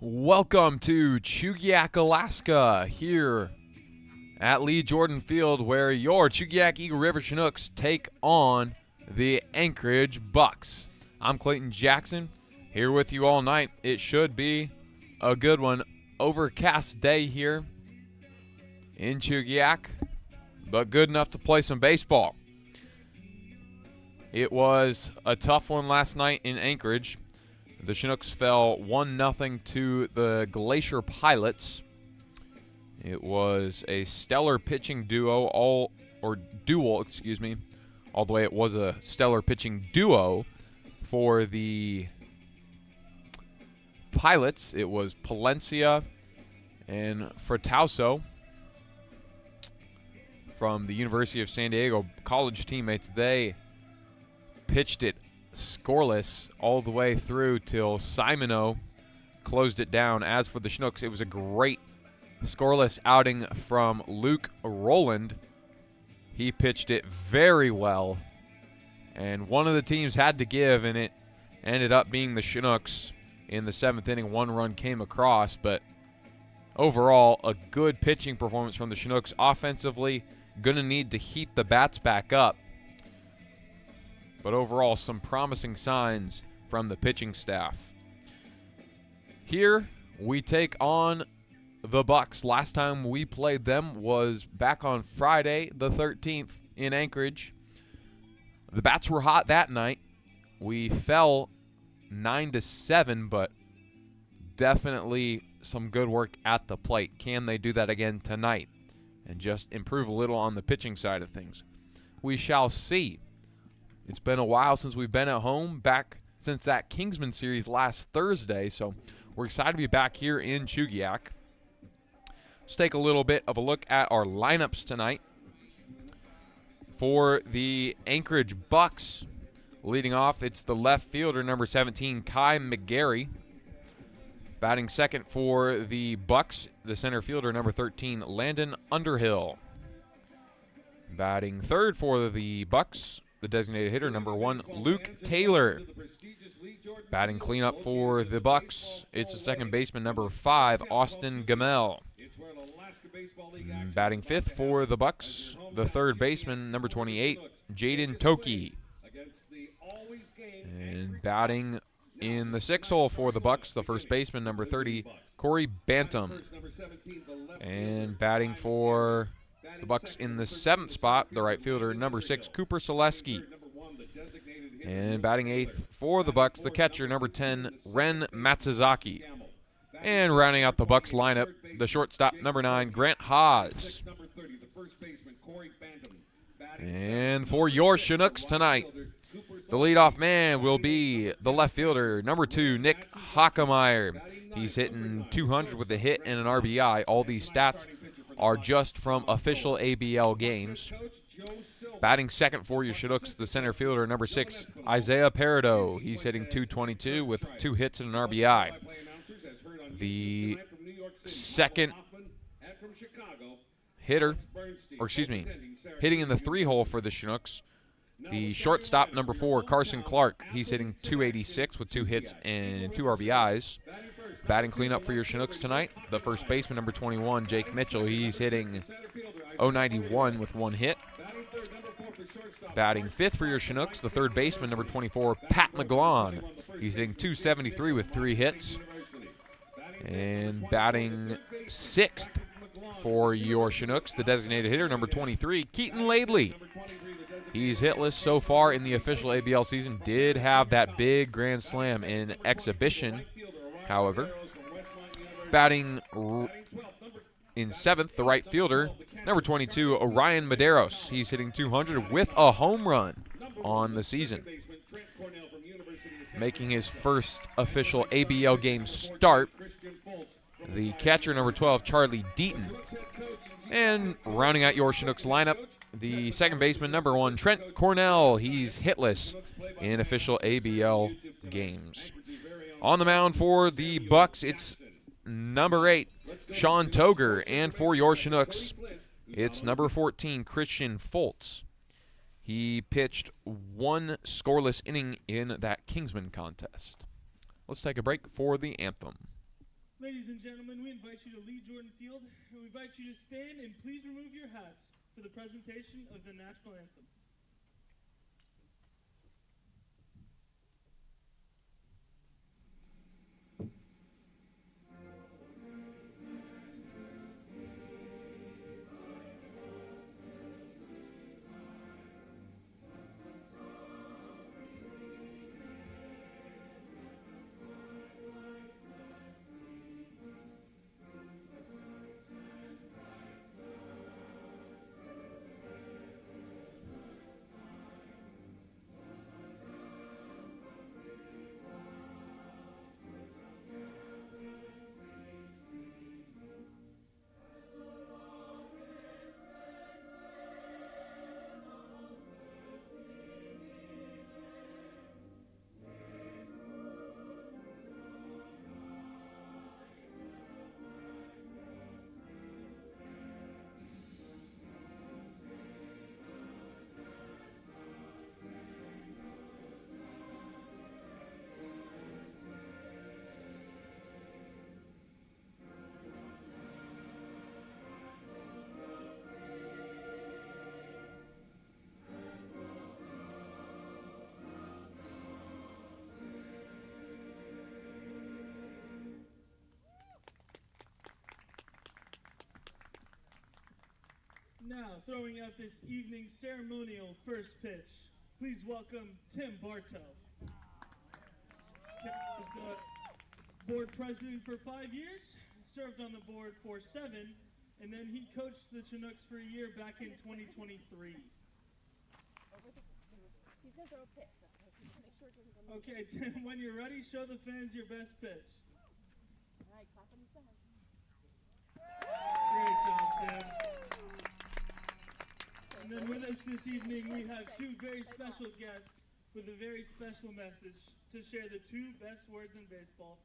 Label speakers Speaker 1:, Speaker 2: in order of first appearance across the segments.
Speaker 1: Welcome to Chugiak, Alaska, here at Lee Jordan Field, where your Chugiak Eagle River Chinooks take on the Anchorage Bucs. I'm Clayton Jackson, here with you all night. It should be a good one. Overcast day here in Chugiak, but good enough to play some baseball. It was a tough one last night in Anchorage. The Chinooks fell 1-0 to the Glacier Pilots. It was a stellar pitching duel, although it was a stellar pitching duo for the Pilots. It was Palencia and Fratauso from the University of San Diego, college teammates. They pitched it scoreless all the way through till Simoneau closed it down. As for the Chinooks, it was a great scoreless outing from Luke Rowland. He pitched it very well, and one of the teams had to give, and it ended up being the Chinooks. In the seventh inning, one run came across, but overall, a good pitching performance from the Chinooks. Offensively, going to need to heat the bats back up. But overall, some promising signs from the pitching staff. Here, we take on the Bucs. Last time we played them was back on Friday the 13th in Anchorage. The bats were hot that night. We fell 9-7, but definitely some good work at the plate. Can they do that again tonight and just improve a little on the pitching side of things? We shall see. It's been a while since we've been at home, back since that Kingsman series last Thursday, so we're excited to be back here in Chugiak. Let's take a little bit of a look at our lineups tonight. For the Anchorage Bucs, leading off, it's the left fielder, number 17, Kai McGarry. Batting second for the Bucs, the center fielder, number 13, Landon Underhill. Batting third for the Bucs, the designated hitter, number 1, Luke Taylor. Batting cleanup for the Bucs, it's the second baseman, number 5, Austin Gamel. Batting fifth for the Bucs, the third baseman, number 28, Jaden Toki. And batting in the sixth hole for the Bucs, the first baseman, number 30, Corey Bantam. And batting for the Bucs in the seventh spot, the right fielder, number 6, Cooper Selesky. And batting eighth for the Bucs, the catcher, number 10, Ren Matsuzaki. And rounding out the Bucs lineup, the shortstop, number 9, Grant Haas. And for your Chinooks tonight, the leadoff man will be the left fielder, number 2, Nick Hockemeyer. He's hitting 200 with a hit and an RBI. All these stats are just from official ABL games. Batting second for your Chinooks, the center fielder, number 6, Isaiah Peredo. He's hitting 222 with 2 hits and an RBI. The second hitter, hitting in the 3-hole for the Chinooks, the shortstop, number 4, Carson Clark. He's hitting 286 with 2 hits and 2 RBIs. Batting cleanup for your Chinooks tonight, the first baseman, number 21, Jake Mitchell. He's hitting 091 with 1 hit. Batting fifth for your Chinooks, the third baseman, number 24, Pat McGlon. He's hitting 273 with 3 hits. And batting sixth for your Chinooks, the designated hitter, number 23, Keaton Laidley. He's hitless so far in the official ABL season. Did have that big grand slam in exhibition, however. Batting in seventh, the right fielder, number 22, Orion Medeiros. He's hitting 200 with a home run on the season, making his first official ABL game start. The catcher, number 12, Charlie Deaton. And rounding out your Chinooks lineup, the second baseman, number 1, Trent Cornell. He's hitless in official ABL games. On the mound for the Bucs, it's number 8, Sean Toger. And for your Chinooks, it's number 14, Christian Foltz. He pitched 1 scoreless inning in that Kingsman contest. Let's take a break for the anthem.
Speaker 2: Ladies and gentlemen, we invite you to Lee Jordan Field, and we invite you to stand and please remove your hats for the presentation of the national anthem. Now, throwing out this evening's ceremonial first pitch, please welcome Tim Bartow. Tim was the board president for 5 years, served on the board for 7, and then he coached the Chinooks for a year back in 2023.
Speaker 3: He's going to throw a pitch. So just make sure it doesn't go.
Speaker 2: Okay, Tim, when you're ready, show the fans your best pitch.
Speaker 3: All right, clap on the side.
Speaker 2: Great job, Tim. And then with us this evening, we have two very special guests with a very special message to share the two best words in baseball.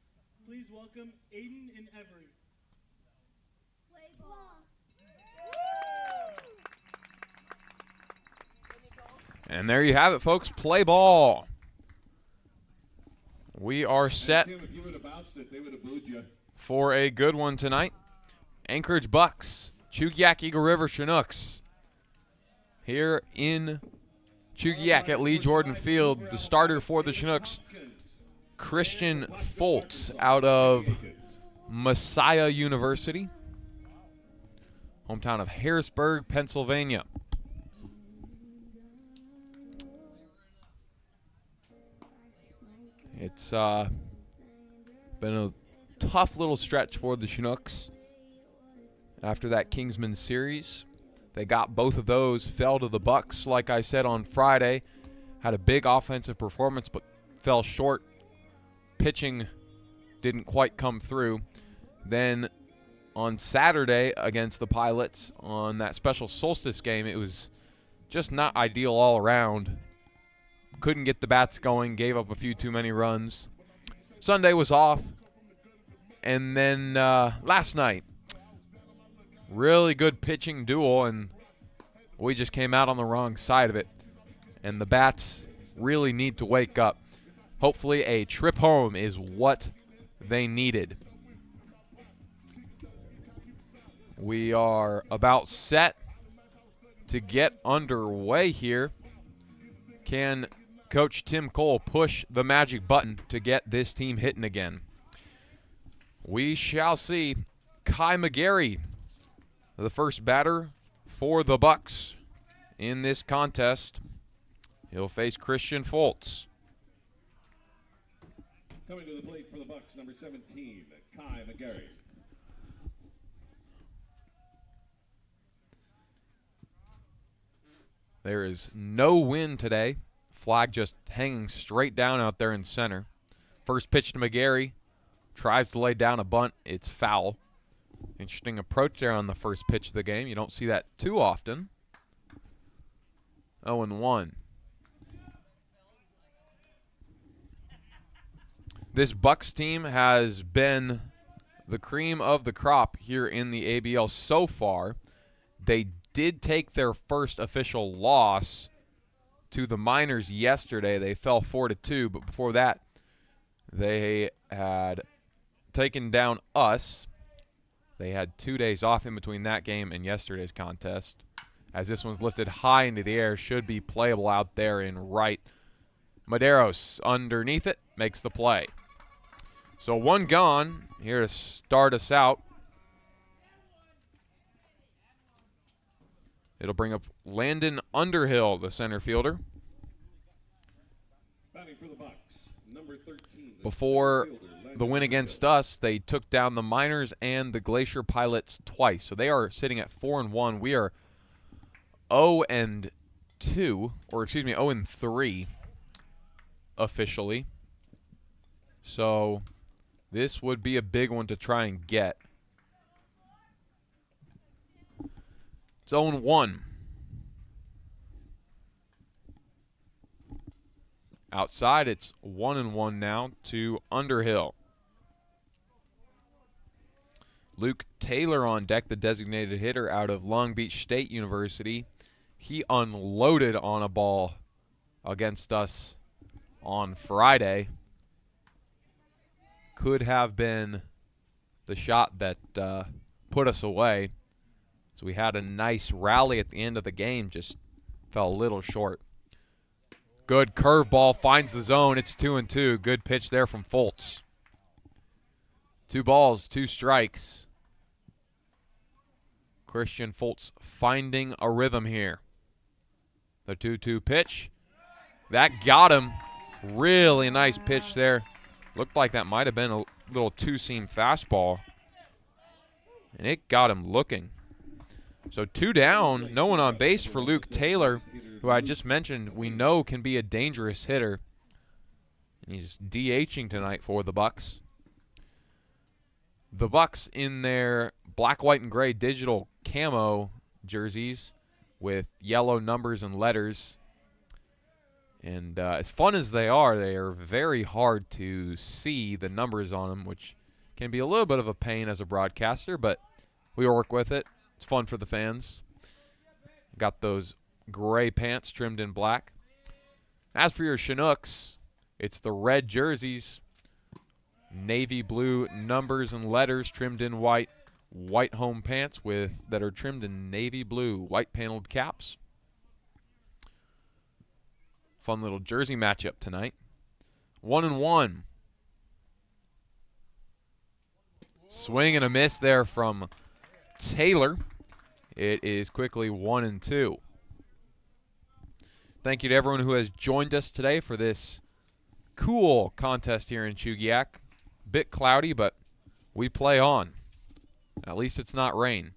Speaker 2: Please welcome Aiden and Every.
Speaker 4: Play ball.
Speaker 1: And there you have it, folks. Play ball. We are set
Speaker 5: Tim, if you would have bounced it, they would have booed you.
Speaker 1: for a good one tonight. Anchorage Bucs, Chugiak Eagle River Chinooks. Here in Chugiak at Lee Jordan Field, the starter for the Chinooks, Christian Foltz out of Messiah University, hometown of Harrisburg, Pennsylvania. It's been a tough little stretch for the Chinooks after that Kingsman series. They got both of those, fell to the Bucs, like I said on Friday. Had a big offensive performance, but fell short. Pitching didn't quite come through. Then on Saturday against the Pilots on that special solstice game, it was just not ideal all around. Couldn't get the bats going, gave up a few too many runs. Sunday was off. And then last night, really good pitching duel, and we just came out on the wrong side of it. And the bats really need to wake up. Hopefully a trip home is what they needed. We are about set to get underway here. Can Coach Tim Cole push the magic button to get this team hitting again? We shall see. Kai McGarry, the first batter for the Bucs in this contest. He'll face Christian Foltz.
Speaker 5: Coming to the plate for the Bucs, number 17, Kai McGarry.
Speaker 1: There is no wind today. Flag just hanging straight down out there in center. First pitch to McGarry. Tries to lay down a bunt. It's foul. Interesting approach there on the first pitch of the game. You don't see that too often. 0-1. This Bucs team has been the cream of the crop here in the ABL so far. They did take their first official loss to the Miners yesterday. They fell 4-2, but before that, they had taking down us. They had 2 days off in between that game and yesterday's contest. As this one's lifted high into the air, should be playable out there in right. Medeiros underneath it, makes the play. So one gone here to start us out. It'll bring up Landon Underhill, the center fielder.
Speaker 5: Batting for the Bucs, number 13.
Speaker 1: Before
Speaker 5: center fielder, Landon
Speaker 1: the win against
Speaker 5: Underhill.
Speaker 1: us, they took down the Miners and the Glacier Pilots twice. So they are sitting at 4-1. We are 0-2, or excuse me, 0-3 officially. So this would be a big one to try and get. It's 0-1. Outside, it's 1-1 now to Underhill. Luke Taylor on deck, the designated hitter out of Long Beach State University. He unloaded on a ball against us on Friday. Could have been the shot that put us away. So we had a nice rally at the end of the game, just fell a little short. Good curveball, finds the zone. It's 2-2. Good pitch there from Foltz. 2 balls, 2 strikes. Christian Foltz finding a rhythm here. The 2-2 pitch. That got him. Really nice pitch there. Looked like that might have been a little two-seam fastball. And it got him looking. So 2 down, no one on base for Luke Taylor, who I just mentioned we know can be a dangerous hitter. And he's DHing tonight for the Bucs. The Bucs in their black, white, and gray digital camo jerseys with yellow numbers and letters. And as fun as they are very hard to see the numbers on them, which can be a little bit of a pain as a broadcaster, but we work with it. It's fun for the fans. Got those gray pants trimmed in black. As for your Chinooks, it's the red jerseys, navy blue numbers and letters trimmed in white, white home pants that are trimmed in navy blue, white paneled caps. Fun little jersey matchup tonight. 1-1. Swing and a miss there from Taylor. It is quickly 1-2. Thank you to everyone who has joined us today for this cool contest here in Chugiak. Bit cloudy, but we play on. At least it's not rain.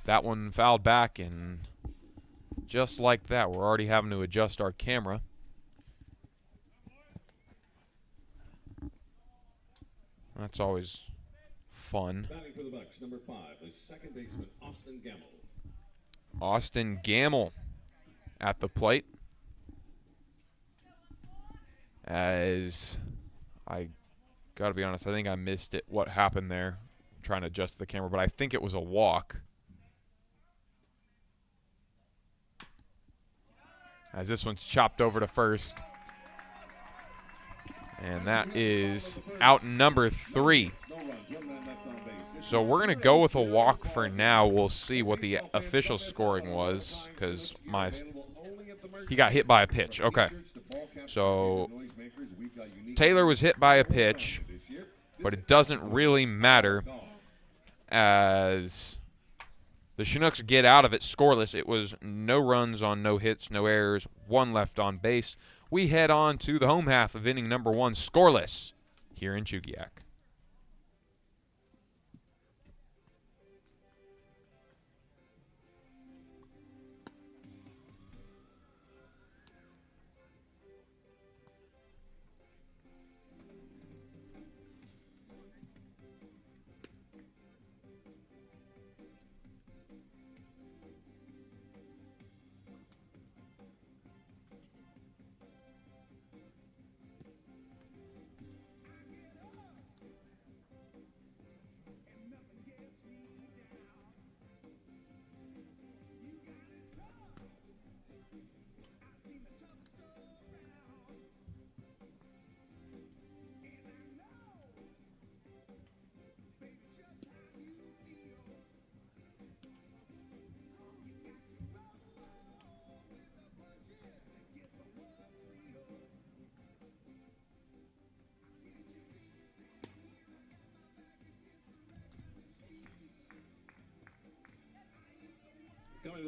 Speaker 1: That one fouled back, and just like that, we're already having to adjust our camera. That's always fun.
Speaker 5: Batting for the Bucs, number 5, the second baseman, Austin Gamble.
Speaker 1: Austin Gamble at the plate. As I got to be honest, I think I missed it. What happened there? I'm trying to adjust the camera, but I think it was a walk. As this one's chopped over to first. And that is out number 3. So we're going to go with a walk for now. We'll see what the official scoring was because he got hit by a pitch. Okay. So Taylor was hit by a pitch, but it doesn't really matter as the Chinooks get out of it scoreless. It was no runs on no hits, no errors, 1 left on base. We head on to the home half of inning number 1, scoreless here in Chugiak.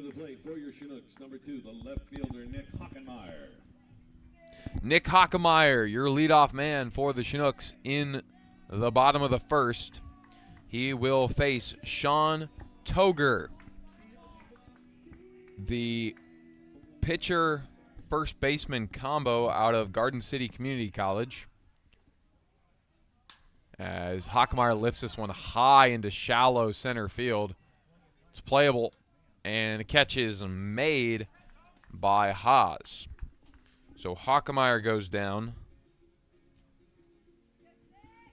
Speaker 5: the plate for your Chinooks, number 2, the left fielder, Nick Hockenmeyer.
Speaker 1: Nick Hockenmeyer, your leadoff man for the Chinooks in the bottom of the first. He will face Sean Toger, the pitcher first baseman combo out of Garden City Community College. As Hockenmeyer lifts this one high into shallow center field. It's playable, and the catch is made by Haas. So Hockenmeyer goes down.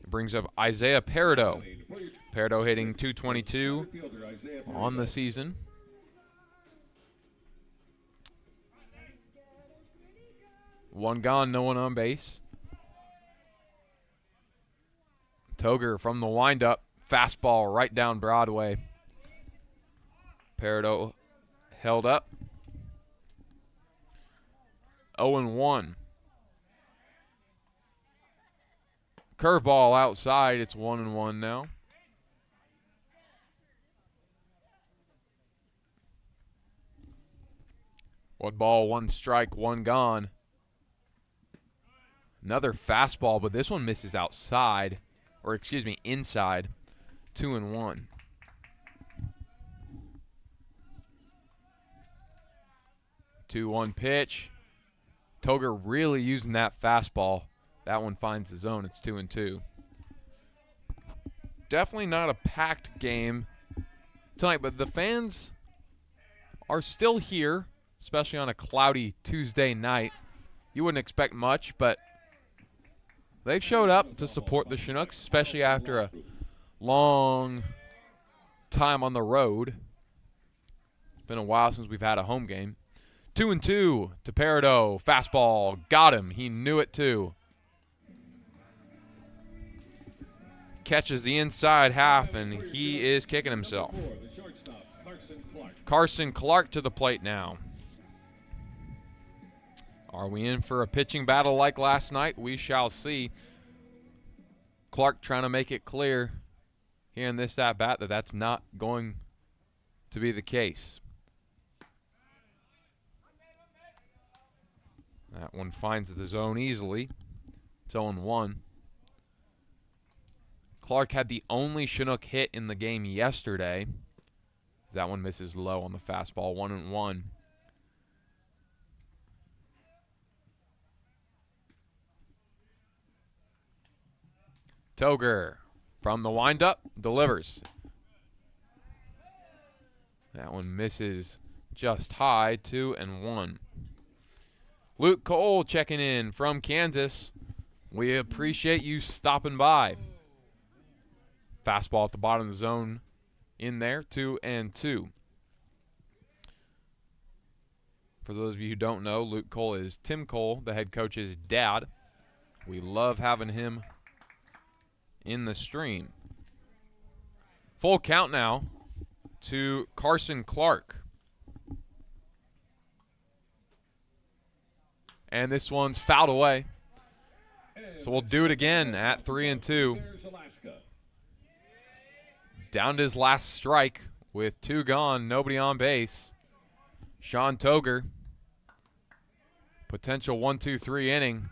Speaker 1: It brings up Isaiah Peridot. Peridot hitting .222 on the season. One gone, no one on base. Toger from the windup, fastball right down Broadway. Peridot held up. 0-1. Curveball outside. It's 1-1 now. One ball, one strike, one gone. Another fastball, but this one misses outside. Or excuse me, inside. 2-1. Two-one pitch. Toger really using that fastball. That one finds the zone. It's 2-2. Definitely not a packed game tonight, but the fans are still here, especially on a cloudy Tuesday night. You wouldn't expect much, but they've showed up to support the Chinooks, especially after a long time on the road. It's been a while since we've had a home game. 2-2 to Peridot. Fastball. Got him. He knew it too. Catches the inside half, and he is kicking himself. Carson Clark to the plate now. Are we in for a pitching battle like last night? We shall see. Clark trying to make it clear here in this at-bat that that's not going to be the case. That one finds the zone easily. It's 0-1. Clark had the only Chinook hit in the game yesterday. That one misses low on the fastball, 1-1. Toger from the windup delivers. That one misses just high, 2-1. Luke Cole checking in from Kansas. We appreciate you stopping by. Fastball at the bottom of the zone in there, 2-2. For those of you who don't know, Luke Cole is Tim Cole, the head coach's dad. We love having him in the stream. Full count now to Carson Clark. And this one's fouled away. So we'll do it again at 3-2. Down to his last strike with 2 gone, nobody on base. Sean Toger. Potential 1-2-3 inning.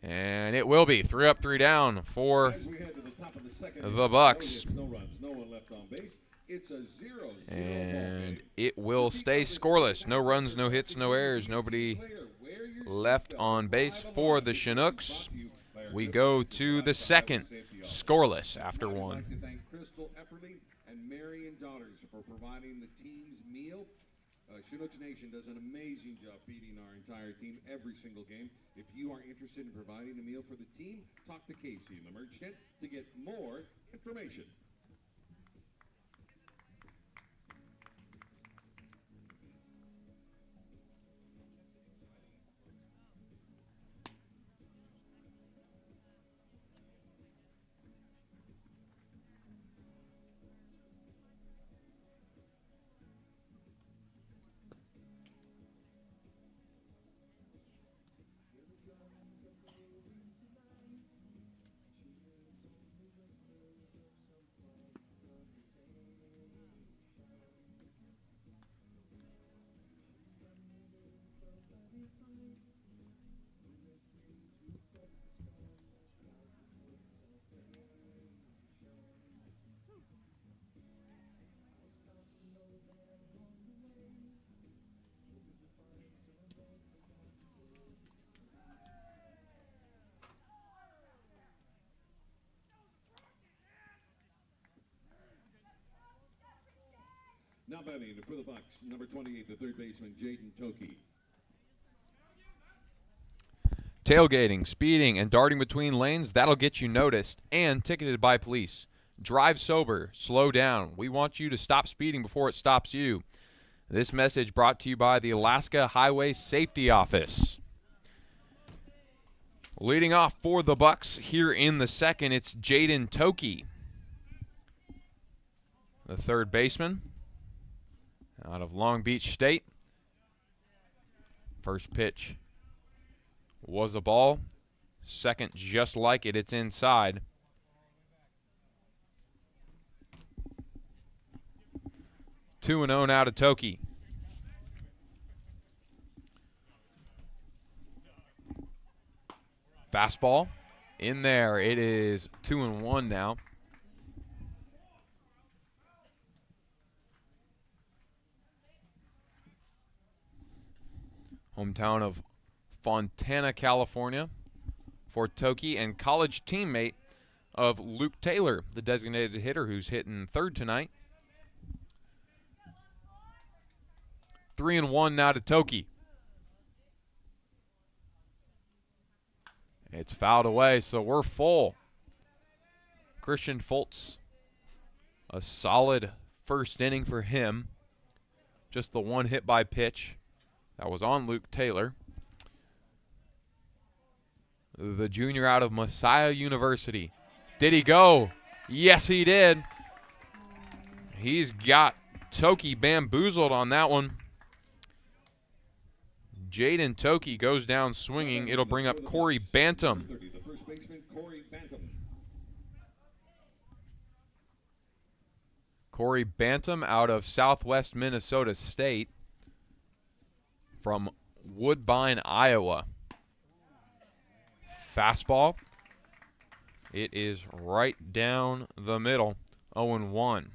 Speaker 1: And it will be 3 up, 3 down for the Bucs. And it will stay scoreless. No runs, no hits, no errors. Nobody left on base for the Chinooks. We go to the second, scoreless after 1.
Speaker 5: For providing the team's meal. Chinooks Nation does an amazing job feeding our entire team every single game. If you are interested in providing a meal for the team, talk to Casey in the merch tent to get more information. Now batting for the Bucs, number 28, the third baseman, Jaden Toki.
Speaker 1: Tailgating, speeding, and darting between lanes, that'll get you noticed and ticketed by police. Drive sober, slow down. We want you to stop speeding before it stops you. This message brought to you by the Alaska Highway Safety Office. Leading off for the Bucs here in the second, it's Jaden Toki, the third baseman out of Long Beach State. First pitch was a ball. Second, just like it, it's inside. 2-0 now to Toki. Fastball in there. It is 2-1 now. Hometown of Fontana, California for Toki, and college teammate of Luke Taylor, the designated hitter who's hitting third tonight. 3-1 now to Toki. It's fouled away, so we're full. Christian Foltz, a solid first inning for him. Just the one hit by pitch that was on Luke Taylor. The junior out of Messiah University. Did he go? Yes, he did. He's got Toki bamboozled on that one. Jaden Toki goes down swinging. It'll bring up Corey Bantam.
Speaker 5: The first baseman, Corey Bantam.
Speaker 1: Corey Bantam out of Southwest Minnesota State from Woodbine, Iowa. Fastball. It is right down the middle. 0-1.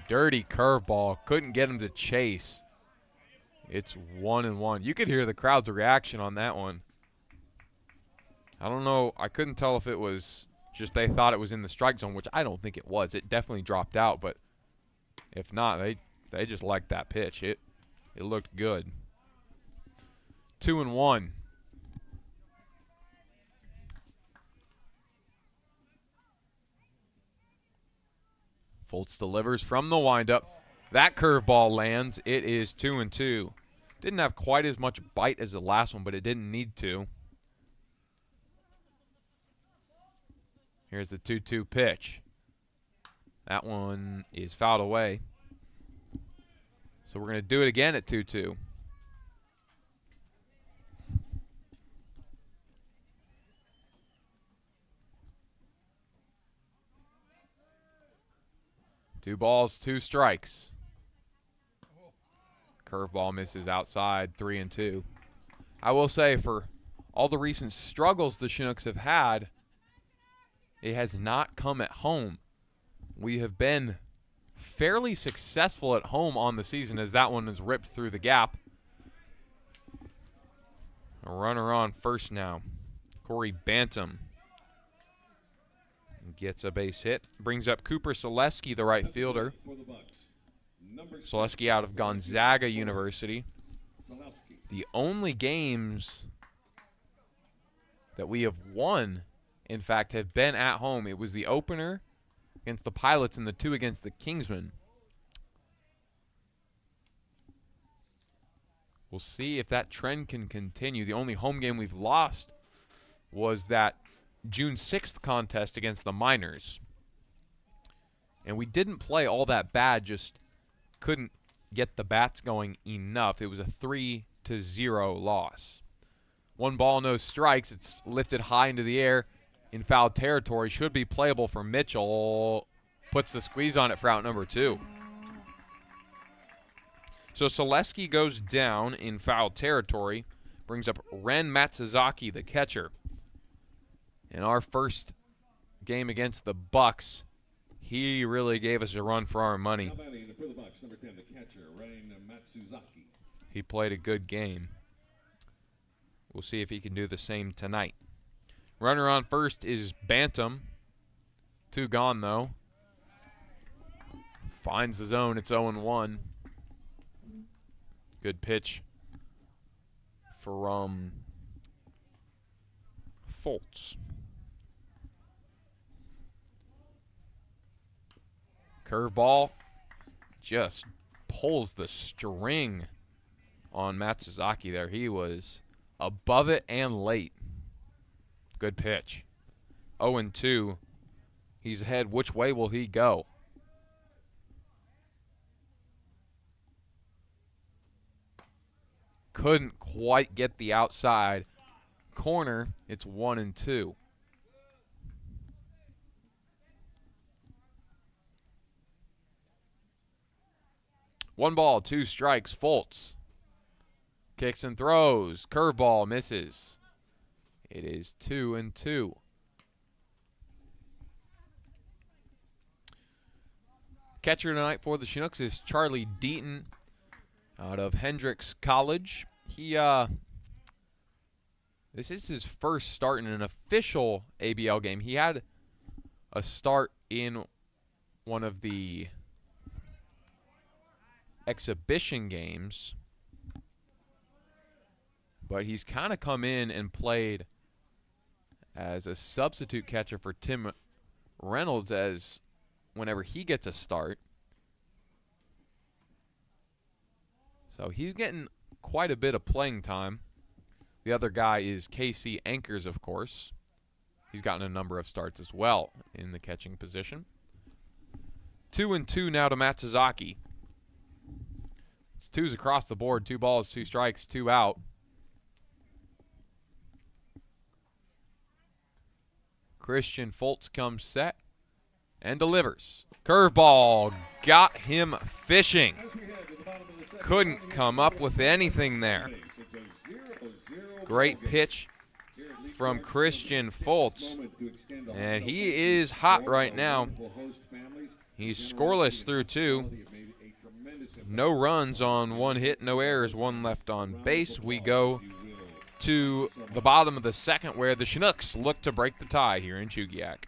Speaker 1: Dirty curveball. Couldn't get him to chase. It's 1-1. You could hear the crowd's reaction on that one. I don't know. I couldn't tell if it was just they thought it was in the strike zone, which I don't think it was. It definitely dropped out, but if not, they just liked that pitch. It looked good. 2-1. Foltz delivers from the windup. That curveball lands. It is 2-2. Didn't have quite as much bite as the last one, but it didn't need to. Here's the 2-2 pitch. That one is fouled away. So we're going to do it again at 2-2. Two balls, two strikes. Curveball misses outside, 3-2. I will say, for all the recent struggles the Chinooks have had, it has not come at home. We have been fairly successful at home on the season, as that one is ripped through the gap. A runner on first now. Corey Bantam gets a base hit. Brings up Cooper Selesky, the right fielder. Selesky out of Gonzaga University. The only games that we have won, in fact, have been at home. It was the opener against the Pilots and the two against the Kingsmen. We'll see if that trend can continue. The only home game we've lost was that June 6th contest against the Miners. And we didn't play all that bad, just couldn't get the bats going enough. It was a 3-0 loss. 1 ball, no strikes. It's lifted high into the air in foul territory. Should be playable for Mitchell. Puts the squeeze on it for out number 2. So Selesky goes down in foul territory. Brings up Ren Matsuzaki, the catcher. In our first game against the Bucs, he really gave us a run for our money.
Speaker 5: For the Bucs, number 10, the catcher, Ren Matsuzaki.
Speaker 1: He played a good game. We'll see if he can do the same tonight. Runner on first is Bantam. 2 gone, though. Finds the zone. It's 0-1. Good pitch from Foltz. Curveball just pulls the string on Matsuzaki there. He was above it and late. Good pitch. 0-2. He's ahead. Which way will he go? Couldn't quite get the outside corner. It's 1-2. One ball, 2 strikes. Foltz kicks and throws. Curveball misses. It is 2-2. Catcher tonight for the Chinooks is Charlie Deaton out of Hendrix College. This is his first start in an official ABL game. He had a start in one of the exhibition games, but he's kind of come in and played as a substitute catcher for Tim Reynolds as whenever he gets a start. So he's getting quite a bit of playing time. The other guy is Casey Ankers, of course. He's gotten a number of starts as well in the catching position. 2-2 now to Matsuzaki. It's 2s across the board. 2 balls, 2 strikes, 2 out. Christian Foltz comes set and delivers. Curveball got him fishing. Couldn't come up with anything there. Great pitch from Christian Foltz. And he is hot right now. He's scoreless through 2. No runs on 1 hit, no errors, 1 left on base. We go to the bottom of the second where the Chinooks look to break the tie here in Chugiak.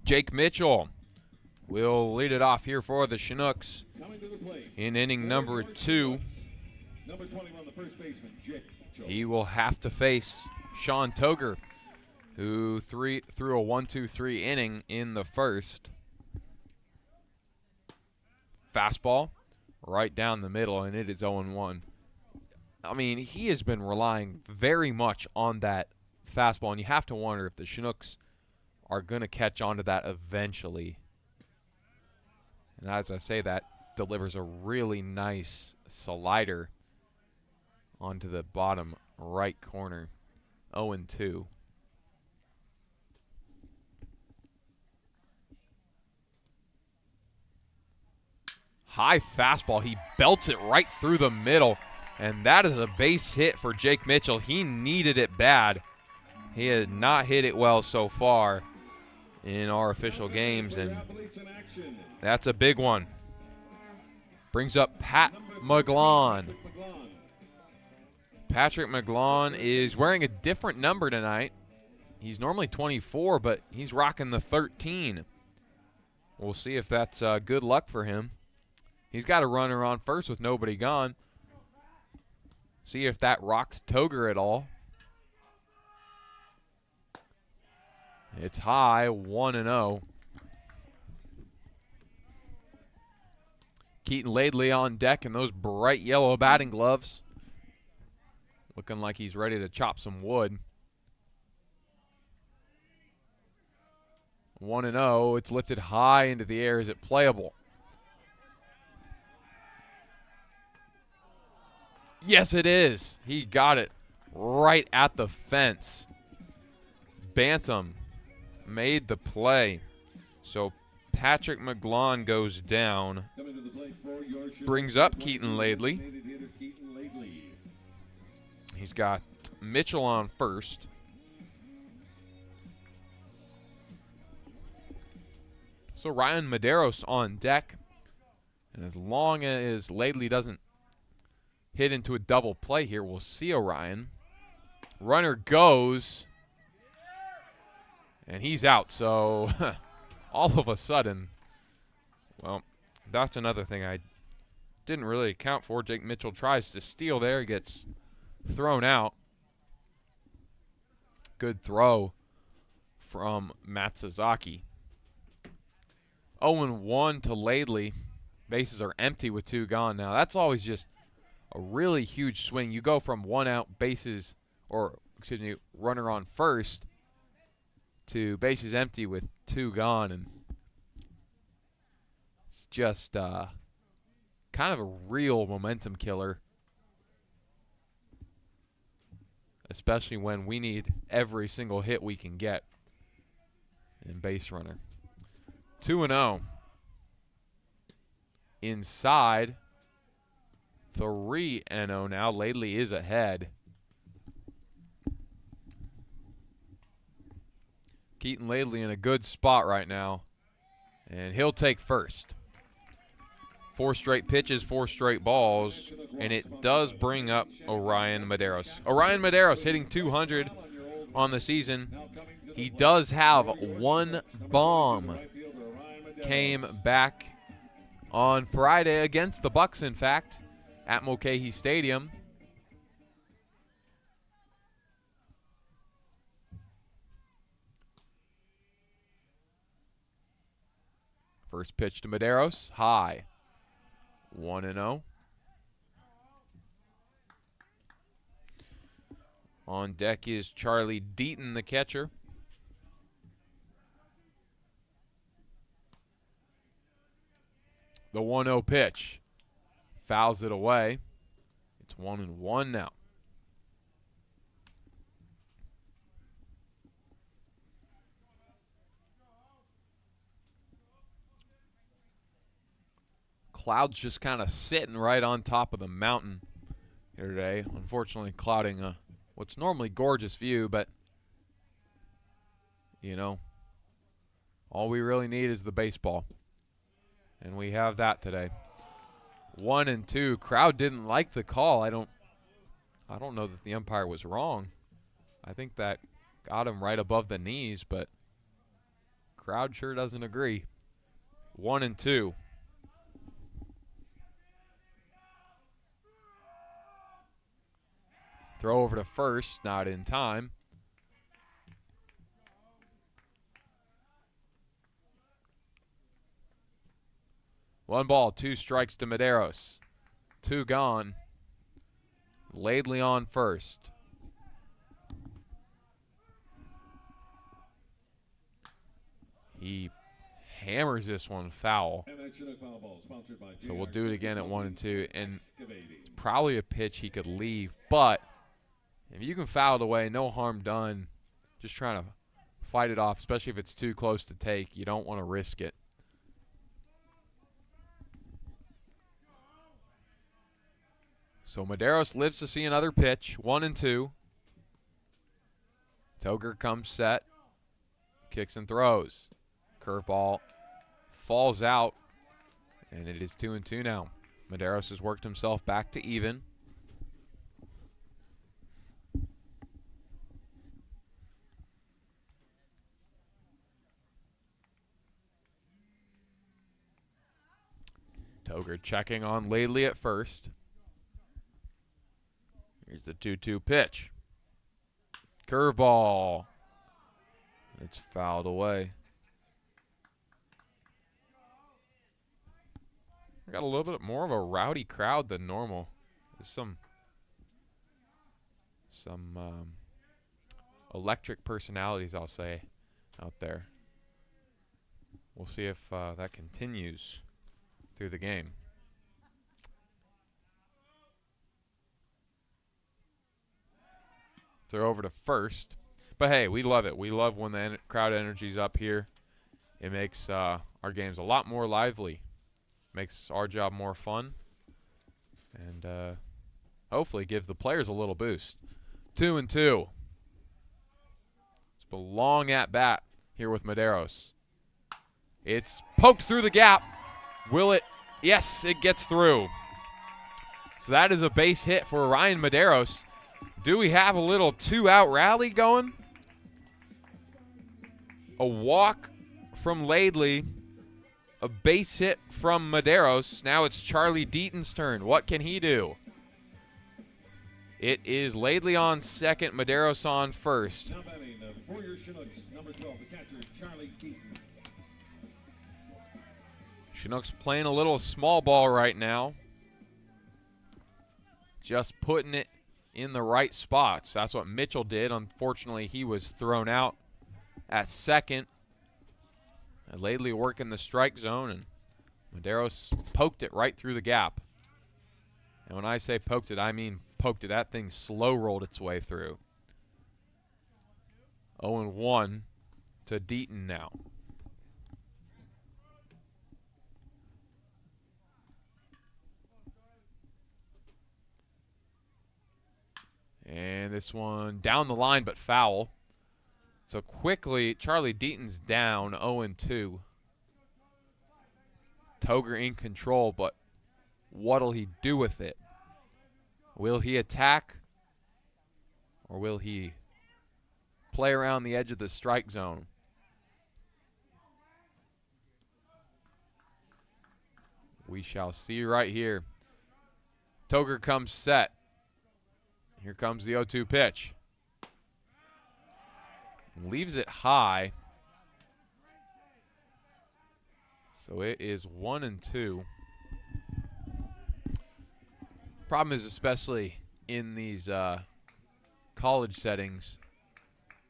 Speaker 1: Jake Mitchell will lead it off here for the Chinooks in inning number 2.
Speaker 5: Number 21, the first baseman, Jake Mitchell.
Speaker 1: He will have to face Sean Toger, who threw a 1-2-3 inning in the first. Fastball right down the middle, and it is 0-1. I mean, he has been relying very much on that fastball, and you have to wonder if the Chinooks are going to catch on to that eventually. And as I say that, delivers a really nice slider onto the bottom right corner. 0-2. High fastball. He belts it right through the middle. And that is a base hit for Jake Mitchell. He needed it bad. He has not hit it well so far in our official games, and that's a big one. Brings up Pat McGlon. Patrick McGlon is wearing a different number tonight. He's normally 24, but he's rocking the 13. We'll see if that's good luck for him. He's got a runner on first with nobody gone. See if that rocks Toger at all. It's high, 1-0. Keaton Laidley on deck in those bright yellow batting gloves. Looking like he's ready to chop some wood. 1-0. It's lifted high into the air. Is it playable? Yes, it is. He got it right at the fence. Bantam made the play. So Patrick McGlon goes down. Brings up Keaton Laidley. He's got Mitchell on first. So Ryan Medeiros on deck. And as long as Laidley doesn't hit into a double play here, we'll see Orion. Runner goes. And he's out. So all of a sudden, well, that's another thing I didn't really account for. Jake Mitchell tries to steal there. He gets thrown out. Good throw from Matsuzaki. 0-1 to Laidley. Bases are empty with 2 gone now. That's always just a really huge swing. You go from 1 out, bases, or excuse me, runner on first, to bases empty with 2 gone, and it's just kind of a real momentum killer, especially when we need every single hit we can get in base runner. 2-0. Inside, 3-0 now. Laidley is ahead. Keaton Laidley in a good spot right now, and he'll take first. 4 straight pitches, 4 straight balls, and it does bring up Orion Medeiros. Orion Medeiros hitting 200 on the season. He does have 1 bomb. Came back on Friday against the Bucs, in fact, at Mulcahy Stadium. First pitch to Medeiros, high. 1-0. On deck is Charlie Deaton, the catcher. The 1-0 pitch. Fouls it away. It's 1-1 now. Clouds just kind of sitting right on top of the mountain here today. Unfortunately, clouding what's normally gorgeous view, but, you know, all we really need is the baseball. And we have that today. 1-2. Crowd didn't like the call. I don't know that the umpire was wrong. I think that got him right above the knees, but crowd sure doesn't agree. 1-2. Throw over to first, not in time. One ball, 2 strikes to Medeiros. 2 gone. Laidley on first. He hammers this one foul. So we'll do it again at 1-2. And it's probably a pitch he could leave. But if you can foul it away, no harm done. Just trying to fight it off, especially if it's too close to take. You don't want to risk it. So Medeiros lives to see another pitch. 1-2. Toger comes set, kicks and throws. Curveball falls out, and it is 2-2 now. Medeiros has worked himself back to even. Toger checking on Laidley at first. Here's the 2-2 pitch. Curveball. It's fouled away. We got a little bit more of a rowdy crowd than normal. There's some electric personalities, I'll say, out there. We'll see if that continues through the game. Throw over to first. But hey, we love it. We love when the crowd energy's up here. It makes our games a lot more lively. Makes our job more fun. And hopefully gives the players a little boost. 2-2. It's a long at bat here with Medeiros. It's poked through the gap. Will it? Yes, it gets through. So that is a base hit for Ryan Medeiros. Do we have a little two-out rally going? A walk from Laidley. A base hit from Medeiros. Now it's Charlie Deaton's turn. What can he do? It is Laidley on second, Medeiros on first.
Speaker 5: Now batting for your Chinooks, number 12, the catcher, Charlie Deaton.
Speaker 1: Chinooks playing a little small ball right now. Just putting it in the right spots. That's what Mitchell did. Unfortunately, he was thrown out at second. And Laidley working the strike zone, and Medeiros poked it right through the gap. And when I say poked it, I mean poked it. That thing slow rolled its way through. 0-1 to Deaton now. And this one down the line, but foul. So quickly, Charlie Deaton's down 0-2. Toger in control, but what'll he do with it? Will he attack? Or will he play around the edge of the strike zone? We shall see right here. Toger comes set. Here comes the 0-2 pitch. Leaves it high. So it is 1-2. Problem is, especially in these college settings,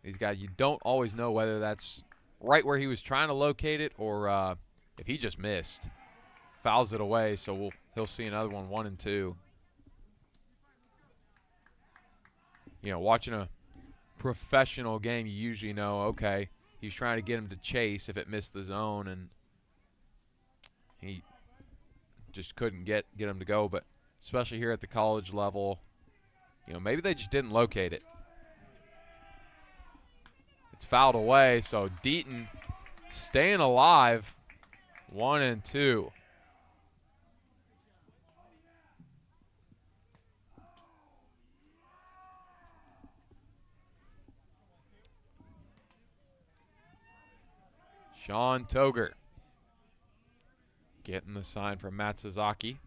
Speaker 1: these guys, you don't always know whether that's right where he was trying to locate it or if he just missed. Fouls it away, so he'll see another one, 1-2. You know, watching a professional game, you usually know, okay, he's trying to get him to chase if it missed the zone, and he just couldn't get him to go. But especially here at the college level, you know, maybe they just didn't locate it. It's fouled away, so Deaton staying alive, 1-2. Sean Toger getting the sign from Matt Sasaki.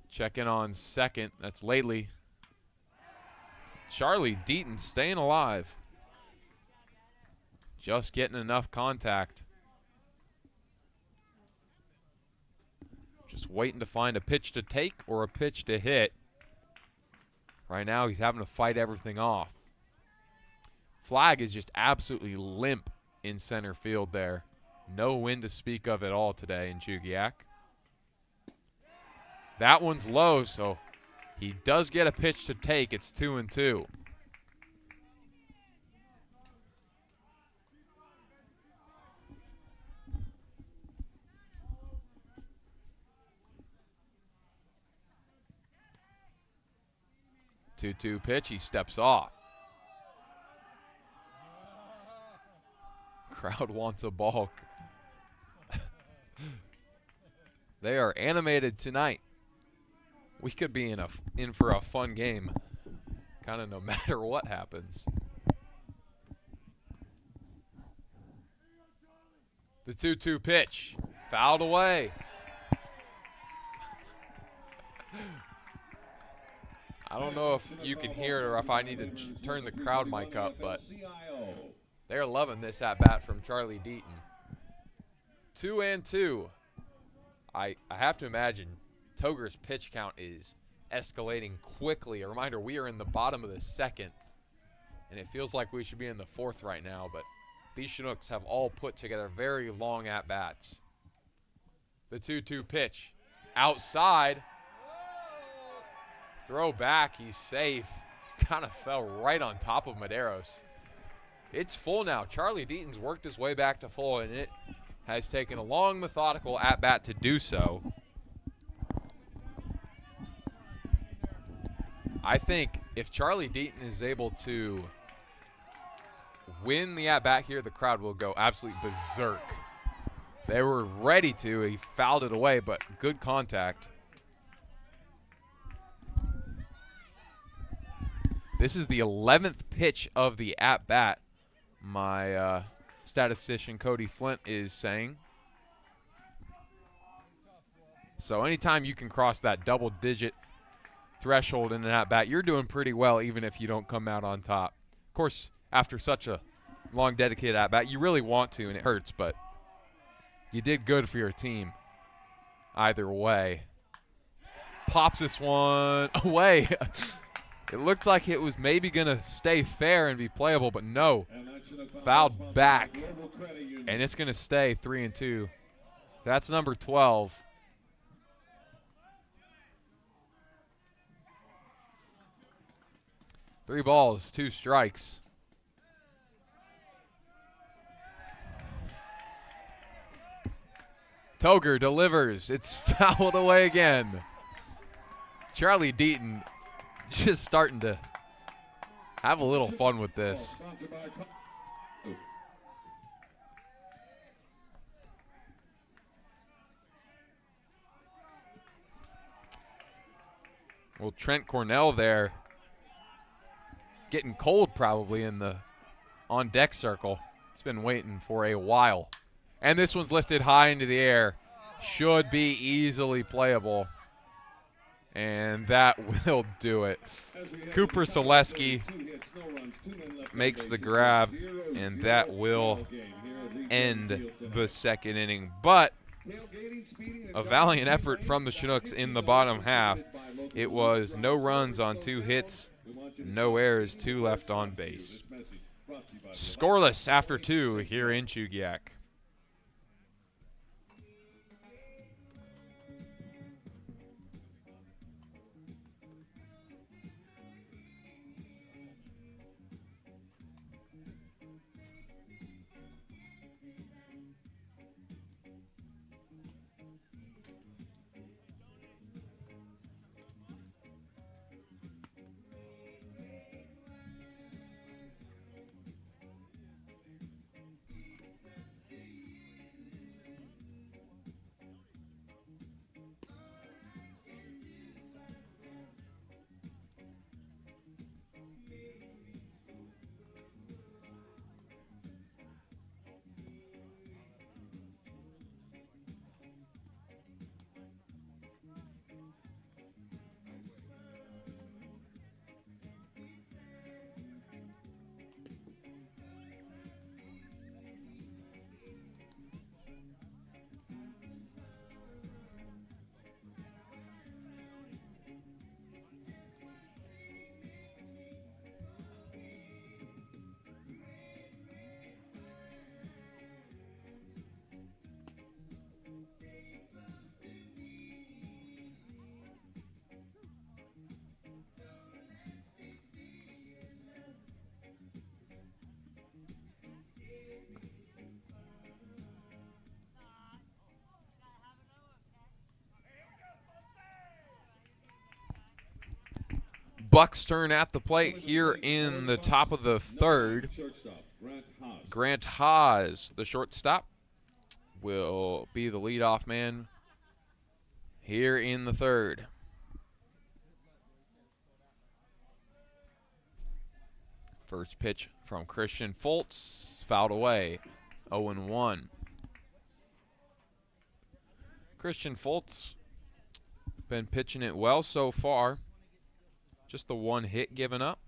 Speaker 1: Checking on second. That's Laidley. Charlie Deaton staying alive. Just getting enough contact. Just waiting to find a pitch to take or a pitch to hit. Right now he's having to fight everything off. Flag is just absolutely limp in center field there. No wind to speak of at all today in Chugiak. That one's low, so he does get a pitch to take. It's 2-2. 2-2 pitch. He steps off. Crowd wants a ball. They are animated tonight. We could be in for a fun game, kind of no matter what happens. The 2-2 pitch, fouled away. I don't know if you can hear it or if I need to turn the crowd mic up, but they're loving this at-bat from Charlie Deaton. 2-2. I have to imagine Toger's pitch count is escalating quickly. A reminder, we are in the bottom of the second, and it feels like we should be in the fourth right now, but these Chinooks have all put together very long at-bats. The 2-2 pitch. Outside. Throw back. He's safe. Kind of fell right on top of Medeiros. It's full now. Charlie Deaton's worked his way back to full, and it has taken a long, methodical at-bat to do so. I think if Charlie Deaton is able to win the at-bat here, the crowd will go absolutely berserk. They were ready to. He fouled it away, but good contact. This is the 11th pitch of the at-bat, my statistician Cody Flint is saying. So anytime you can cross that double-digit threshold in an at-bat, you're doing pretty well even if you don't come out on top. Of course, after such a long dedicated at-bat, you really want to, and it hurts, but you did good for your team either way. Pops this one away. It looked like it was maybe going to stay fair and be playable, but no. Fouled back, and it's going to stay 3-2. That's number 12. Three balls, 2 strikes. Toger delivers. It's fouled away again. Charlie Deaton just starting to have a little fun with this. Well, Trent Cornell there getting cold probably in the on-deck circle. He's been waiting for a while. And this one's lifted high into the air. Should be easily playable. And that will do it. Cooper Selesky makes the grab, and that will end the second inning. But a valiant effort from the Chinooks in the bottom half. It was no runs on 2 hits, no errors, 2 left on base. Scoreless after 2 here in Chugiak. Bucs turn at the plate here in the top of the third.
Speaker 5: Shortstop, Grant Haas.
Speaker 1: Grant Haas, the shortstop, will be the leadoff man here in the third. First pitch from Christian Foltz, fouled away, 0-1. Christian Foltz been pitching it well so far. Just the one hit given up.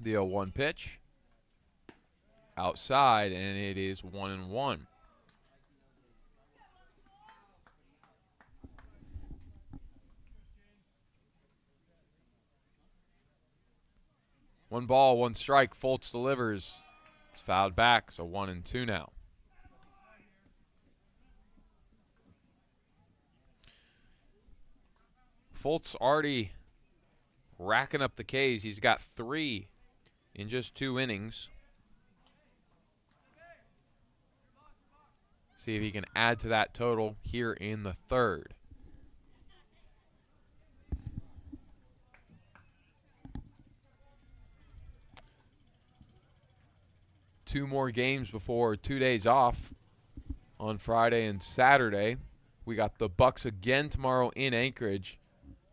Speaker 1: The 0-1 pitch. Outside, and it is 1-1. One ball, one strike. Foltz delivers. It's fouled back, so 1-2 now. Foltz already racking up the Ks. He's got 3 in just 2 innings. See if he can add to that total here in the third. Two more games before 2 days off on Friday and Saturday. We got the Bucs again tomorrow in Anchorage.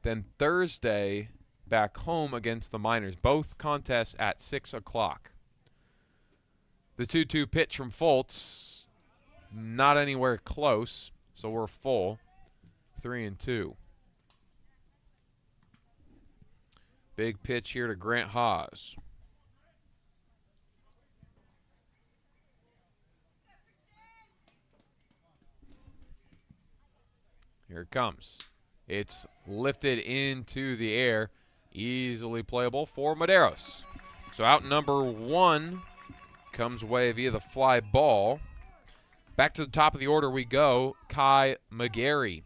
Speaker 1: Then Thursday back home against the Miners. Both contests at 6 o'clock. The 2-2 pitch from Foltz, not anywhere close, so we're full. 3-2. Big pitch here to Grant Haas. Here it comes. It's lifted into the air. Easily playable for Medeiros. So out number 1 comes away via the fly ball. Back to the top of the order we go. Kai McGarry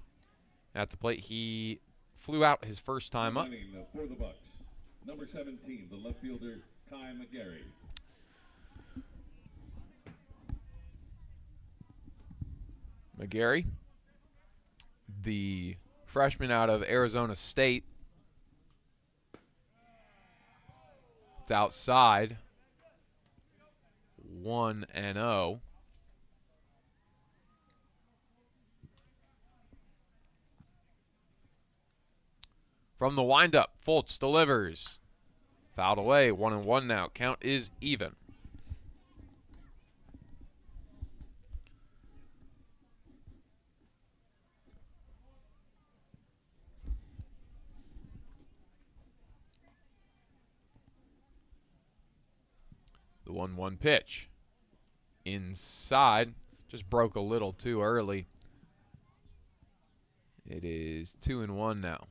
Speaker 1: at the plate. He flew out his first time up.
Speaker 5: For the Bucs, number 17, the left fielder, Kai McGarry.
Speaker 1: McGarry, the freshman out of Arizona State. It's outside. 1-0. From the windup, Foltz delivers. Fouled away, 1-1 now. Count is even. The 1-1 pitch. Inside. Just broke a little too early. It is 2-1 now.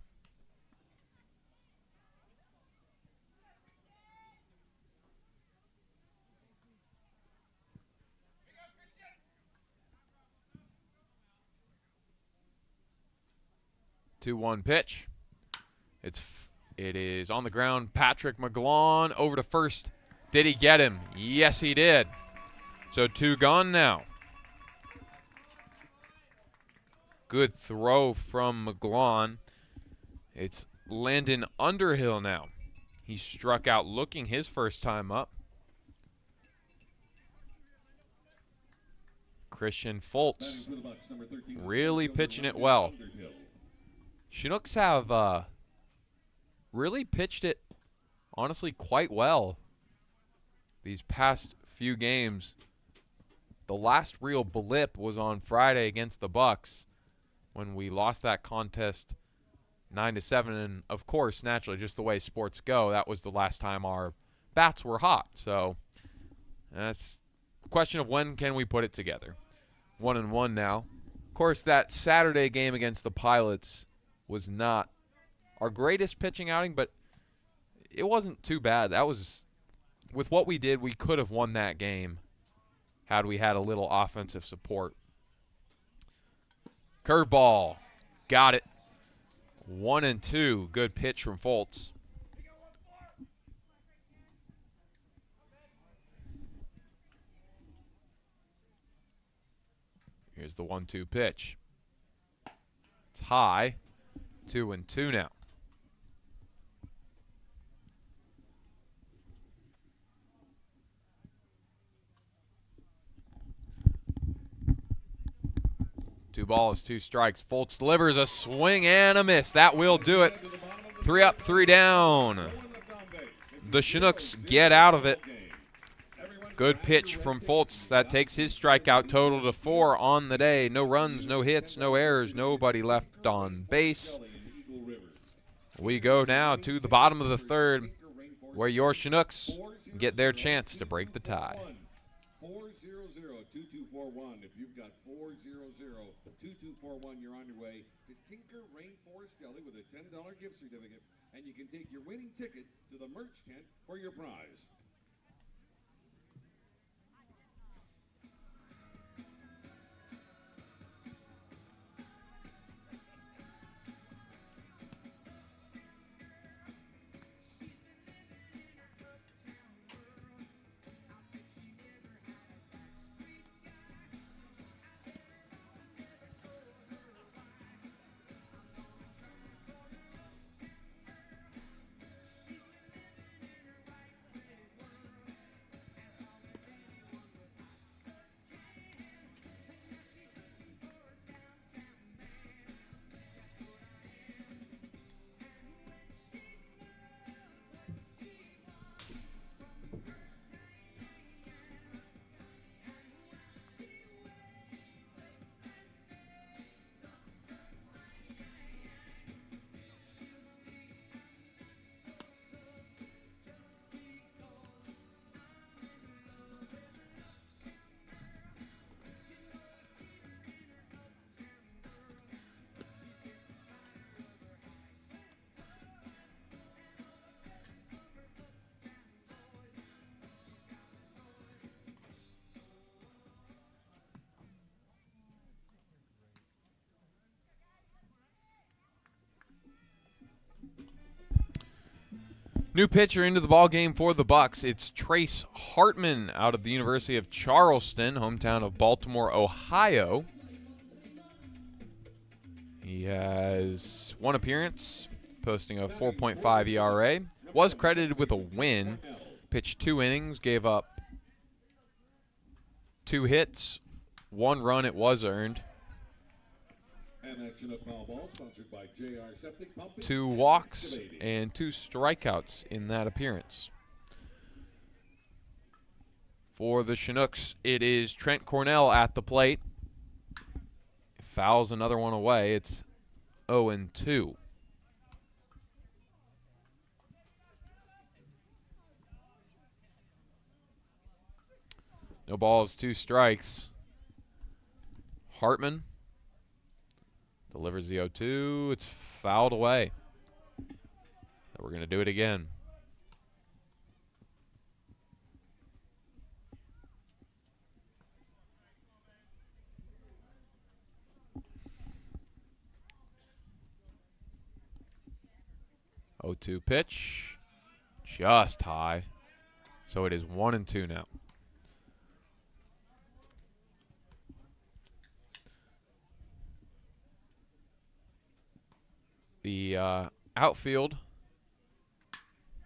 Speaker 1: Two-one pitch. It is on the ground. Patrick McGlawn over to first. Did he get him? Yes, he did. So 2 gone now. Good throw from McGlawn. It's Landon Underhill now. He struck out looking his first time up. Christian Foltz really pitching it well. Chinooks have really pitched it, honestly, quite well these past few games. The last real blip was on Friday against the Bucs when we lost that contest 9-7. And, of course, naturally, just the way sports go, that was the last time our bats were hot. So that's a question of when can we put it together. 1-1 now. Of course, that Saturday game against the Pilots was not our greatest pitching outing, but it wasn't too bad. That was, with what we did, we could have won that game had we had a little offensive support. Curveball. Got it. 1-2. Good pitch from Foltz. Here's the 1-2 pitch. It's high. 2-2 now. Two balls, 2 strikes. Foltz delivers a swing and a miss. That will do it. 3 up, 3 down. The Chinooks get out of it. Good pitch from Foltz. That takes his strikeout total to 4 on the day. No runs, no hits, no errors, nobody left on base. We go now to the bottom of the 3rd, where your Chinooks get their chance to break the tie.
Speaker 5: 400-2241. If you've got 400-2241, you're on your way to Tinker Rainforest Deli with a $10 gift certificate, and you can take your winning ticket to the merch tent for your prize.
Speaker 1: New pitcher into the ball game for the Bucs. It's Trace Hartman out of the University of Charleston, hometown of Baltimore, Ohio. He has 1 appearance, posting a 4.5 ERA. Was credited with a win. Pitched 2 innings, gave up 2 hits, 1 run. It was earned. 2 walks and 2 strikeouts in that appearance. For the Chinooks, it is Trent Cornell at the plate. Fouls another one away. It's 0-2. No balls, 2 strikes. Hartman delivers the 0-2. It's fouled away. So we're going to do it again. Oh, 2 pitch. Just high. So it is 1-2 now. The outfield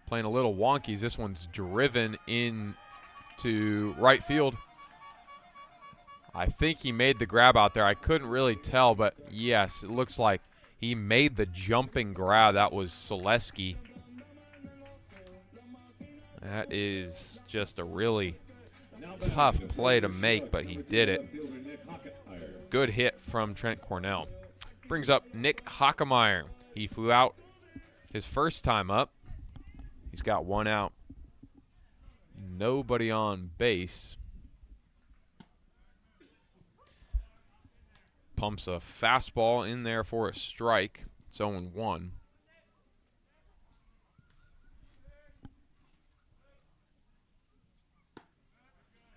Speaker 1: playing a little wonky. This one's driven into right field. I think he made the grab out there. I couldn't really tell, but yes, it looks like he made the jumping grab. That was Selesky. That is just a really tough play to make, but he did it. Good hit from Trent Cornell. Brings up Nick Hockemeyer. He flew out his first time up. He's got 1 out. Nobody on base. Pumps a fastball in there for a strike. It's 0-1.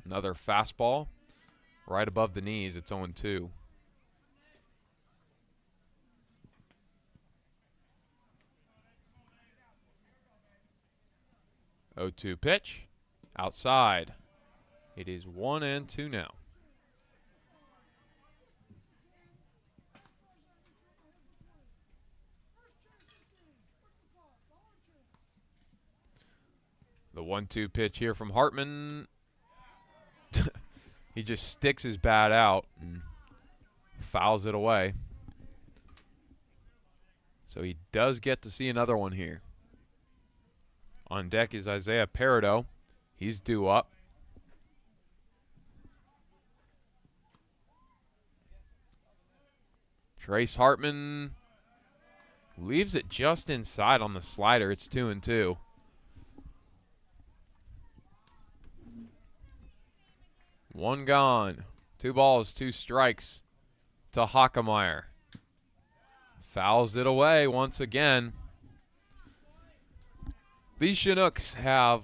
Speaker 1: Another fastball right above the knees. It's 0-2. 0-2 pitch. Outside. It is 1-2 now. 1-2 pitch here from Hartman. He just sticks his bat out and fouls it away. So he does get to see another one here. On deck is Isaiah Peridot. He's due up. Trace Hartman leaves it just inside on the slider. It's 2-2. One gone. 2 balls, 2 strikes to Hockemeyer. Fouls it away once again. These Chinooks have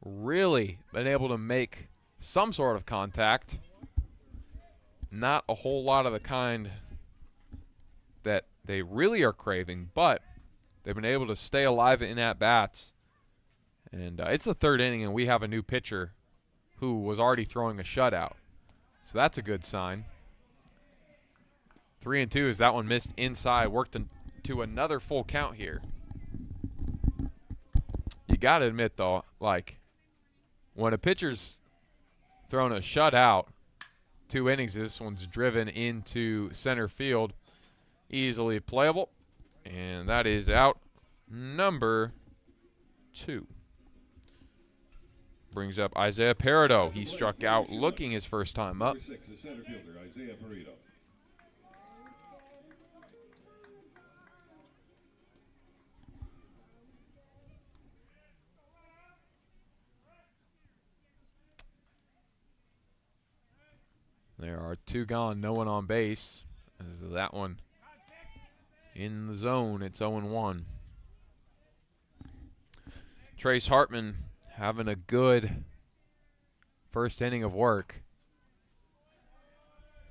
Speaker 1: really been able to make some sort of contact. Not a whole lot of the kind that they really are craving, but they've been able to stay alive in at-bats. And it's the 3rd inning, and we have a new pitcher who was already throwing a shutout. So that's a good sign. 3-2 as that one missed inside, worked into another full count here. You got to admit, though, like, when a pitcher's throwing a shutout, 2 innings, this one's driven into center field. Easily playable. And that is out number 2. Brings up Isaiah Peridot. He struck out looking his first time up.
Speaker 5: Number 6, the center fielder, Isaiah Peridot.
Speaker 1: There are 2 gone, no one on base. As that one in the zone, it's 0-1. Trace Hartman having a good first inning of work.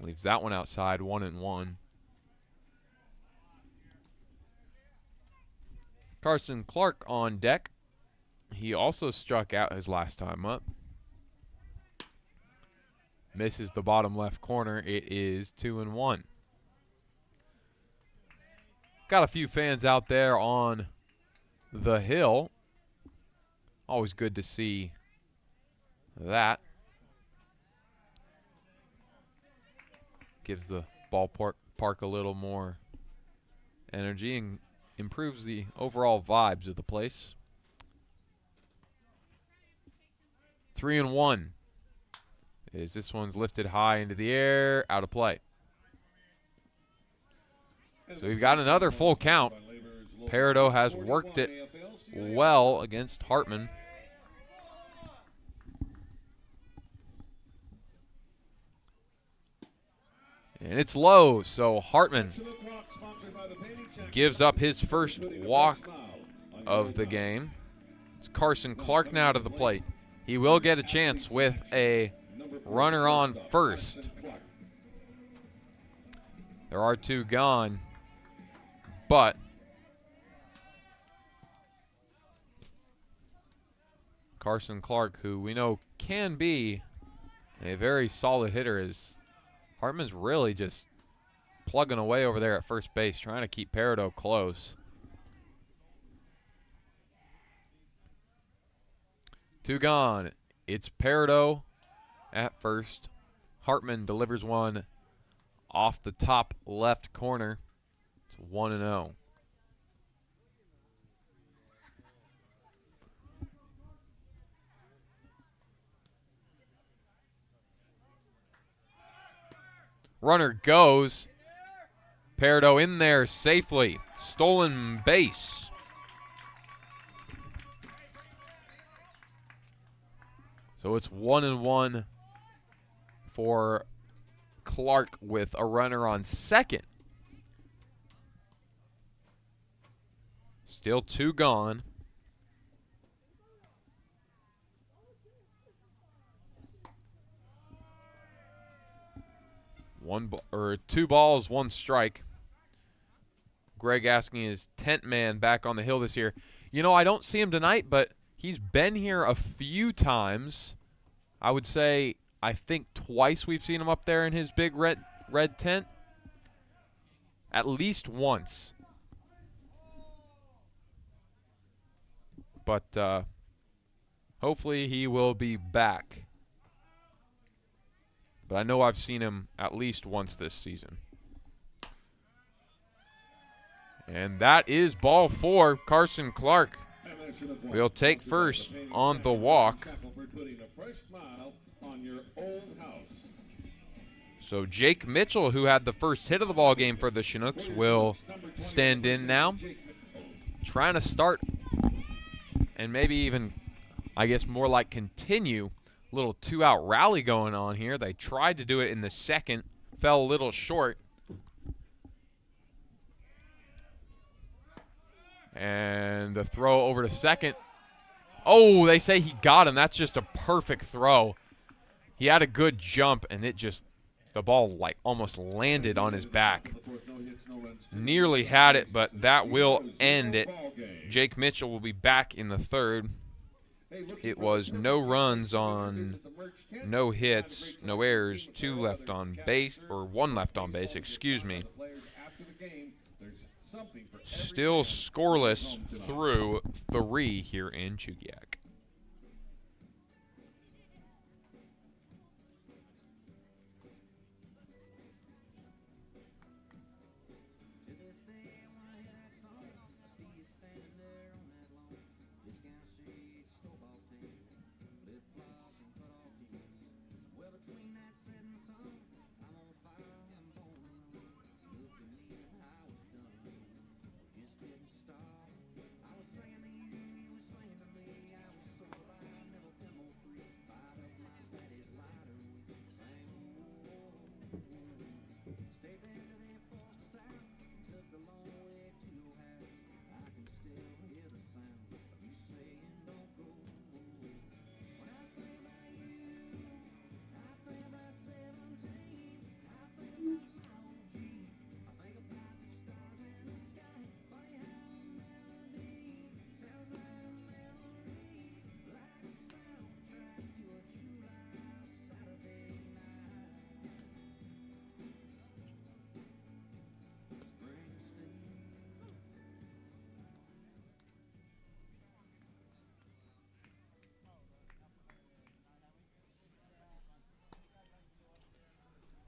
Speaker 1: Leaves that one outside, 1-1. Carson Clark on deck. He also struck out his last time up. Misses the bottom left corner. It is 2-1. Got a few fans out there on the hill. Always good to see that. Gives the ballpark a little more energy and improves the overall vibes of the place. 3-1. As this one's lifted high into the air, out of play. So we've got another full count. Peridot has worked it well against Hartman. And it's low, so Hartman gives up his first walk of the game. It's Carson Clark now to the plate. He will get a chance with a runner on first. There are 2 gone, but Carson Clark, who we know can be a very solid hitter, is Hartman's really just plugging away over there at first base, trying to keep Peridot close. 2 gone. It's Peridot at first. Hartman delivers one off the top left corner. It's 1-0. Runner goes. Peridot in there safely. Stolen base. So it's 1-1 for Clark with a runner on second. Still 2 gone. 2 balls, 1 strike. Greg asking his 10th man back on the hill this year. You know, I don't see him tonight, but he's been here a few times. I would say, I think twice we've seen him up there in his big red tent. At least once. But Hopefully he will be back. But I know I've seen him at least once this season. And that is ball 4. Carson Clark will take first on the walk. So Jake Mitchell, who had the first hit of the ball game for the Chinooks, will stand in now. Trying to start and maybe even, I guess, more like continue a little 2-out rally going on here. They tried to do it in the second, fell a little short. And the throw over to second. Oh, they say he got him. That's just a perfect throw. He had a good jump, and it just, the ball like almost landed on his back. Nearly had it, but that will end it. Jake Mitchell will be back in the third. It was no runs on no hits, no errors, 2 left on base, or 1 left on base, excuse me. Still scoreless through 3 here in Chugiak.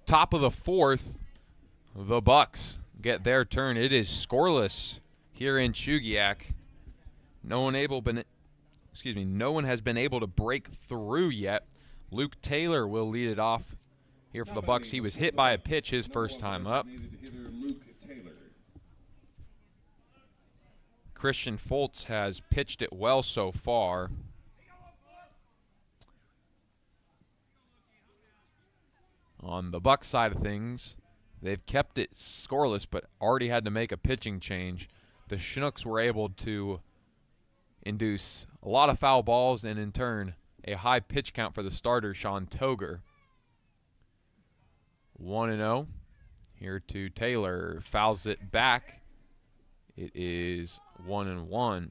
Speaker 1: Top of the 4th, the Bucs get their turn. It is scoreless here in Chugiak. No one has been able to break through yet. Luke Taylor will lead it off here for the Bucs. He was hit by a pitch his first time up. Christian Foltz has pitched it well so far. On the Bucs side of things, they've kept it scoreless but already had to make a pitching change. The Chinooks were able to induce a lot of foul balls and, in turn, a high pitch count for the starter, Sean Toger. 1-0. Here to Taylor. Fouls it back. It is 1-1.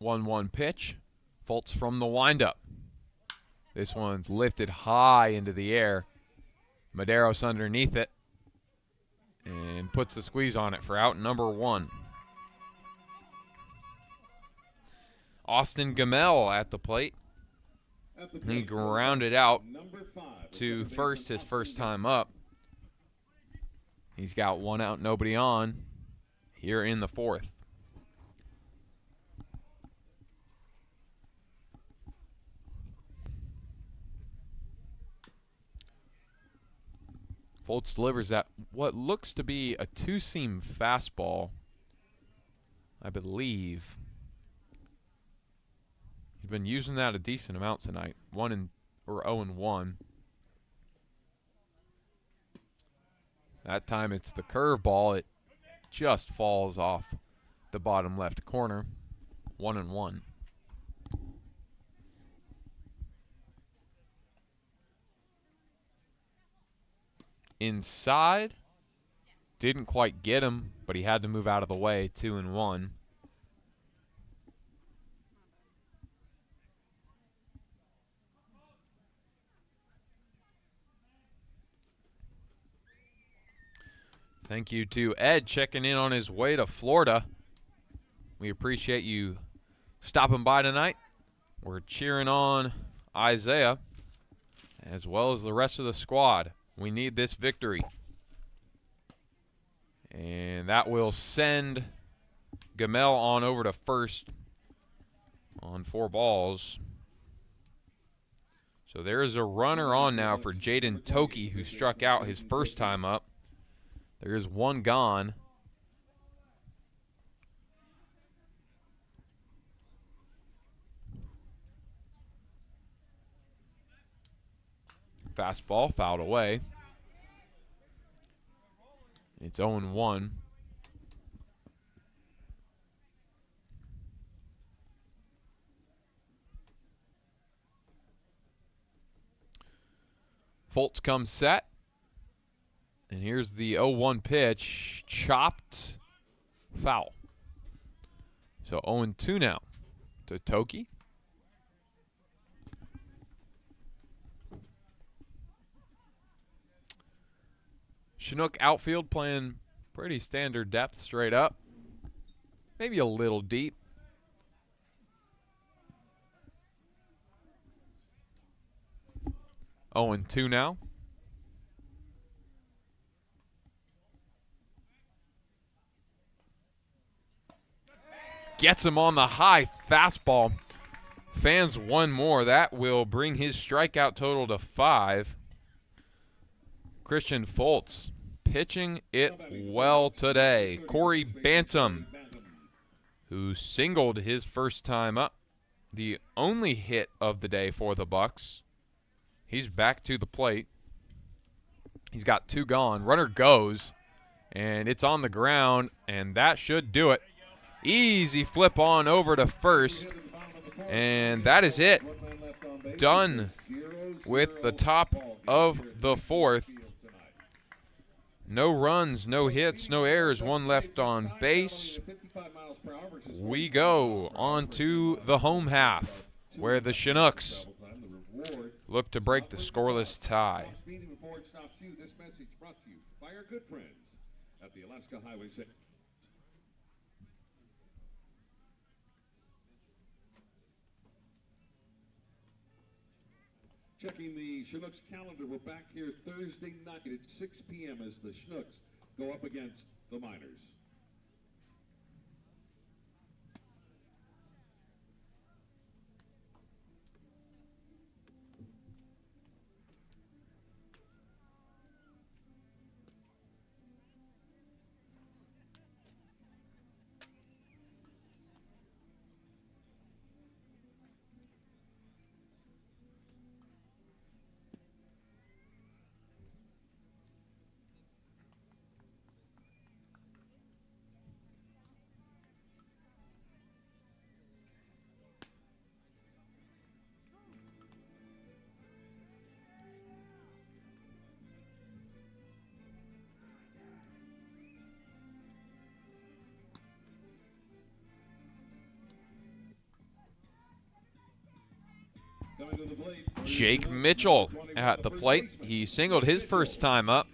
Speaker 1: One pitch. Foltz from the windup. This one's lifted high into the air. Medeiros underneath it and puts the squeeze on it for out number 1. Austin Gamel at the plate. He grounded out to first his first time up. He's got 1 out, nobody on here in the 4th. Foltz delivers that what looks to be a 2-seam fastball, I believe. He's been using that a decent amount tonight. 0-1. That time it's the curveball. It just falls off the bottom left corner. 1-1. Inside, didn't quite get him, but he had to move out of the way. 2-1. Thank you to Ed checking in on his way to Florida. We appreciate you stopping by tonight. We're cheering on Isaiah as well as the rest of the squad. We need this victory. And that will send Gamel on over to first on 4 balls. So there is a runner on now for Jaden Toki, who struck out his first time up. There is 1 gone. Fastball fouled away. It's 0-1. Fultz comes set. And here's the 0-1 pitch. Chopped. Foul. So 0-2 now to Toki. Chinook outfield playing pretty standard depth straight up. Maybe a little deep. Oh, and 2 now. Gets him on the high fastball. Fans 1 more. That will bring his strikeout total to 5. Christian Fultz pitching it well today. Corey Bantam, who singled his first time up. The only hit of the day for the Bucs. He's back to the plate. He's got 2 gone. Runner goes, and it's on the ground, and that should do it. Easy flip on over to first, and that is it. Done with the top of the 4th. No runs, no hits, no errors, 1 left on base. We go on to the home half, where the Chinooks look to break the scoreless tie.
Speaker 5: Before it stops you, this message brought to you by our good friends at the Alaska Highway 6. Checking the Chinooks calendar, we're back here Thursday night at 6 p.m. as the Chinooks go up against the Miners.
Speaker 1: Jake Mitchell at the plate. He singled his first time up.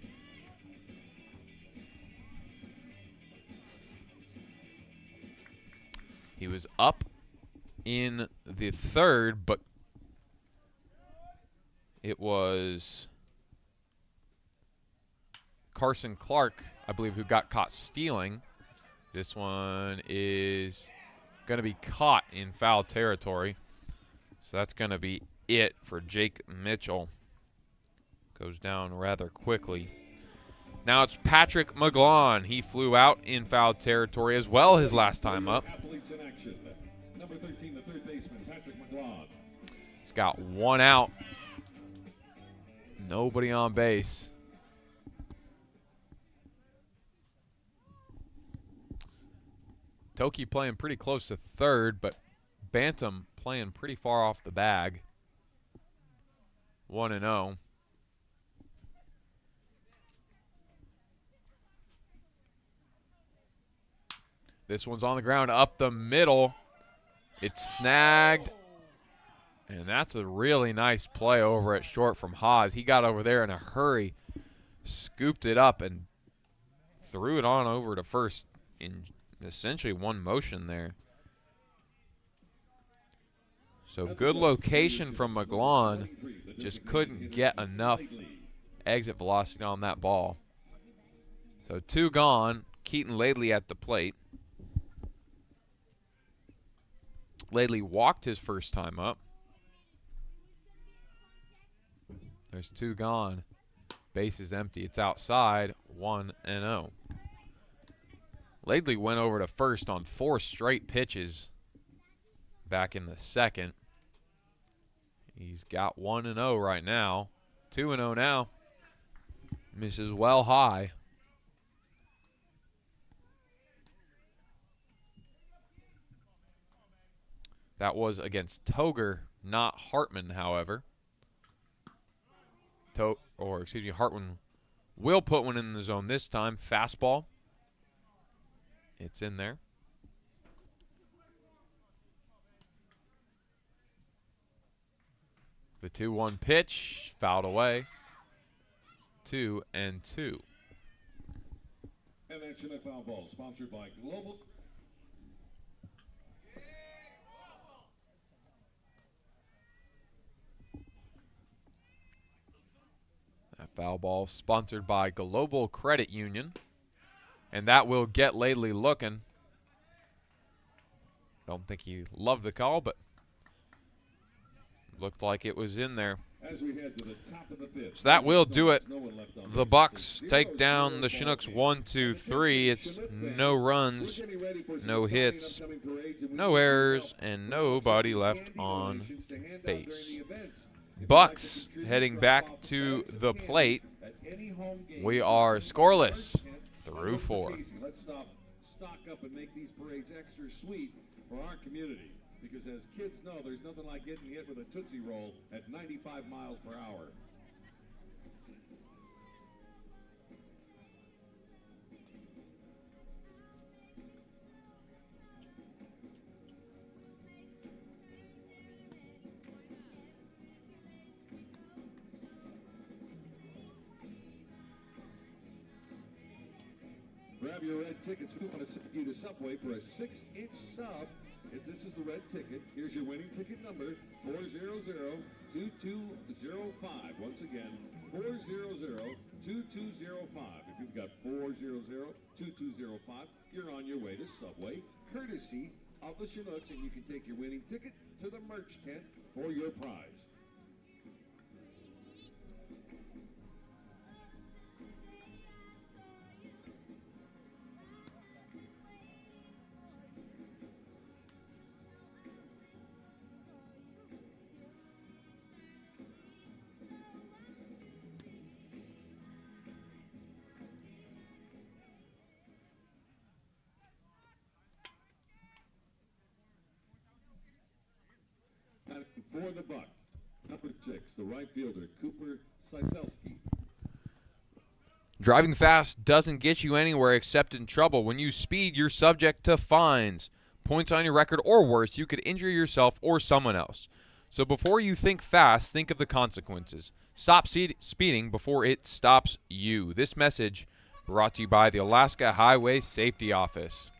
Speaker 1: He was up in the 3rd, but it was Carson Clark, I believe, who got caught stealing. This one is going to be caught in foul territory. So that's going to be it for Jake Mitchell. Goes down rather quickly. Now it's Patrick McGlawn. He flew out in foul territory as well his last time up.
Speaker 5: Number 13, the third baseman, Patrick McGlawn.
Speaker 1: He's got 1 out. Nobody on base. Toki playing pretty close to 3rd, but Bantam playing pretty far off the bag. 1-0. This one's on the ground up the middle. It's snagged. And that's a really nice play over at short from Haas. He got over there in a hurry, scooped it up, and threw it on over to first in essentially one motion there. So good location from McGlon. Just couldn't get enough exit velocity on that ball. So 2 gone. Keaton Laidley at the plate. Laidley walked his first time up. There's 2 gone. Base is empty. It's outside. 1-0. Laidley went over to first on 4 straight pitches back in the second. He's got 1-0 right now. 2-0 now. Misses well high. That was against Toger, not Hartman, however. Hartman will put one in the zone this time. Fastball. It's in there. The 2-1 pitch, fouled away. 2-2.
Speaker 5: And that Chinook foul ball, sponsored by Global.
Speaker 1: That foul ball sponsored by Global Credit Union. And that will get Laidley looking. Don't think he loved the call, but looked like it was in there.
Speaker 5: As we head to the top of the fifth,
Speaker 1: so that will do it. The Bucs take down the Chinooks 1-2-3. It's no runs, no hits, no errors, and nobody left on base. Bucs heading back to the plate. We are scoreless through 4.
Speaker 5: Let's stock up and make these parades extra sweet for our community. Because as kids know, there's nothing like getting hit with a Tootsie Roll at 95 miles per hour. Grab your red tickets. We want to send you to Subway for a 6-inch sub. If this is the red ticket, here's your winning ticket number, 400-2205. Once again, 400-2205. If you've got 400-2205, you're on your way to Subway, courtesy of the Chinooks, and you can take your winning ticket to the merch tent for your prize. For the Bucs, number 6, the right fielder, Cooper Syselski.
Speaker 1: Driving fast doesn't get you anywhere except in trouble. When you speed, you're subject to fines, points on your record, or worse, you could injure yourself or someone else. So before you think fast, think of the consequences. Stop speeding before it stops you. This message brought to you by the Alaska Highway Safety Office.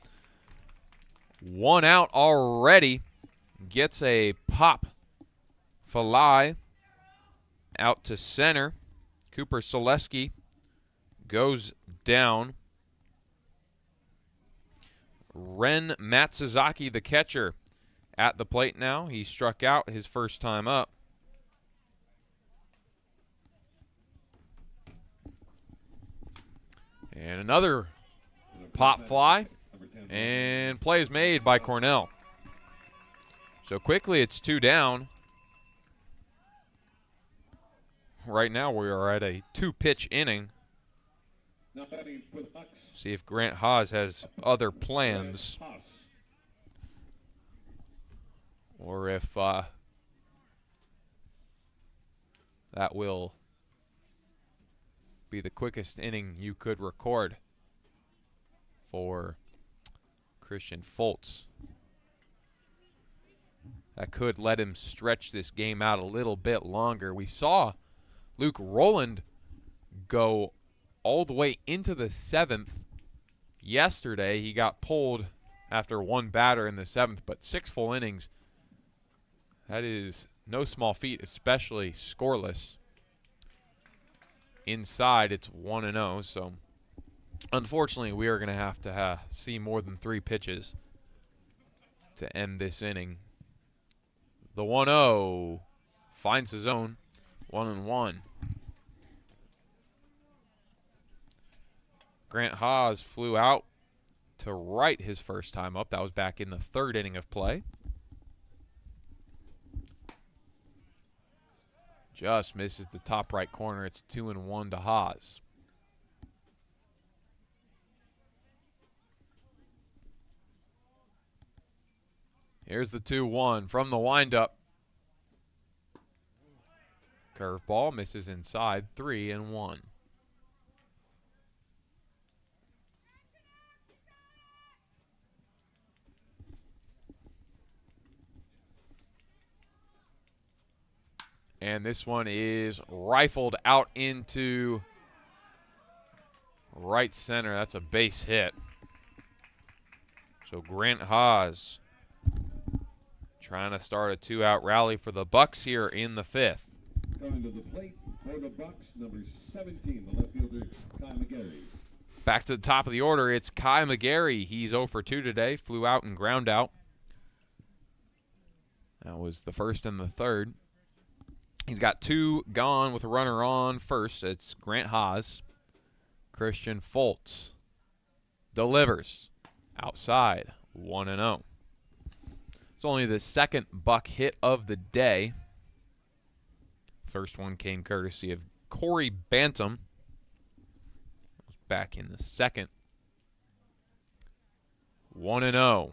Speaker 1: 1 out already. Gets a pop fly out to center. Cooper Syselski goes down. Ren Matsuzaki, the catcher, at the plate now. He struck out his first time up. And another pop fly. And play is made by Cornell. So quickly it's 2 down. Right now we are at a 2-pitch inning. See if Grant Haas has other plans. Or if that will be the quickest inning you could record for Christian Foltz. That could let him stretch this game out a little bit longer. We saw Luke Roland go all the way into the 7th yesterday. He got pulled after one batter in the 7th, but 6 full innings. That is no small feat, especially scoreless. Inside, it's 1-0, so unfortunately we are going to have see more than 3 pitches to end this inning. The 1-0 finds his own, 1-1. Grant Haas flew out to right his first time up. That was back in the 3rd inning of play. Just misses the top right corner. It's 2-1 to Haas. Here's the 2-1 from the windup. Curveball misses inside, 3-1. And this one is rifled out into right center. That's a base hit. So Grant Haas trying to start a 2-out rally for the Bucs here in the 5th.
Speaker 5: Coming to the plate for the Bucs, number 17, the left fielder, Kai McGarry.
Speaker 1: Back to the top of the order, it's Kai McGarry. He's 0 for 2 today. Flew out and ground out. That was the 1st and the 3rd. He's got 2 gone with a runner on first. It's Grant Haas. Christian Foltz delivers outside, 1-0. It's only the 2nd Buck hit of the day. First one came courtesy of Corey Bantam. Was back in the 2nd. 1-0.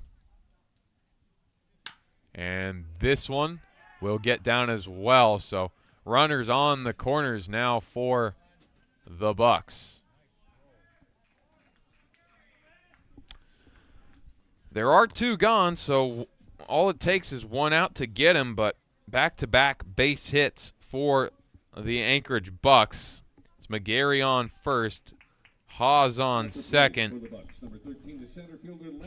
Speaker 1: And this one will get down as well. So runners on the corners now for the Bucs. There are 2 gone, so all it takes is 1 out to get him, but back-to-back base hits for the Anchorage Bucs. It's McGarry on first, Haas on second.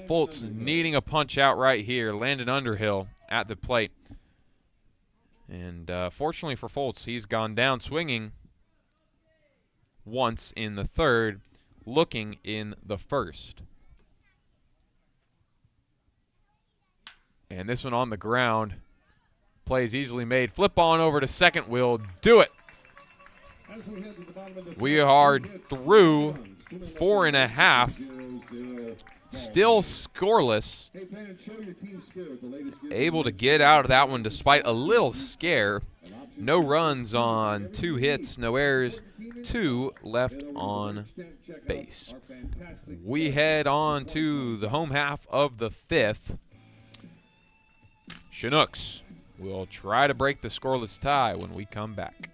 Speaker 1: Foltz needing a punch out right here. Landon Underhill at the plate. And fortunately for Foltz, he's gone down swinging once in the 3rd, looking in the 1st. And this one on the ground. Play is easily made. Flip on over to second. Will do it. We are through 4.5. Still scoreless. Able to get out of that one despite a little scare. No runs on 2 hits, no errors, 2 left on base. We head on to the home half of the 5th. Chinooks will try to break the scoreless tie when we come back.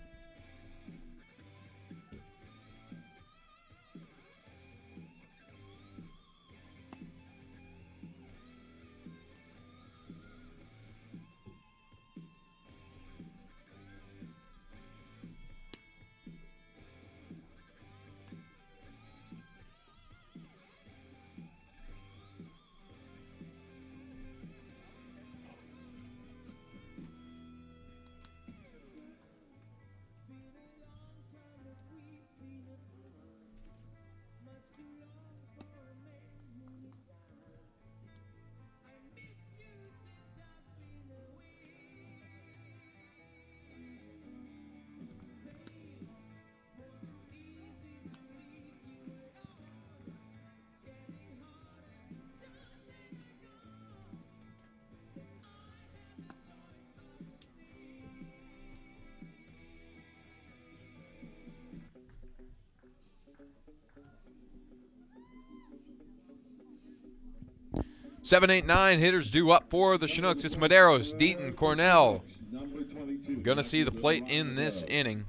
Speaker 1: Seven, 8, 9 hitters due up for the Chinooks. It's Medeiros, Deaton, Cornell. Gonna see the plate in this inning.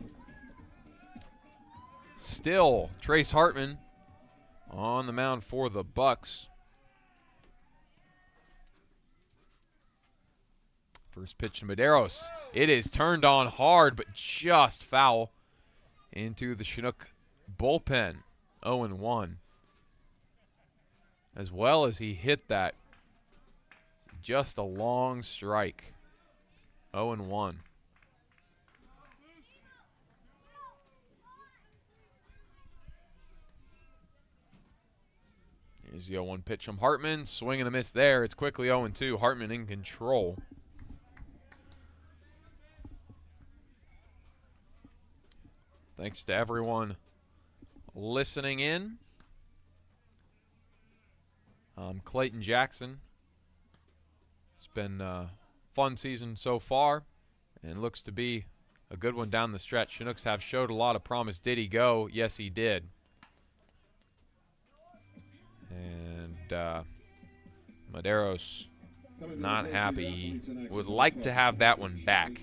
Speaker 1: Still, Trace Hartman on the mound for the Bucs. First pitch to Medeiros. It is turned on hard, but just foul into the Chinook bullpen. 0-1. as well as he hit that. Just a long strike. 0-1. Here's the 0-1 pitch from Hartman. Swing and a miss there. It's quickly 0-2. Hartman in control. Thanks to everyone listening in. Clayton Jackson. It's been a fun season so far and looks to be a good one down the stretch. Chinooks have showed a lot of promise. Did he go? Yes, he did. And Maderos not happy. He would like to have that one back.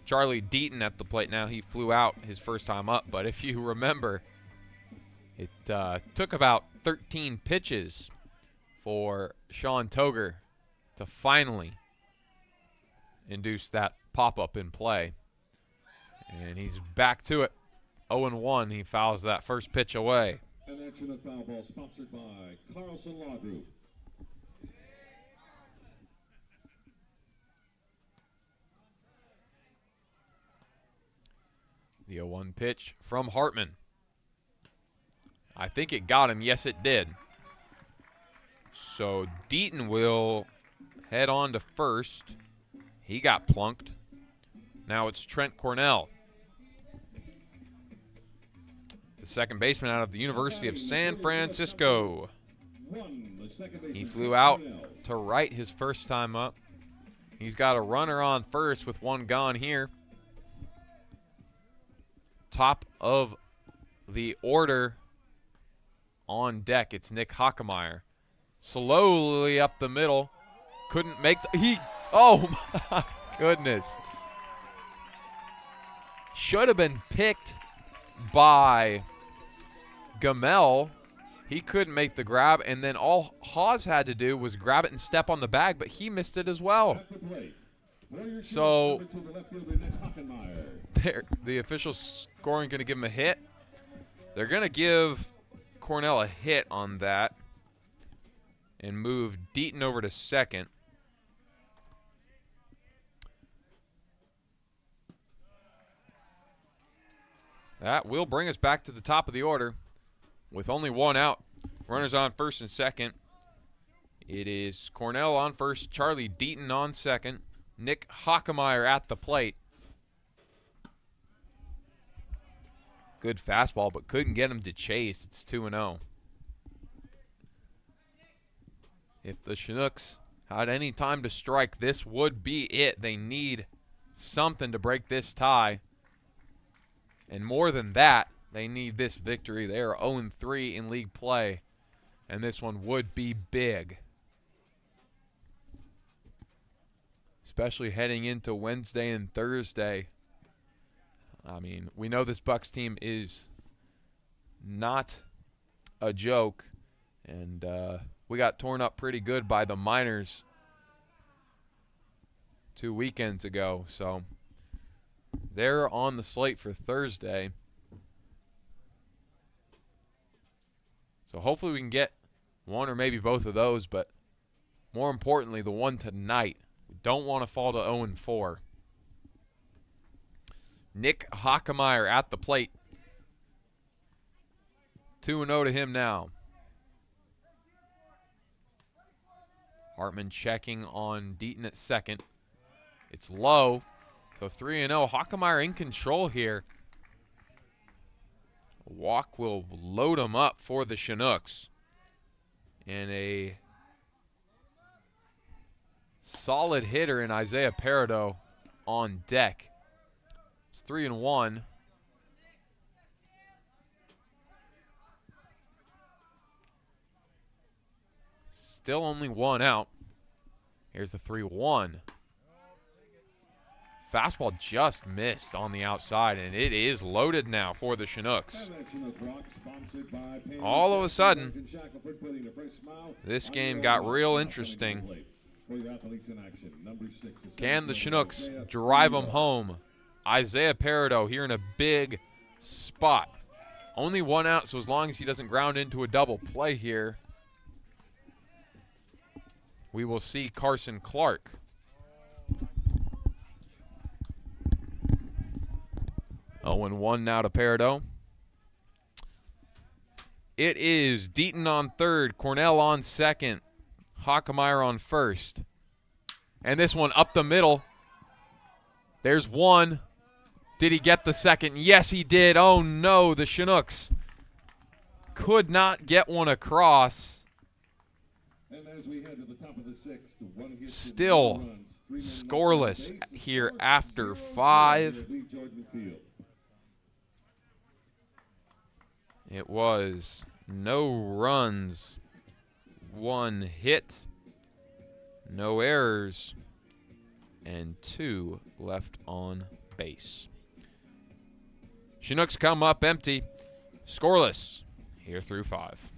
Speaker 1: Charlie Deaton at the plate now. He flew out his first time up, but if you remember, it took about 13 pitches for Sean Toger to finally induce that pop-up in play. And he's back to it. 0-1. He fouls that first pitch away.
Speaker 5: An action of foul ball sponsored by Carlson Law Group.
Speaker 1: The 0-1 pitch from Hartman. I think it got him. Yes, it did. So Deaton will head on to first. He got plunked. Now it's Trent Cornell, the second baseman out of the University of San Francisco. He flew out to right his first time up. He's got a runner on first with one gone here. Top of the order on deck, it's Nick Hockemeyer. Slowly up the middle. Couldn't make the, oh my goodness. Should have been picked by Gamel. He couldn't make the grab, and then all Hawes had to do was grab it and step on the bag, but he missed it as well. So the official scoring going to give him a hit. They're going to give Cornell a hit on that and move Deaton over to second. That will bring us back to the top of the order with only one out. Runners on first and second. It is Cornell on first, Charlie Deaton on second, Nick Hockemeyer at the plate. Good fastball, but couldn't get him to chase. It's 2-0. If the Chinooks had any time to strike, this would be it. They need something to break this tie. And more than that, they need this victory. They are 0-3 in league play, and this one would be big. Especially heading into Wednesday and Thursday. I mean, we know this Bucs team is not a joke, and we got torn up pretty good by the Miners 2 weekends ago, so they're on the slate for Thursday. So hopefully we can get one or maybe both of those, but more importantly, the one tonight. We don't want to fall to 0-4. Nick Hockemeyer at the plate. 2-0 to him now. Hartman checking on Deaton at second. It's low. So 3-0. Hockemeyer in control here. Walk will load him up for the Chinooks. And a solid hitter in Isaiah Peridot on deck. It's 3-1. Still only one out. Here's the 3-1. Fastball just missed on the outside, and it is loaded now for the Chinooks. All of a sudden, this game got real interesting. Can the Chinooks drive them home? Isaiah Peridot here in a big spot Only one out, so as long as he doesn't ground into a double play here, we will see Carson Clark. Oh, and 1 now to Peridot. It is Deaton on third, Cornell on second, Hockemeyer on first. And this one up the middle. There's one. Did he get the second? Yes, he did. Oh, no, the Chinooks could not get one across.
Speaker 5: And as we head to the top of the sixth, one hit,
Speaker 1: Still
Speaker 5: runs,
Speaker 1: scoreless here after 5. It was no runs, 1 hit, no errors, and 2 left on base. Chinooks come up empty, scoreless here through 5.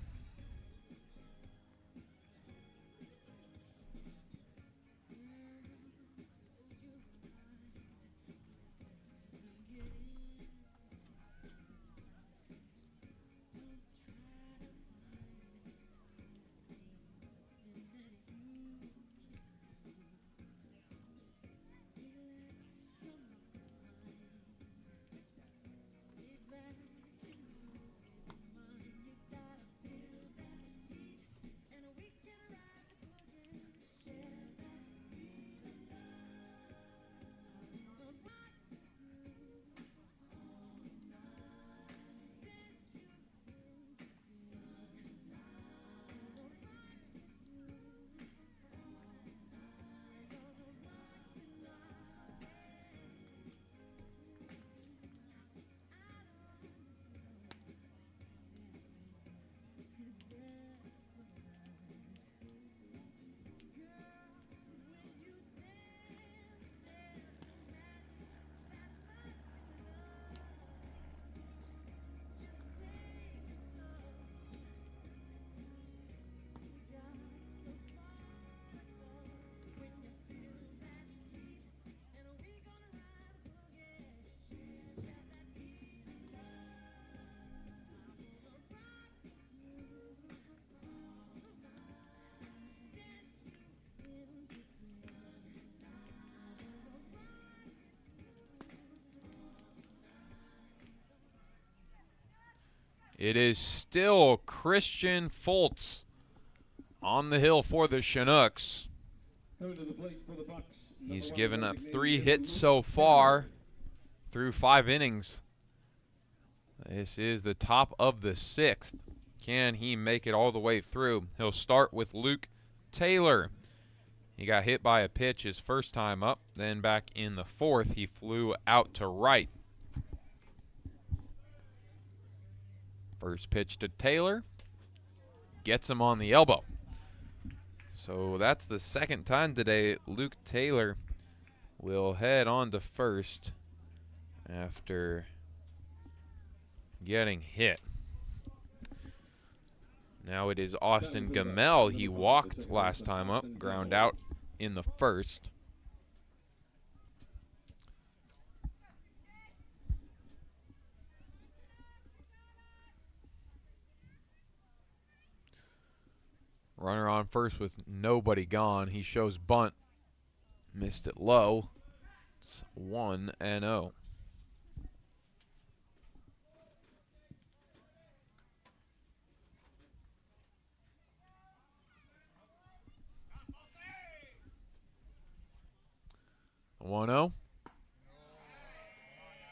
Speaker 1: It is still Christian Foltz on the hill for the Chinooks. He's given up 3 hits so far through 5 innings. This is the top of the 6th. Can he make it all the way through? He'll start with Luke Taylor. He got hit by a pitch his first time up. Then back in the 4th, he flew out to right. First pitch to Taylor. Gets him on the elbow. So that's the second time today Luke Taylor will head on to first after getting hit. Now it is Austin Gamel. He walked last time up, ground out in the 1st. Runner on first with nobody gone. He shows bunt. Missed it low. It's 1-0.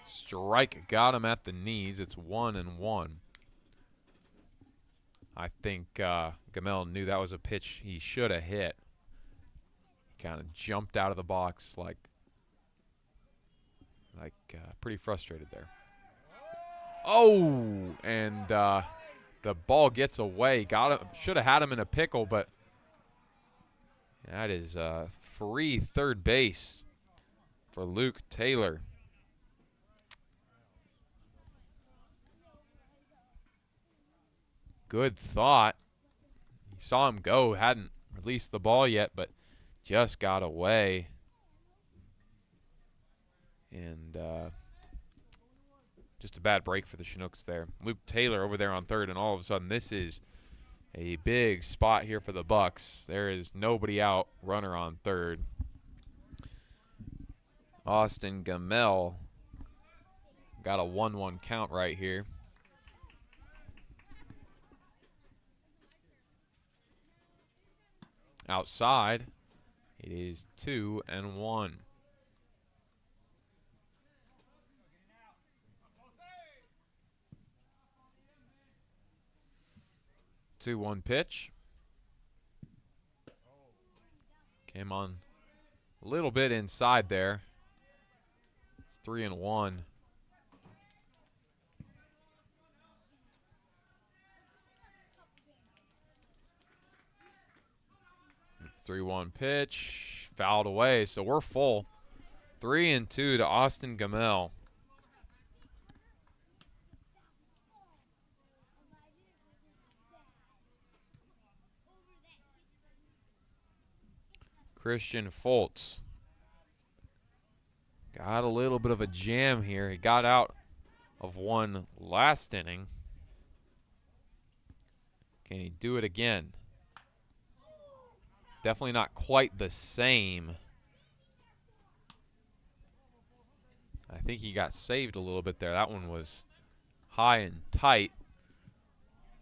Speaker 1: Strike got him at the knees. It's 1-1. I think Gamel knew that was a pitch he should have hit. Kind of jumped out of the box like pretty frustrated there. Oh, and the ball gets away. Got him. Should have had him in a pickle, but that is free third base for Luke Taylor. Good thought. He saw him go, hadn't released the ball yet, but just got away. And Just a bad break for the Chinooks there. Luke Taylor over there on third, and all of a sudden this is a big spot here for the Bucs. There is nobody out, runner on third. Austin Gamel got a 1-1 count right here. Outside, it is 2-1. 2-1 pitch. Came on a little bit inside there. It's 3-1. 3-1 pitch. Fouled away, so we're full. 3-2 to Austin Gamel. Christian Foltz got a little bit of a jam here. He got out of one last inning. Can he do it again? Definitely not quite the same. I think he got saved a little bit there. That one was high and tight,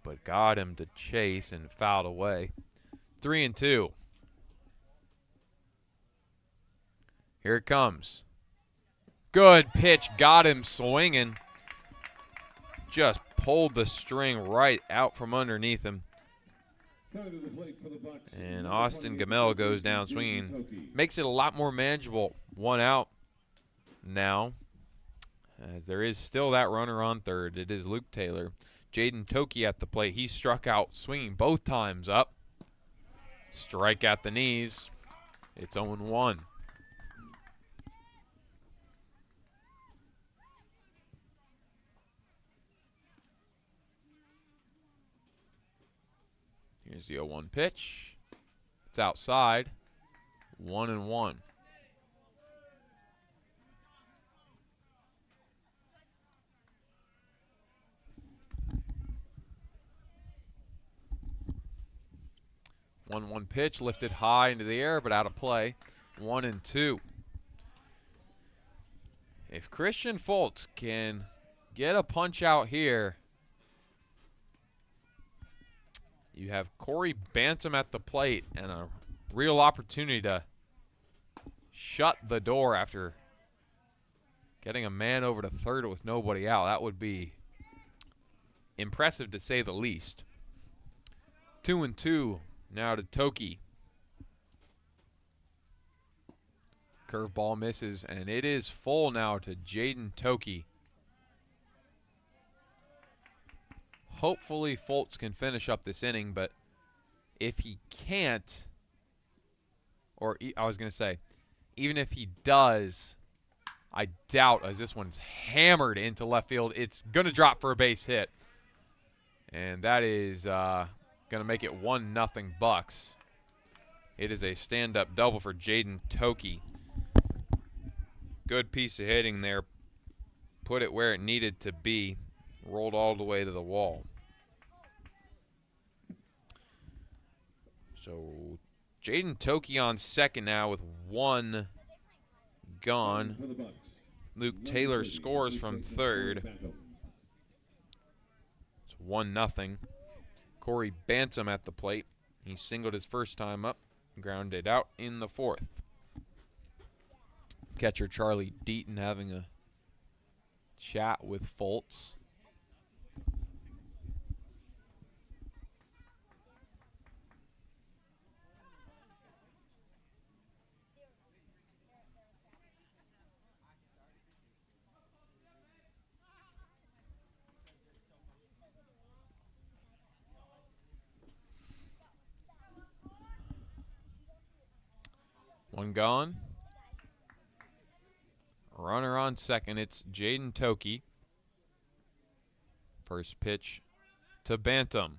Speaker 1: but got him to chase and fouled away. 3-2. Here it comes. Good pitch. Got him swinging. Just pulled the string right out from underneath him. And Austin Gamel goes down swinging. Makes it a lot more manageable. 1 out now, as there is still that runner on third. It is Luke Taylor. Jaden Toki at the plate. He struck out swinging both times up. Strike at the knees. It's 0-1. Here's the 0-1 pitch. It's outside. 1-1. One pitch lifted high into the air, but out of play. 1-2. If Christian Foltz can get a punch out here, you have Corey Bantam at the plate and a real opportunity to shut the door after getting a man over to third with nobody out. That would be impressive to say the least. 2-2 now to Toki. Curveball misses, and it is full now to Jaden Toki. Hopefully Foltz can finish up this inning, but if he can't, or I was going to say, even if he does, I doubt, as this one's hammered into left field, it's going to drop for a base hit. And that is going to make it 1-0 Bucs. It is a stand-up double for Jaden Toki. Good piece of hitting there. Put it where it needed to be. Rolled all the way to the wall. So Jaden Toki on second now with 1 gone. Luke Taylor scores from third. It's 1-0. Corey Bantam at the plate. He singled his first time up, grounded out in the fourth. Catcher Charlie Deaton having a chat with Foltz. One gone. Runner on second. It's Jaden Toki. First pitch to Bantam.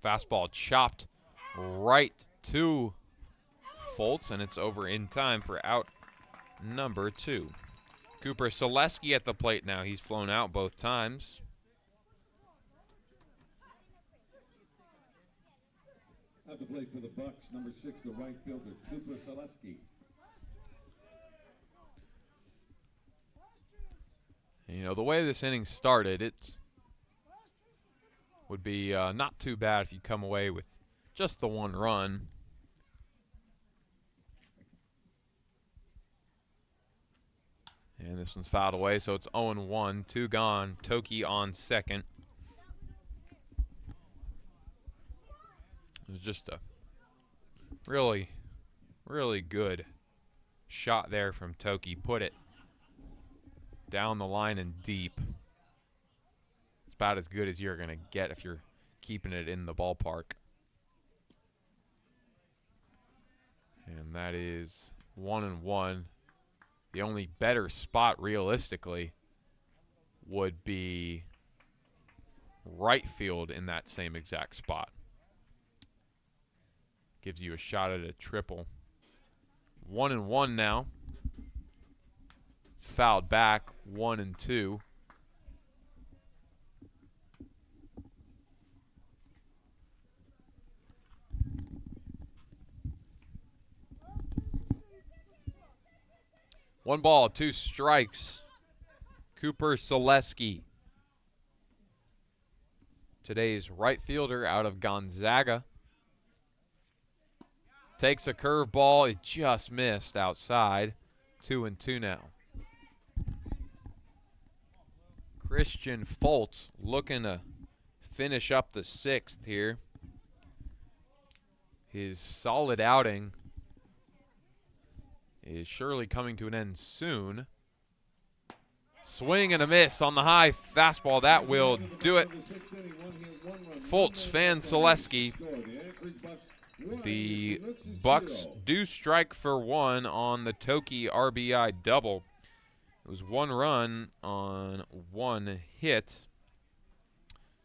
Speaker 1: Fastball chopped right to Foltz, and it's over in time for out number 2. Cooper Selesky at the plate now. He's flown out both times.
Speaker 5: At the plate for the Bucs, number 6, the right fielder, Cooper Selesky.
Speaker 1: You know, the way this inning started, it would be not too bad if you come away with just the 1 run. And this one's fouled away, so it's 0-1, 2 gone. Toki on second. It was just a really, really good shot there from Toki. Put it down the line and deep. It's about as good as you're going to get if you're keeping it in the ballpark. And that is 1-1. The only better spot realistically would be right field in that same exact spot. Gives you a shot at a triple. 1-1 now. It's fouled back. 1-2. One ball, 2 strikes. Cooper Selesky, today's right fielder out of Gonzaga. Takes a curveball. It just missed outside. 2-2 now. Christian Foltz looking to finish up the 6th here. His solid outing is surely coming to an end soon. Swing and a miss on the high fastball. That will do it. Foltz, Fan, Selesky. The Bucs do strike for 1 on the Toki RBI double. It was 1 run on 1 hit.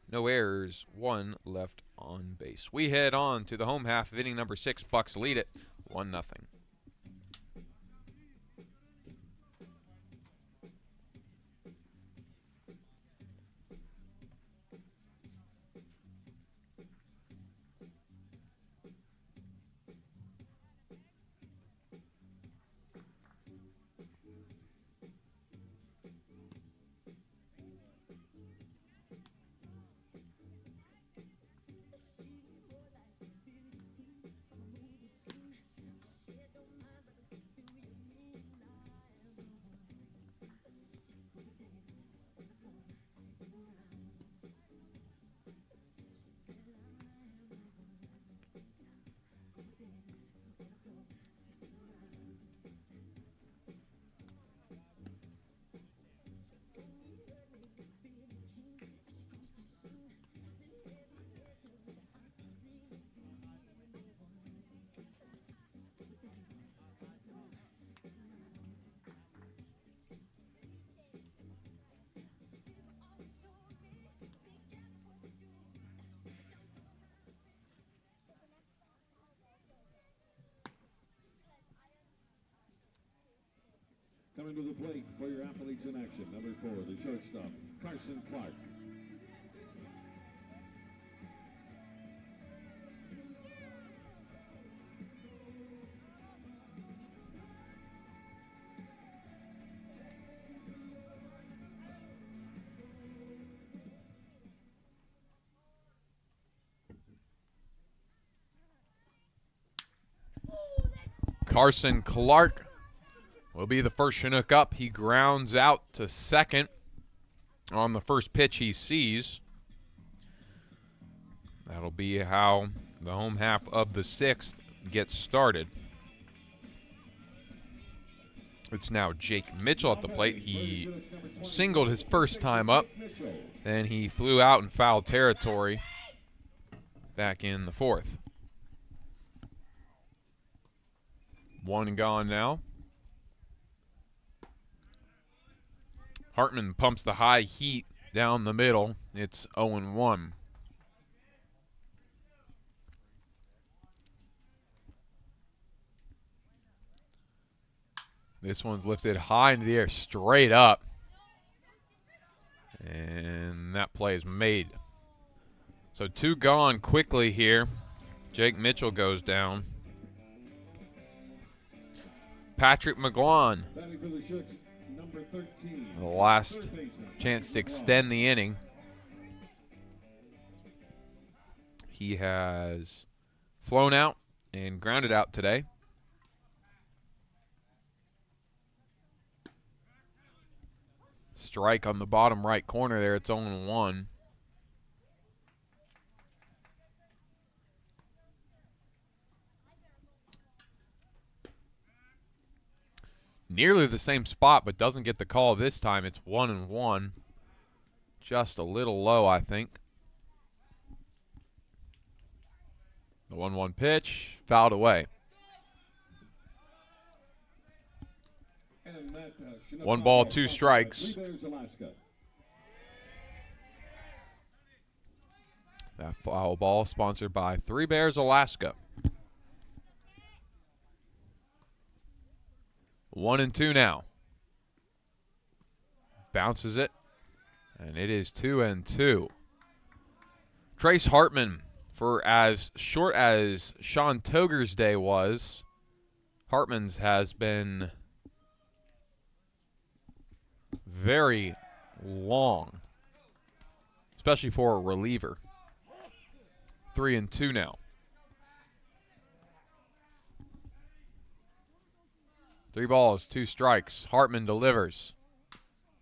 Speaker 1: No errors, 1 left on base. We head on to the home half of inning number 6. Bucs lead it 1-0.
Speaker 5: Coming to the plate for your athletes in action, number 4, the shortstop, Carson Clark.
Speaker 1: Carson Clark will be the first Chinook up. He grounds out to second on the first pitch he sees. That'll be how the home half of the 6th gets started. It's now Jake Mitchell at the plate. He singled his first time up. Then he flew out in foul territory back in the 4th. 1 gone now. Hartman pumps the high heat down the middle. It's 0-1. This one's lifted high into the air, straight up. And that play is made. So 2 gone quickly here. Jake Mitchell goes down. Patrick McGlon,
Speaker 5: Batting for the Chinooks, number 13.
Speaker 1: the last
Speaker 5: Third baseman.
Speaker 1: chance to extend the inning. He has flown out and grounded out today. Strike on the bottom right corner there. It's 0-1. Nearly the same spot, but doesn't get the call this time. It's 1-1. Just a little low, I think. The 1-1 pitch, fouled away.
Speaker 5: And that, Chinook
Speaker 1: 1 ball,
Speaker 5: foul
Speaker 1: 2
Speaker 5: by
Speaker 1: strikes.
Speaker 5: 3 batters, Alaska.
Speaker 1: That foul ball sponsored by 3 Bears Alaska. 1-2 now. Bounces it, and it is 2-2. Trace Hartman, for as short as Sean Toger's day was, Hartman's has been very long, especially for a reliever. 3-2 now. 3 balls, 2 strikes. Hartman delivers.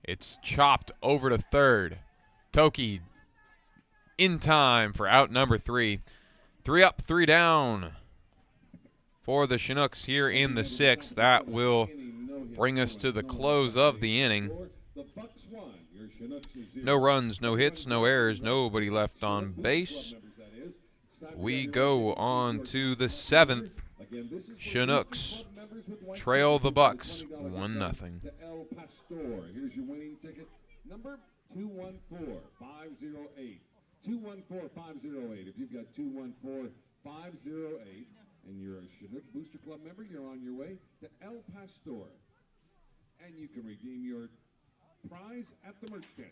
Speaker 1: It's chopped over to third. Toki in time for out number 3. 3 up, 3 down for the Chinooks here in the 6th. That will bring us to the close of the inning.
Speaker 5: The Bucs won. Your Chinooks is 0.
Speaker 1: No runs, no hits, no errors, nobody left on base. We go on to the 7th. Chinooks trail the Bucs 1-0.
Speaker 5: To El Pastor. Here's your winning ticket, number 214-508. 214-508. If you've got 214-508 and you're a Chinook Booster Club member, you're on your way to El Pastor. And you can redeem your prize at the merch stand.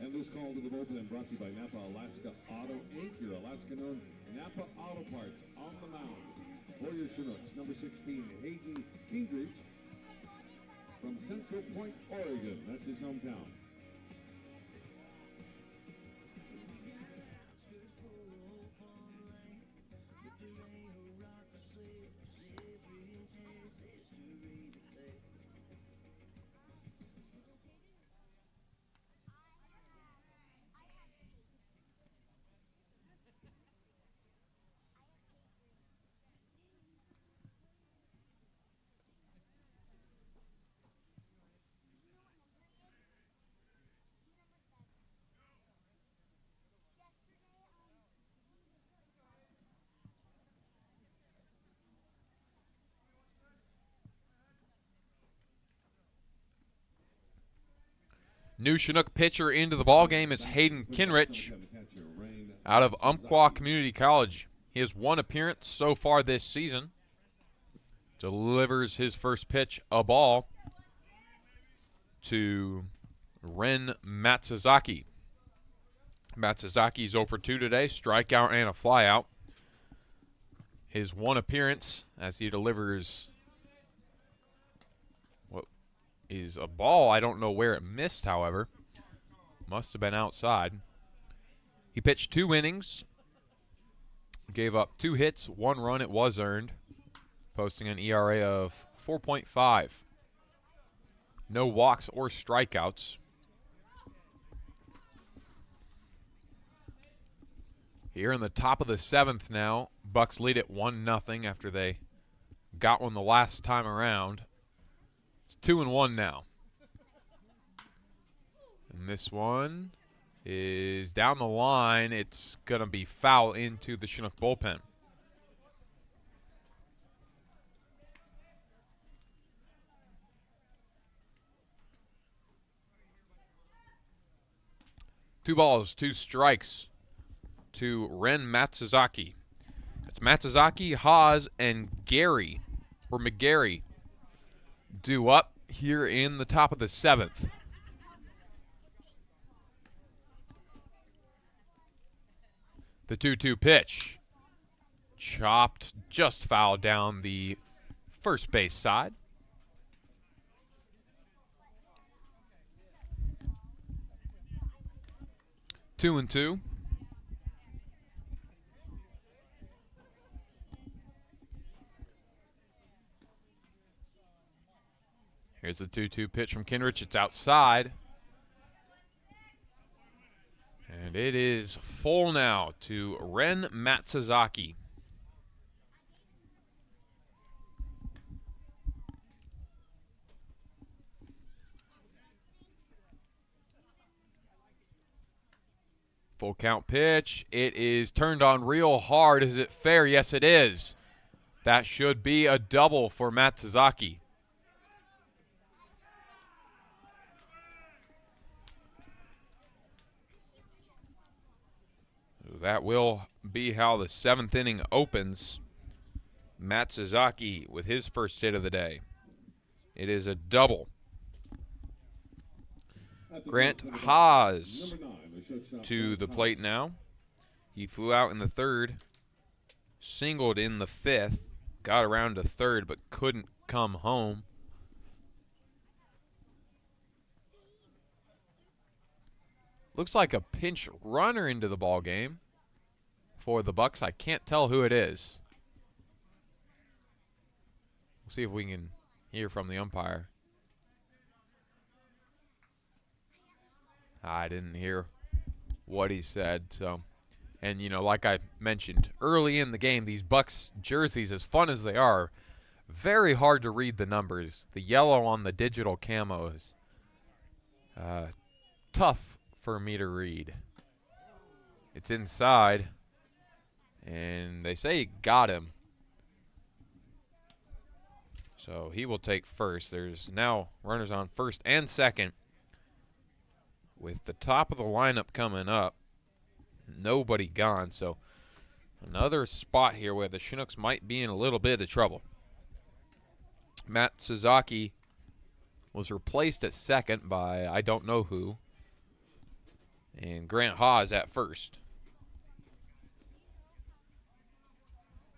Speaker 5: And this call to the bullpen brought to you by Napa Alaska Auto Inc., your Alaska-known Napa Auto Parts on the mound. For your Chinooks, number 16, Hayden Gingrich from Central Point, Oregon. That's his hometown.
Speaker 1: New Chinook pitcher into the ballgame is Hayden Kinrich out of Umpqua Community College. He has 1 appearance so far this season. Delivers his first pitch, a ball, to Ren Matsuzaki. Matsuzaki's 0 for 2 today, strikeout and a flyout. His 1 appearance as he delivers what is a ball. I don't know where it missed, however. Must have been outside. He pitched 2 innings, gave up 2 hits, 1 run. It was earned, posting an ERA of 4.5. No walks or strikeouts. Here in the top of the 7th now, Bucs lead it 1-0 after they got one the last time around. It's 2-1 now. And this one is down the line. It's going to be foul into the Chinook bullpen. Two balls, 2 strikes to Ren Matsuzaki. It's Matsuzaki, Haas, and Gary, or McGarry, due up here in the top of the 7th. The 2-2 pitch. Chopped, just foul down the first base side. Two and two. Here's the 2-2 pitch from Kinrich. It's outside. And it is full now to Ren Matsuzaki. Full count pitch. It is turned on real hard. Is it fair? Yes, it is. That should be a double for Matsuzaki. That will be how the 7th inning opens. Matsuzaki with his first hit of the day. It is a double. Grant Haas to the plate now. He flew out in the 3rd, singled in the 5th, got around to 3rd but couldn't come home. Looks like a pinch runner into the ball game for the Bucs. I can't tell who it is. We'll see if we can hear from the umpire. I didn't hear what he said. So, and you know, like I mentioned early in the game, these Bucs jerseys, as fun as they are, very hard to read the numbers. The yellow on the digital camo is tough for me to read. It's inside, and they say he got him. So he will take first. There's now runners on first and second. With the top of the lineup coming up, nobody gone. So another spot here where the Chinooks might be in a little bit of trouble. Matsuzaki was replaced at second by I don't know who. And Grant Haas at first.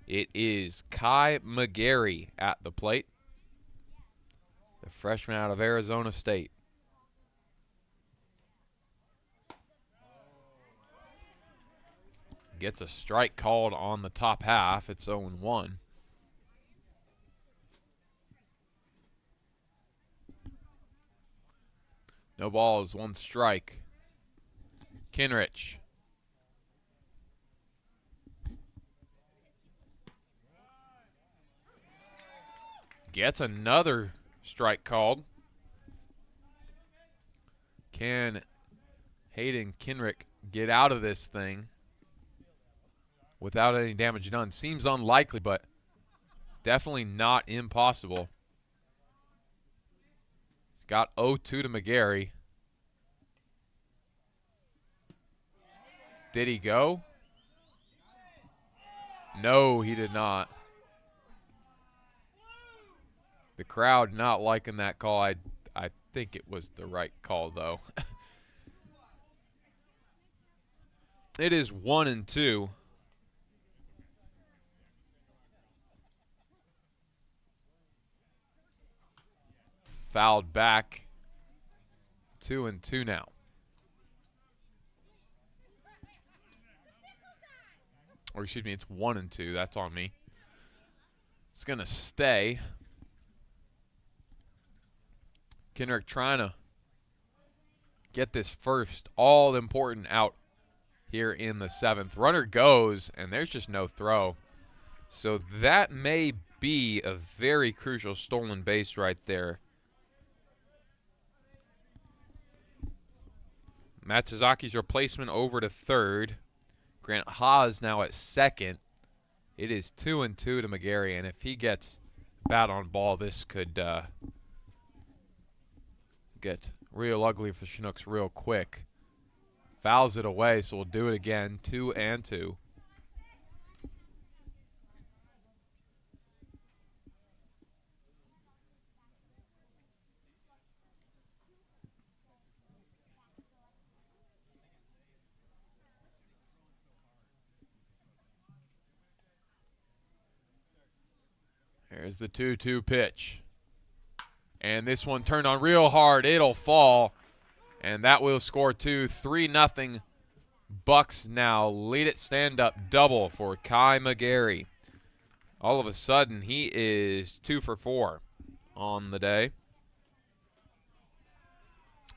Speaker 1: It is Kai McGarry at the plate, the freshman out of Arizona State. Gets a strike called on the top half. It's 0-1. No balls, 1 strike. Kinrich. Gets another strike called. Can Hayden Kinrich get out of this thing without any damage done? Seems unlikely, but definitely not impossible. Got 0-2 to McGarry. Did he go? No, he did not. The crowd not liking that call. I think it was the right call, though. It is 1-2. Fouled back. 2-2 now. Or excuse me, it's 1-2. That's on me. It's going to stay. Kenrick trying to get this first all-important out here in the 7th. Runner goes, and there's just no throw. So that may be a very crucial stolen base right there. Matsuzaki's replacement over to third. Grant Haas now at second. It is 2-2 to McGarry, and if he gets bat on ball, this could get real ugly for Chinooks real quick. Fouls it away, so we'll do it again. 2-2. Here's the 2-2 pitch. And this one turned on real hard. It'll fall. And that will score 2. 3-0. Bucs now lead it stand-up double for Kai McGarry. All of a sudden, he is 2 for 4 on the day.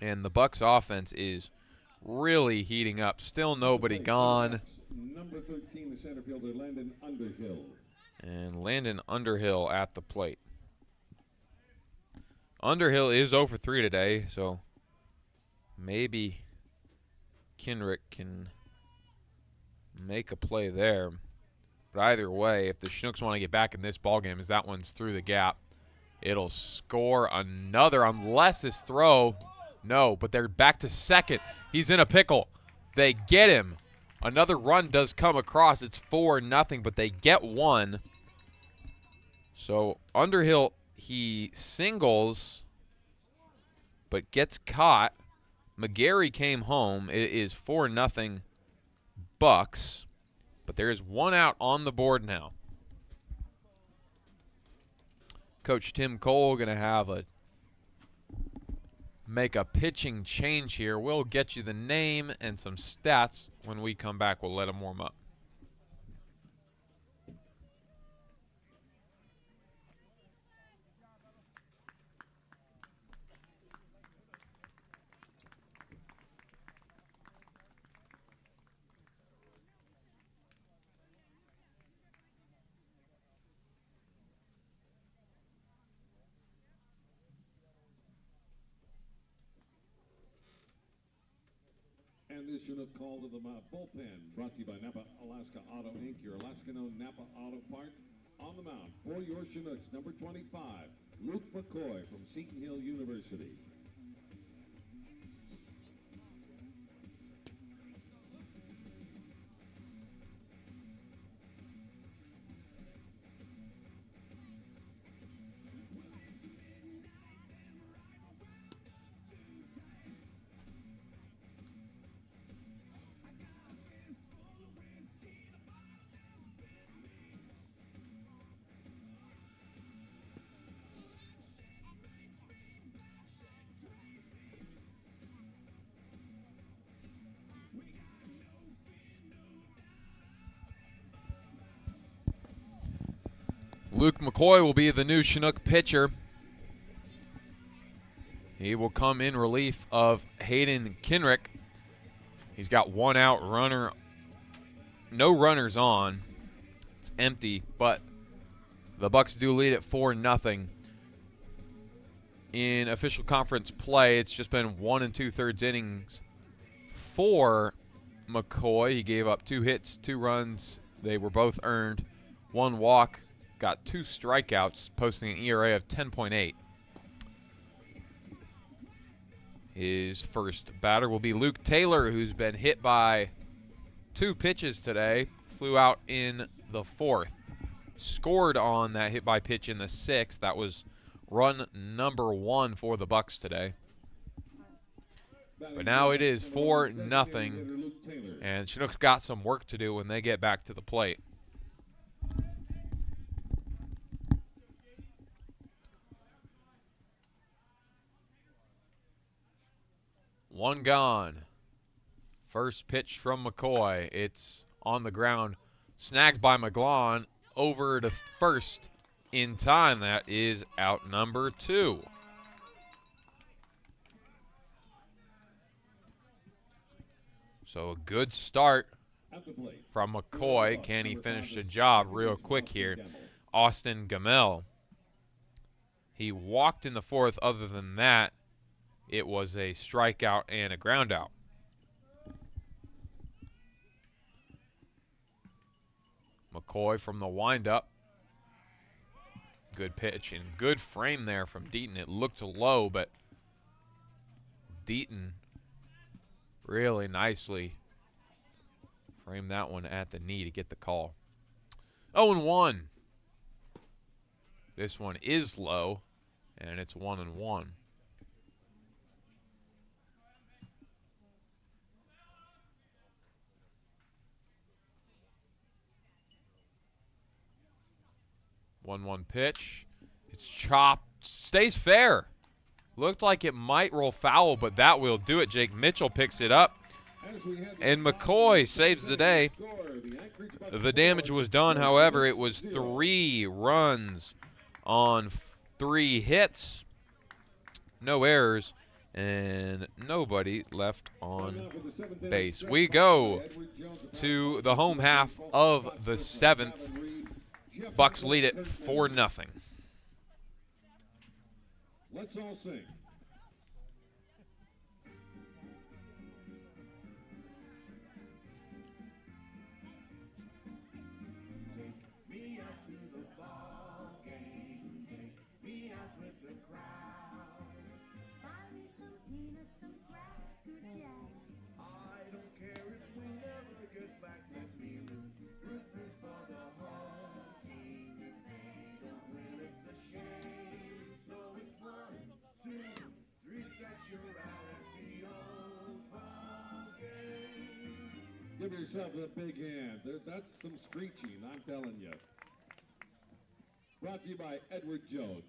Speaker 1: And the Bucs offense is really heating up. Still nobody gone.
Speaker 5: Number 13, the center fielder, Landon Underhill.
Speaker 1: And Landon Underhill at the plate. Underhill is 0 for 3 today, so maybe Kenrick can make a play there. But either way, if the Chinooks want to get back in this ballgame, as that one's through the gap, it'll score another unless this throw. No, but they're back to second. He's in a pickle. They get him. Another run does come across. It's 4-0, but they get one. So Underhill, he singles, but gets caught. McGarry came home. It is 4-0 Bucs, but there is one out on the board now. Coach Tim Cole going to make a pitching change here. We'll get you the name and some stats when we come back. We'll let them warm up.
Speaker 5: And this Chinook call to the bullpen, brought to you by Napa Alaska Auto Inc., your Alaskan-owned Napa Auto Park. On the mound for your Chinooks, number 25, Luke McCoy from Seton Hill University.
Speaker 1: Luke McCoy will be the new Chinook pitcher. He will come in relief of Hayden Kenrick. He's got one out runner. No runners on. It's empty, but the Bucs do lead at 4-0. In official conference play, it's just been 1 2/3 innings for McCoy. He gave up 2 hits, 2 runs. They were both earned. 1 walk. Got 2 strikeouts, posting an ERA of 10.8. His first batter will be Luke Taylor, who's been hit by 2 pitches today. Flew out in the 4th. Scored on that hit by pitch in the 6th. That was run number 1 for the Bucs today. But now it is 4-0, and Chinook's got some work to do when they get back to the plate. One gone. First pitch from McCoy. It's on the ground. Snagged by McGlon over to first in time. That is out number 2. So a good start from McCoy. Can he finish the job real quick here? Austin Gamel. He walked in the 4th. Other than that, it was a strikeout and a ground out. McCoy from the windup. Good pitch and good frame there from Deaton. It looked low, but Deaton really nicely framed that one at the knee to get the call. 0-1. This one is low, and it's 1-1. One pitch. It's chopped. Stays fair. Looked like it might roll foul, but that will do it. Jake Mitchell picks it up. And McCoy saves the day. The damage was done, however. It was 3 runs on 3 hits. No errors. And nobody left on base. We go to the home half of the 7th. Bucs lead it 4-0.
Speaker 5: Let's all sing. Me out to the ball game, take me out with the crowd.
Speaker 4: Buy me some peanuts, some Cracker Jack.
Speaker 5: I don't care if we never get back. Let me root for the home team. If they don't win, it's a shame. So it's 1, 2, 3 stretch your out at the old ball game. Give yourself a big hand. That's some screeching, I'm telling you. Brought to you by Edward Jones.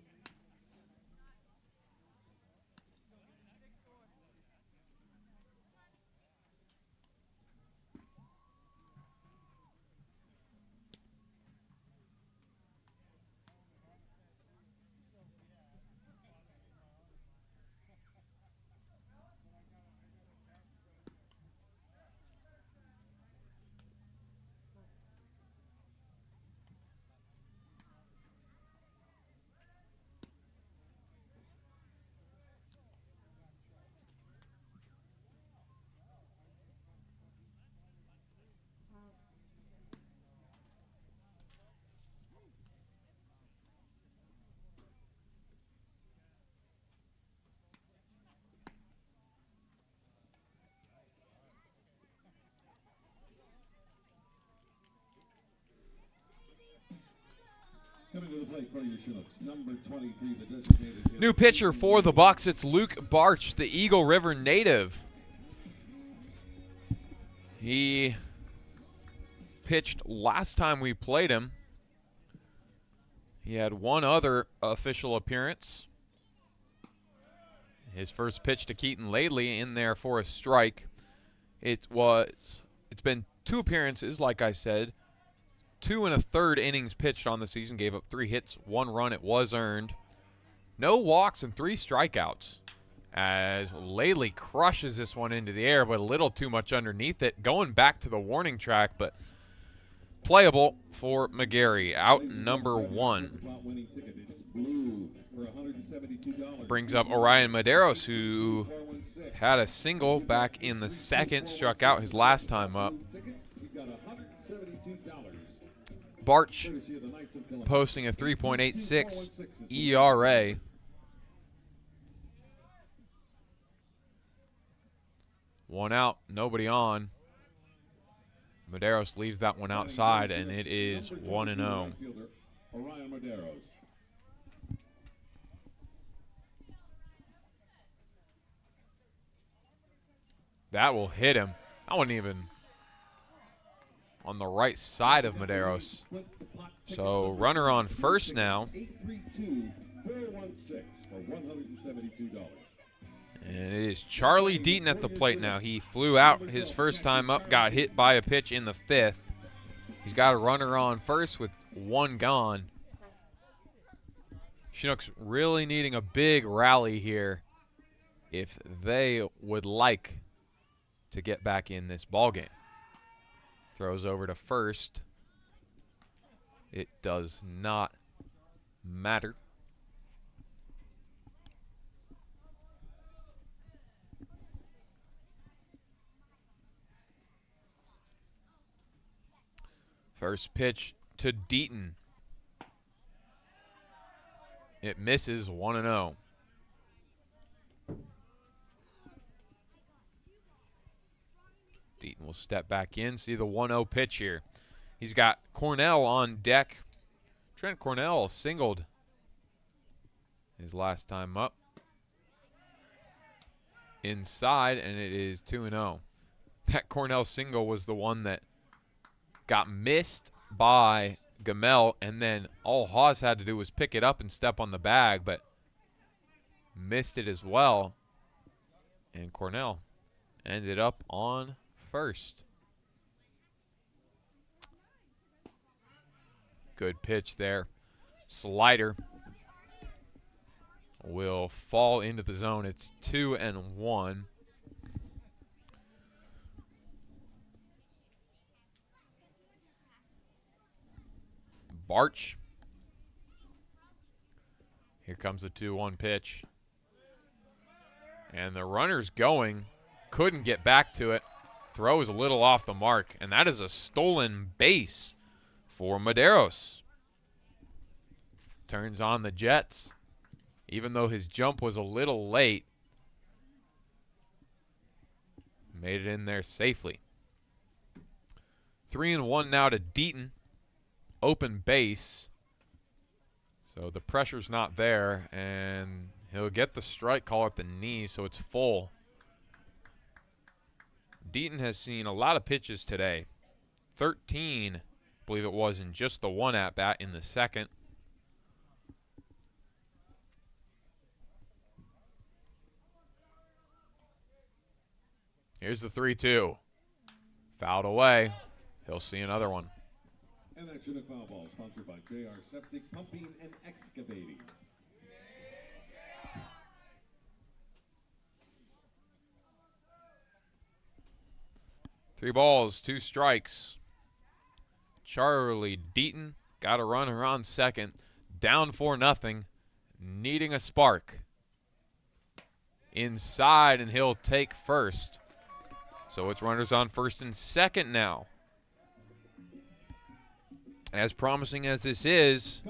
Speaker 5: Coming to the plate for your Chinooks, number 23, the designated
Speaker 1: New pitcher for the Bucs. It's Luke Barch, the Eagle River native. He pitched last time we played him. He had one other official appearance. His first pitch to Keaton Laidley in there for a strike. It's been 2 appearances, like I said. 2 1/3 innings pitched on the season, gave up 3 hits, 1 run. It was earned. No walks and 3 strikeouts as Laidley crushes this one into the air, but a little too much underneath it. Going back to the warning track, but playable for McGarry. Out number 1. Brings up Orion Medeiros, who had a single back in the 2nd, struck out his last time up. Barch posting a 3.86 ERA. One out, nobody on. Medeiros leaves that one outside, and it is 1-0. That will hit him. That wasn't even on the right side of Medeiros. So runner on first now. And it is Charlie Deaton at the plate now. He flew out his first time up, got hit by a pitch in the 5th. He's He's got a runner on first with one gone. Chinooks really needing a big rally here if they would like to get back in this ballgame. Throws over to first. It does not matter. First pitch to Deaton. It misses 1-0. Deaton will step back in, see the 1-0 pitch here. He's got Cornell on deck. Trent Cornell singled his last time up. Inside, and it is 2-0. That Cornell single was the one that got missed by Gamel, and then all Hawes had to do was pick it up and step on the bag, but missed it as well. And Cornell ended up on first. Good pitch there. Slider will fall into the zone. It's 2-1. Barch. Here comes the 2-1 pitch. And the runner's going. Couldn't get back to it. Throw is a little off the mark. And that is a stolen base for Medeiros. Turns on the Jets. Even though his jump was a little late. Made it in there safely. 3-1 now to Deaton. Open base. So the pressure's not there, and he'll get the strike call at the knee, so it's full. Deaton has seen a lot of pitches today. 13, I believe it was, in just the one at-bat in the second. Here's the 3-2. Fouled away. He'll see another one.
Speaker 5: And that Chinook foul ball sponsored by JR Septic Pumping and Excavating.
Speaker 1: Three balls, two strikes. Charlie Deaton got a runner on second. Down 4-0. Needing a spark. Inside, and he'll take first. So it's runners on first and second now. As promising as this is,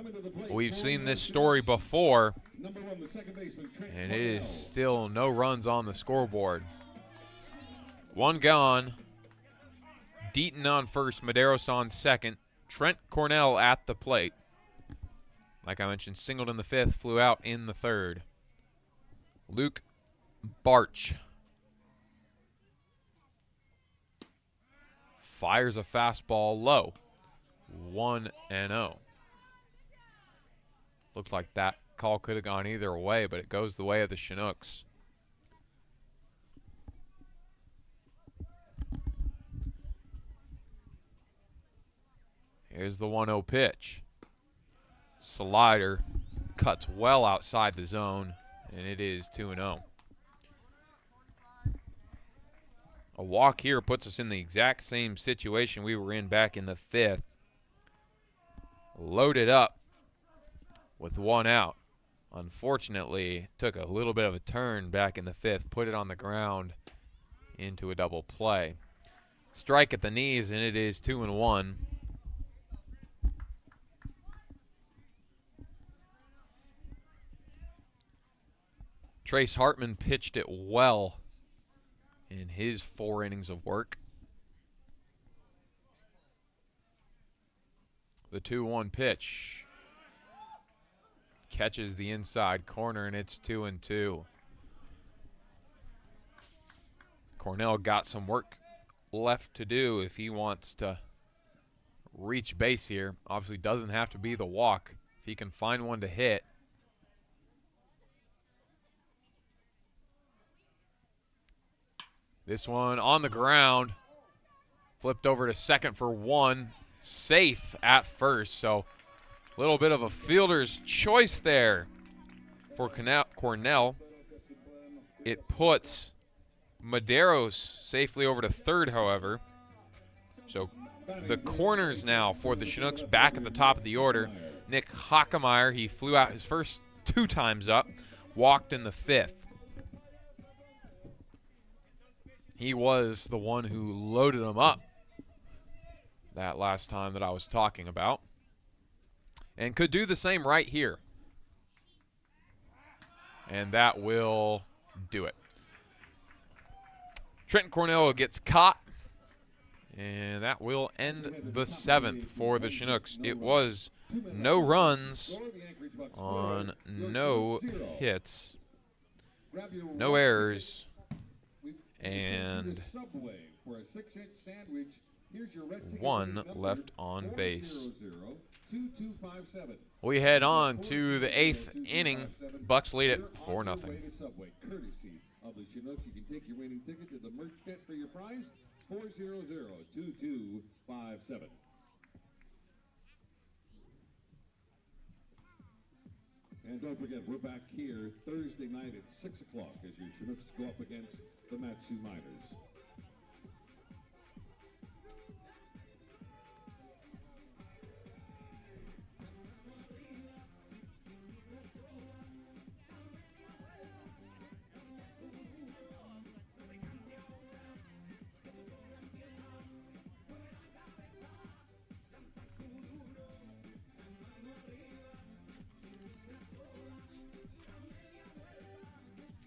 Speaker 1: we've seen this story before, and it is still no runs on the scoreboard. One gone. Deaton on first, Medeiros on second. Trent Cornell at the plate. Like I mentioned, singled in the fifth, flew out in the third. Luke Barch fires a fastball low. 1-0. Looked like that call could have gone either way, but it goes the way of the Chinooks. Here's the 1-0 pitch. Slider cuts well outside the zone, and it is 2-0. A walk here puts us in the exact same situation we were in back in the fifth. Loaded up with one out. Unfortunately, took a little bit of a turn back in the fifth, put it on the ground into a double play. Strike at the knees, and it is 2-1. Trace Hartman pitched it well in his 4 innings of work. The 2-1 pitch catches the inside corner, and it's 2-2. Cornell got some work left to do if he wants to reach base here. Obviously doesn't have to be the walk if he can find one to hit. This one on the ground. Flipped over to second for one. safe at first. So a little bit of a fielder's choice there for Cornell. It puts Maderos safely over to third, however. So the corners now for the Chinooks back at the top of the order. Nick Hockemeyer, he flew out his first 2 times up, walked in the 5th. He was the one who loaded them up that last time that I was talking about, and could do the same right here. And that will do it. Trenton Cornell gets caught, and that will end the 7th for the Chinooks. It was no runs on no hits, no errors, and 1 left on base. We head on to the 8th inning. Bucs lead it 4-0.
Speaker 5: Of the Chinooks, you can take your winning ticket to the merch tent for your prize, 400-2257. And don't forget, we're back here Thursday night at 6 o'clock as your Chinooks go up against the Matsu Miners.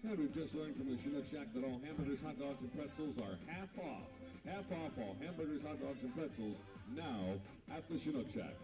Speaker 5: And we've just learned from the Chinook Shack that all hamburgers, hot dogs, and pretzels are half off. Half off all hamburgers, hot dogs, and pretzels now at the Chinook Shack.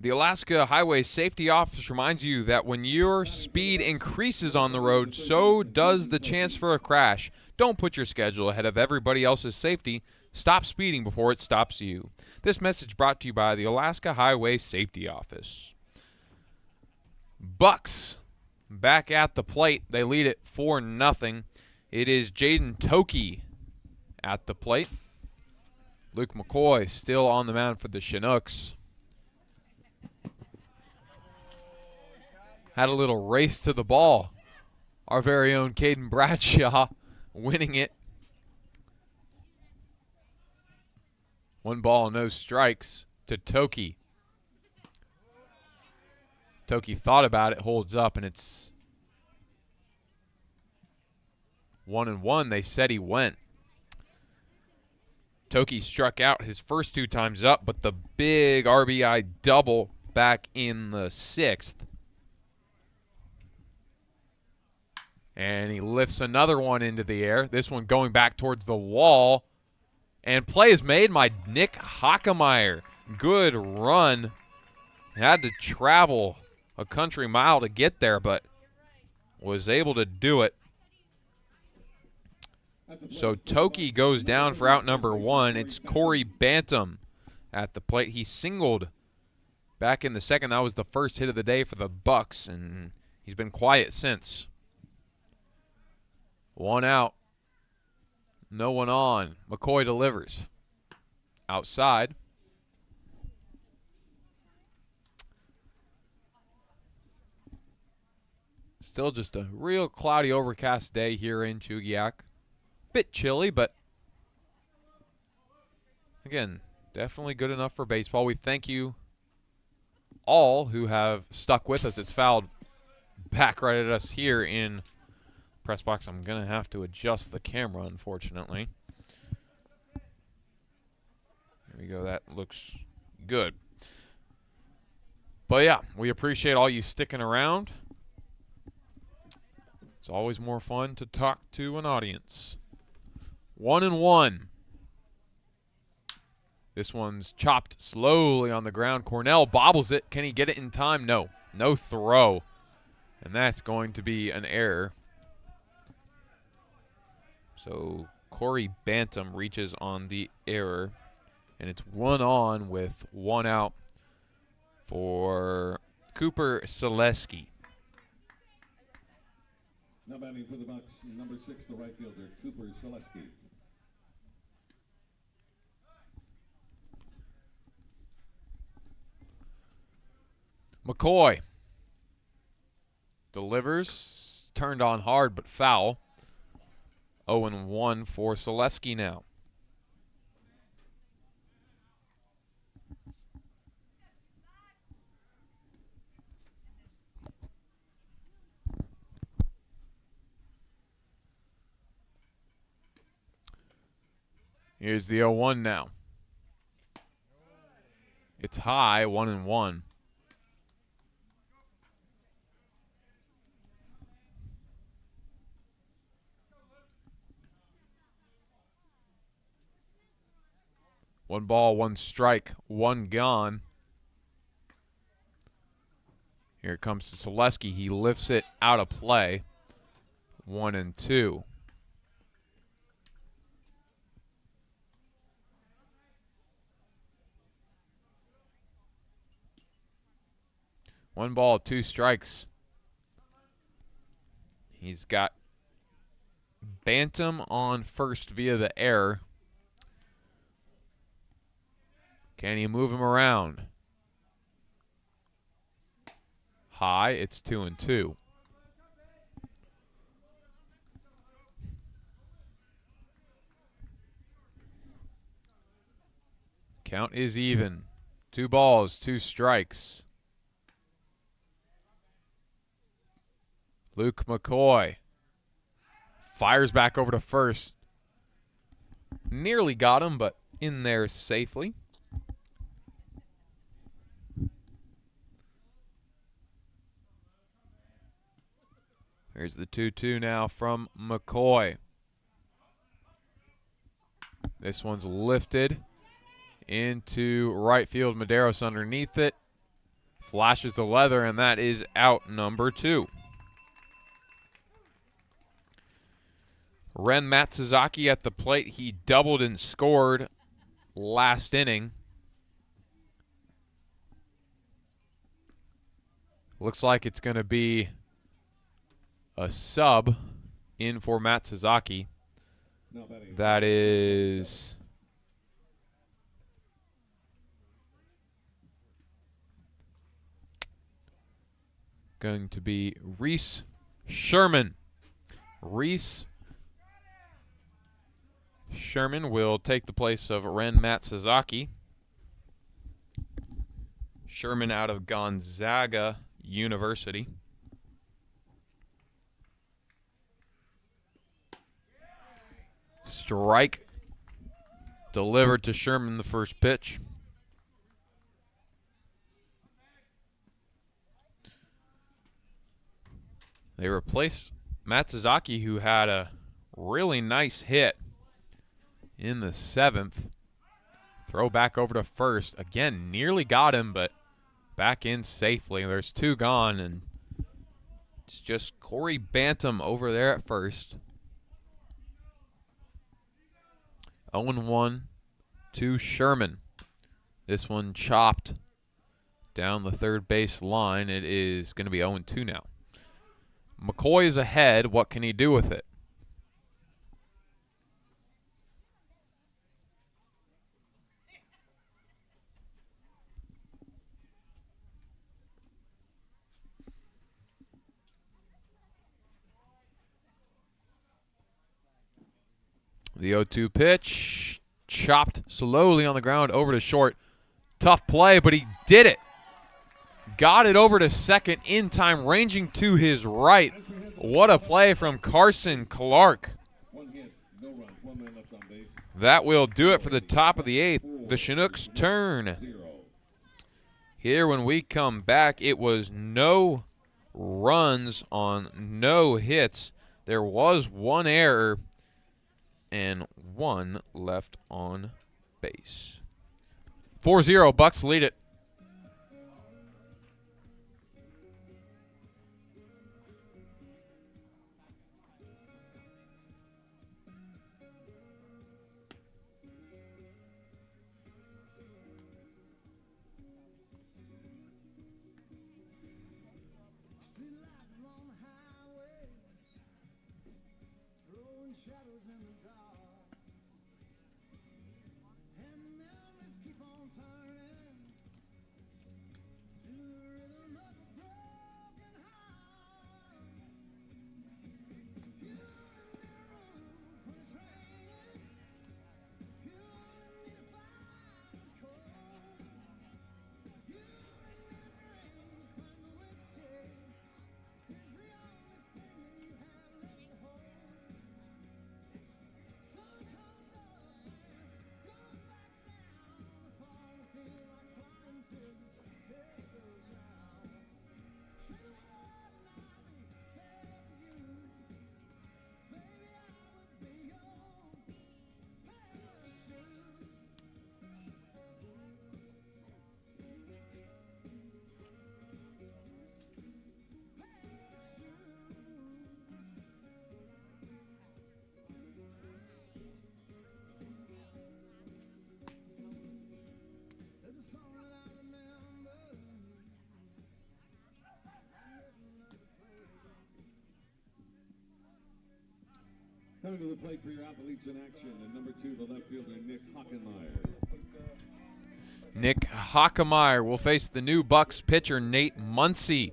Speaker 1: The Alaska Highway Safety Office reminds you that when your speed increases on the road, so does the chance for a crash. Don't put your schedule ahead of everybody else's safety. Stop speeding before it stops you. This message brought to you by the Alaska Highway Safety Office. Bucs back at the plate. They lead it 4-0. It is Jaden Toki at the plate. Luke McCoy still on the mound for the Chinooks. Had a little race to the ball. Our very own Caden Bradshaw winning it. 1 ball, no strikes to Toki. Toki thought about it, holds up, and it's 1-1. They said he went. Toki struck out his first 2 times up, but the big RBI double back in the 6th. And he lifts another one into the air. This one going back towards the wall. And play is made by Nick Hockemeyer. Good run. Had to travel a country mile to get there, but was able to do it. So Toki goes down for out number 1. It's Corey Bantam at the plate. He singled back in the 2nd. That was the first hit of the day for the Bucs, and he's been quiet since. 1 out. No one on. McCoy delivers. Outside. Still just a real cloudy, overcast day here in Chugiak. Bit chilly, but again, definitely good enough for baseball. We thank you all who have stuck with us. It's fouled back right at us here in press box. I'm going to have to adjust the camera, unfortunately. There we go. That looks good. But yeah, we appreciate all you sticking around. It's always more fun to talk to an audience. 1-1. This one's chopped slowly on the ground. Cornell bobbles it. Can he get it in time? No. No throw. And that's going to be an error. So Corey Bantam reaches on the error. And it's 1 on with 1 out for Cooper Selesky.
Speaker 5: Now batting for the Bucs, number 6, the right fielder, Cooper Selesky.
Speaker 1: McCoy delivers, turned on hard but foul. 0-1 for Selesky now. Here's the 0-1 now. It's high, 1-1. One ball, one strike, one gone. Here it comes to Selesky. He lifts it out of play. 1-2. One ball, 2 strikes. He's got Bantam on first via the error. Can he move him around? High, it's 2-2. Count is even. 2 balls, 2 strikes. Luke McCoy fires back over to first. Nearly got him, but in there safely. Here's the 2-2 now from McCoy. This one's lifted into right field. Medeiros underneath it. Flashes the leather, and that is out number 2. Ren Matsuzaki at the plate. He doubled and scored last inning. Looks like it's going to be a sub in for Matsuzaki. That is going to be Reese Sherman. Reese Sherman will take the place of Ren Matsuzaki. Sherman out of Gonzaga University. Strike delivered to Sherman the first pitch. They replaced Matsuzaki, who had a really nice hit in the 7th. Throw back over to first. Again, nearly got him, but back in safely. There's 2 gone, and it's just Corey Bantam over there at first. 0-1 to Sherman. This one chopped down the third base line. It is going to be 0-2 now. McCoy is ahead. What can he do with it? The 0-2 pitch. Chopped slowly on the ground over to short. Tough play, but he did it. Got it over to second in time, ranging to his right. What a play from Carson Clark.
Speaker 5: One hit, no runs, 1 man left on base.
Speaker 1: That will do it for the top of the 8th. The Chinooks turn.
Speaker 5: 0.
Speaker 1: Here when we come back, it was no runs on no hits. There was 1 error and 1 left on base. 4-0, Bucs lead it.
Speaker 5: Coming to the plate for your athletes in action, and number 2, the left fielder, Nick Hockenmeyer.
Speaker 1: Nick Hockenmeyer will face the new Bucs pitcher, Nate Muncy.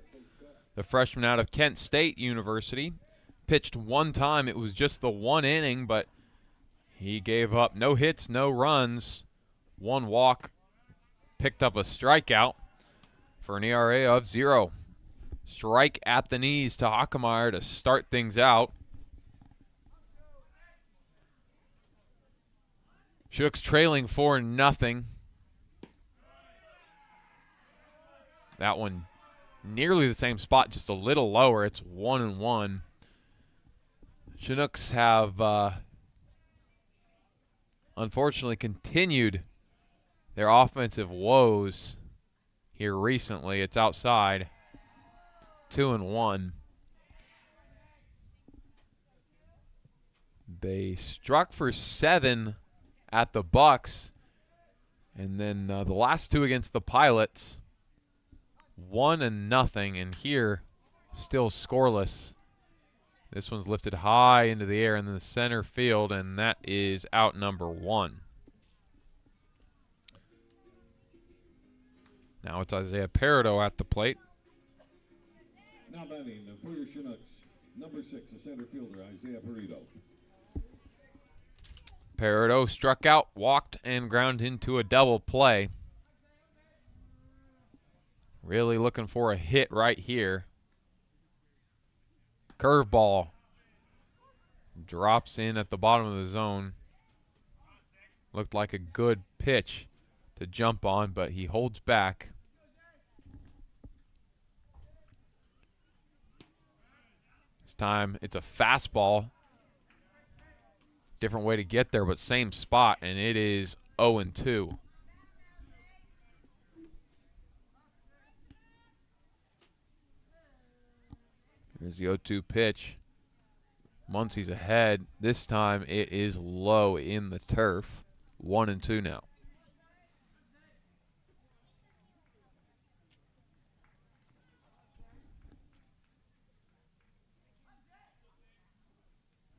Speaker 1: The freshman out of Kent State University. Pitched 1 time. It was just the 1 inning, but he gave up no hits, no runs, 1 walk, picked up a strikeout for an ERA of 0. Strike at the knees to Hockenmeyer to start things out. Chinooks trailing 4-0. That one nearly the same spot, just a little lower. It's 1-1. Chinooks have unfortunately continued their offensive woes here recently. It's outside. 2-1. They struck for 7 at the Bucs, and then the last 2 against the Pilots, 1-0, and here still scoreless. This one's lifted high into the air in the center field, and that is out number 1. Now it's Isaiah Peridot at the plate.
Speaker 5: Now batting for your Chinooks, number 6, the center fielder, Isaiah Peridot.
Speaker 1: Peridot struck out, walked, and ground into a double play. Really looking for a hit right here. Curveball. Drops in at the bottom of the zone. Looked like a good pitch to jump on, but he holds back. This time it's a fastball. Different way to get there, but same spot, and it is 0-2. Here's the 0-2 pitch. Muncy's ahead. This time it is low in the turf. 1-2 now.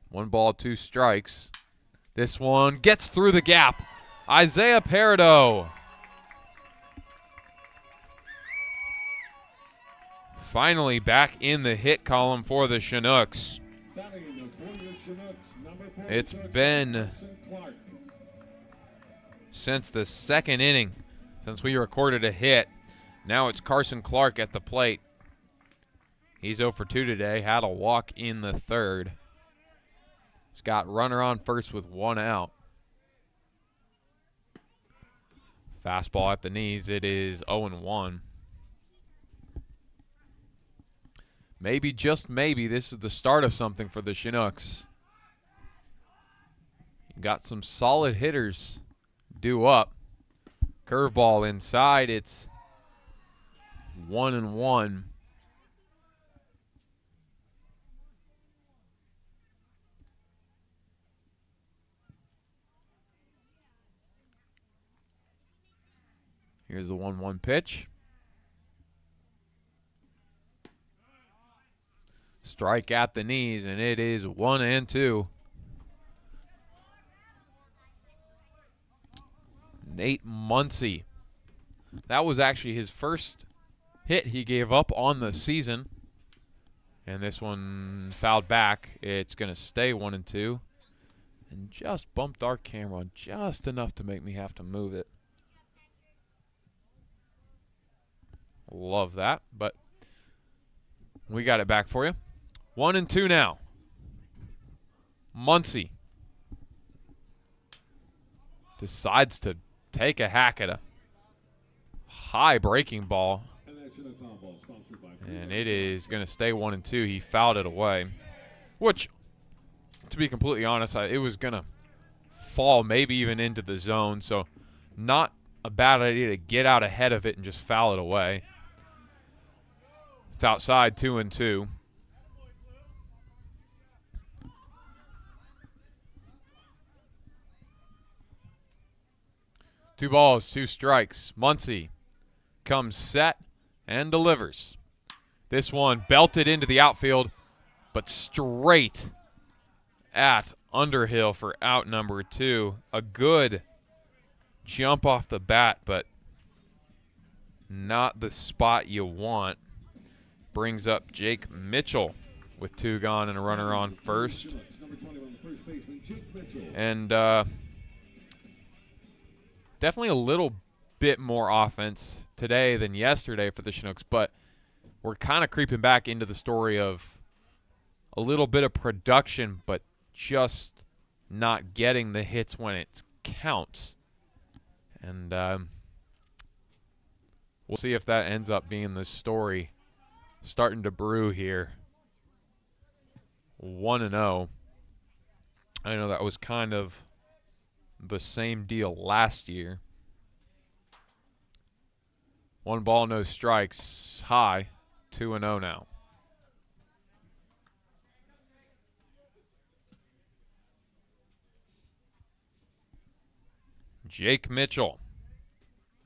Speaker 1: One ball, 2 strikes. This one gets through the gap. Isaiah Peridot. Finally back in the hit column for the Chinooks.
Speaker 5: Batting for your Chinooks, number 4,
Speaker 1: It's
Speaker 5: shortstop
Speaker 1: been
Speaker 5: Carson Clark.
Speaker 1: since the second inning, since we recorded a hit. Now it's Carson Clark at the plate. He's 0 for 2 today. Had a walk in the third. He's got runner on first with 1 out. Fastball at the knees. It is 0-1. Maybe, just maybe, this is the start of something for the Chinooks. Got some solid hitters due up. Curveball inside. It's 1-1. Here's the 1-1 pitch. Strike at the knees, and it is 1-2. Nate Muncy. That was actually his first hit he gave up on the season. And this one fouled back. It's going to stay 1-2. And just bumped our camera just enough to make me have to move it. Love that, but we got it back for you. 1-2 now. Muncy decides to take a hack at a high breaking ball, and it is going to stay 1-2. He fouled it away, which, to be completely honest, it was going to fall maybe even into the zone, so not a bad idea to get out ahead of it and just foul it away. It's outside, 2-2. Two balls, 2 strikes. Muncy comes set and delivers. This one belted into the outfield, but straight at Underhill for out number 2. A good jump off the bat, but not the spot you want. Brings up Jake Mitchell with 2 gone and a runner on first. And definitely a little bit more offense today than yesterday for the Chinooks, but we're kind of creeping back into the story of a little bit of production, but just not getting the hits when it counts. And we'll see if that ends up being the story starting to brew here. 1-0. I know that was kind of the same deal last year. 1 ball, no strikes. High. 2-0 now. Jake Mitchell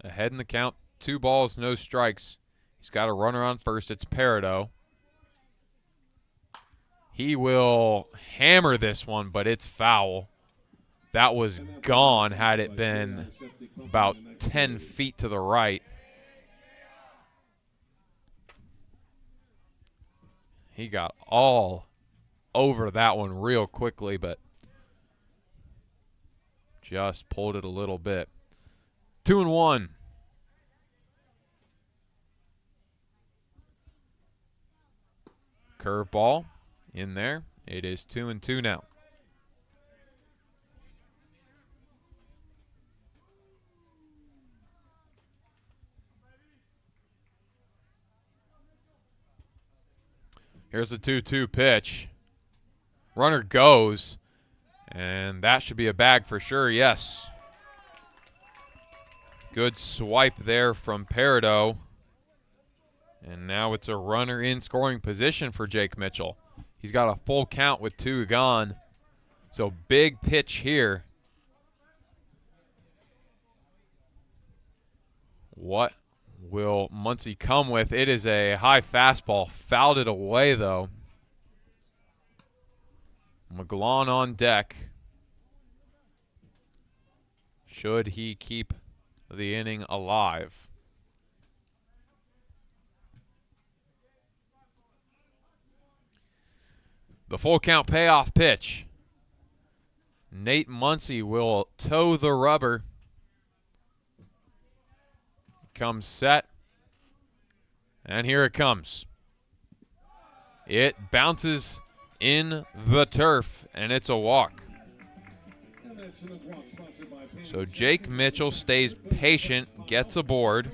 Speaker 1: ahead in the count. 2 balls, no strikes. He's got a runner on first. It's Peridot. He will hammer this one, but it's foul. That was gone had it been about 10 feet to the right. He got all over that one real quickly, but just pulled it a little bit. 2-1. Curveball in there. It is 2-2 now. Here's the 2-2 pitch. Runner goes, and that should be a bag for sure, yes. Good swipe there from Peridot. And now it's a runner in scoring position for Jake Mitchell. He's got a full count with 2 gone. So big pitch here. What will Muncy come with? It is a high fastball. Fouled it away, though. McGlon on deck. Should he keep the inning alive? The full count payoff pitch. Nate Muncy will toe the rubber. Comes set. And here it comes. It bounces in the turf, and it's a walk. So Jake Mitchell stays patient, gets aboard.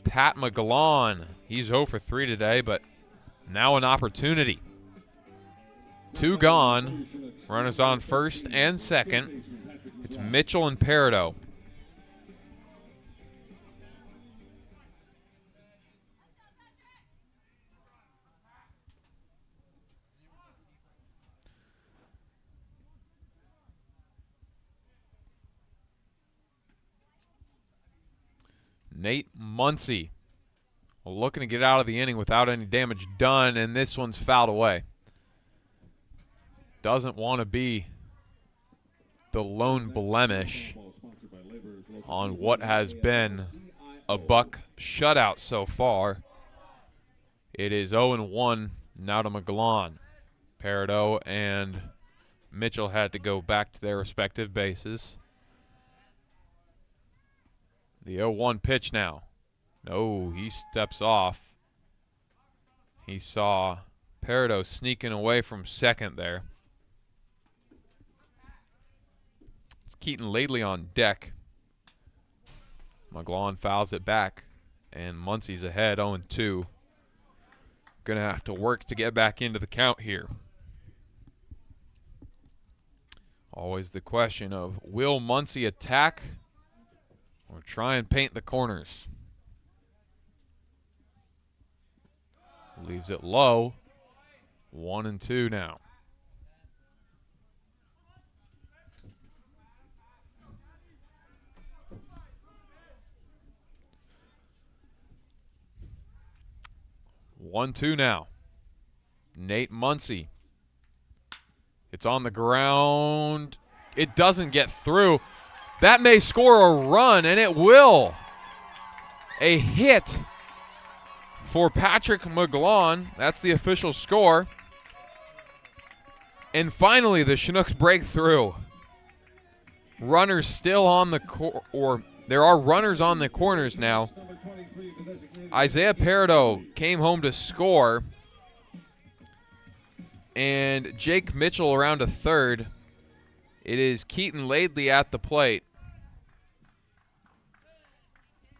Speaker 1: Pat McGlon, he's 0 for 3 today, but now an opportunity. 2 gone. Runners on first and second. It's Mitchell and Peridot. Nate Muncy looking to get out of the inning without any damage done, and this one's fouled away. Doesn't want to be the lone blemish on what has been a Buck shutout so far. It is 0-1 now to McGlon. Peridot and Mitchell had to go back to their respective bases. The 0-1 pitch now. No, he steps off. He saw Peridot sneaking away from second there. It's Keaton Laidley on deck. McGlon fouls it back, and Muncy's ahead 0-2. Gonna have to work to get back into the count here. Always the question of, will Muncy attack or try and paint the corners? Leaves it low. 1-2 now. One, two now. Nate Muncy. It's on the ground. It doesn't get through. That may score a run, and it will. A hit for Patrick McGlon. That's the official score. And finally, the Chinooks break through. Runners still on the there are runners on the corners now. Isaiah Peridot came home to score, and Jake Mitchell around to third. It is Keaton Laidley at the plate.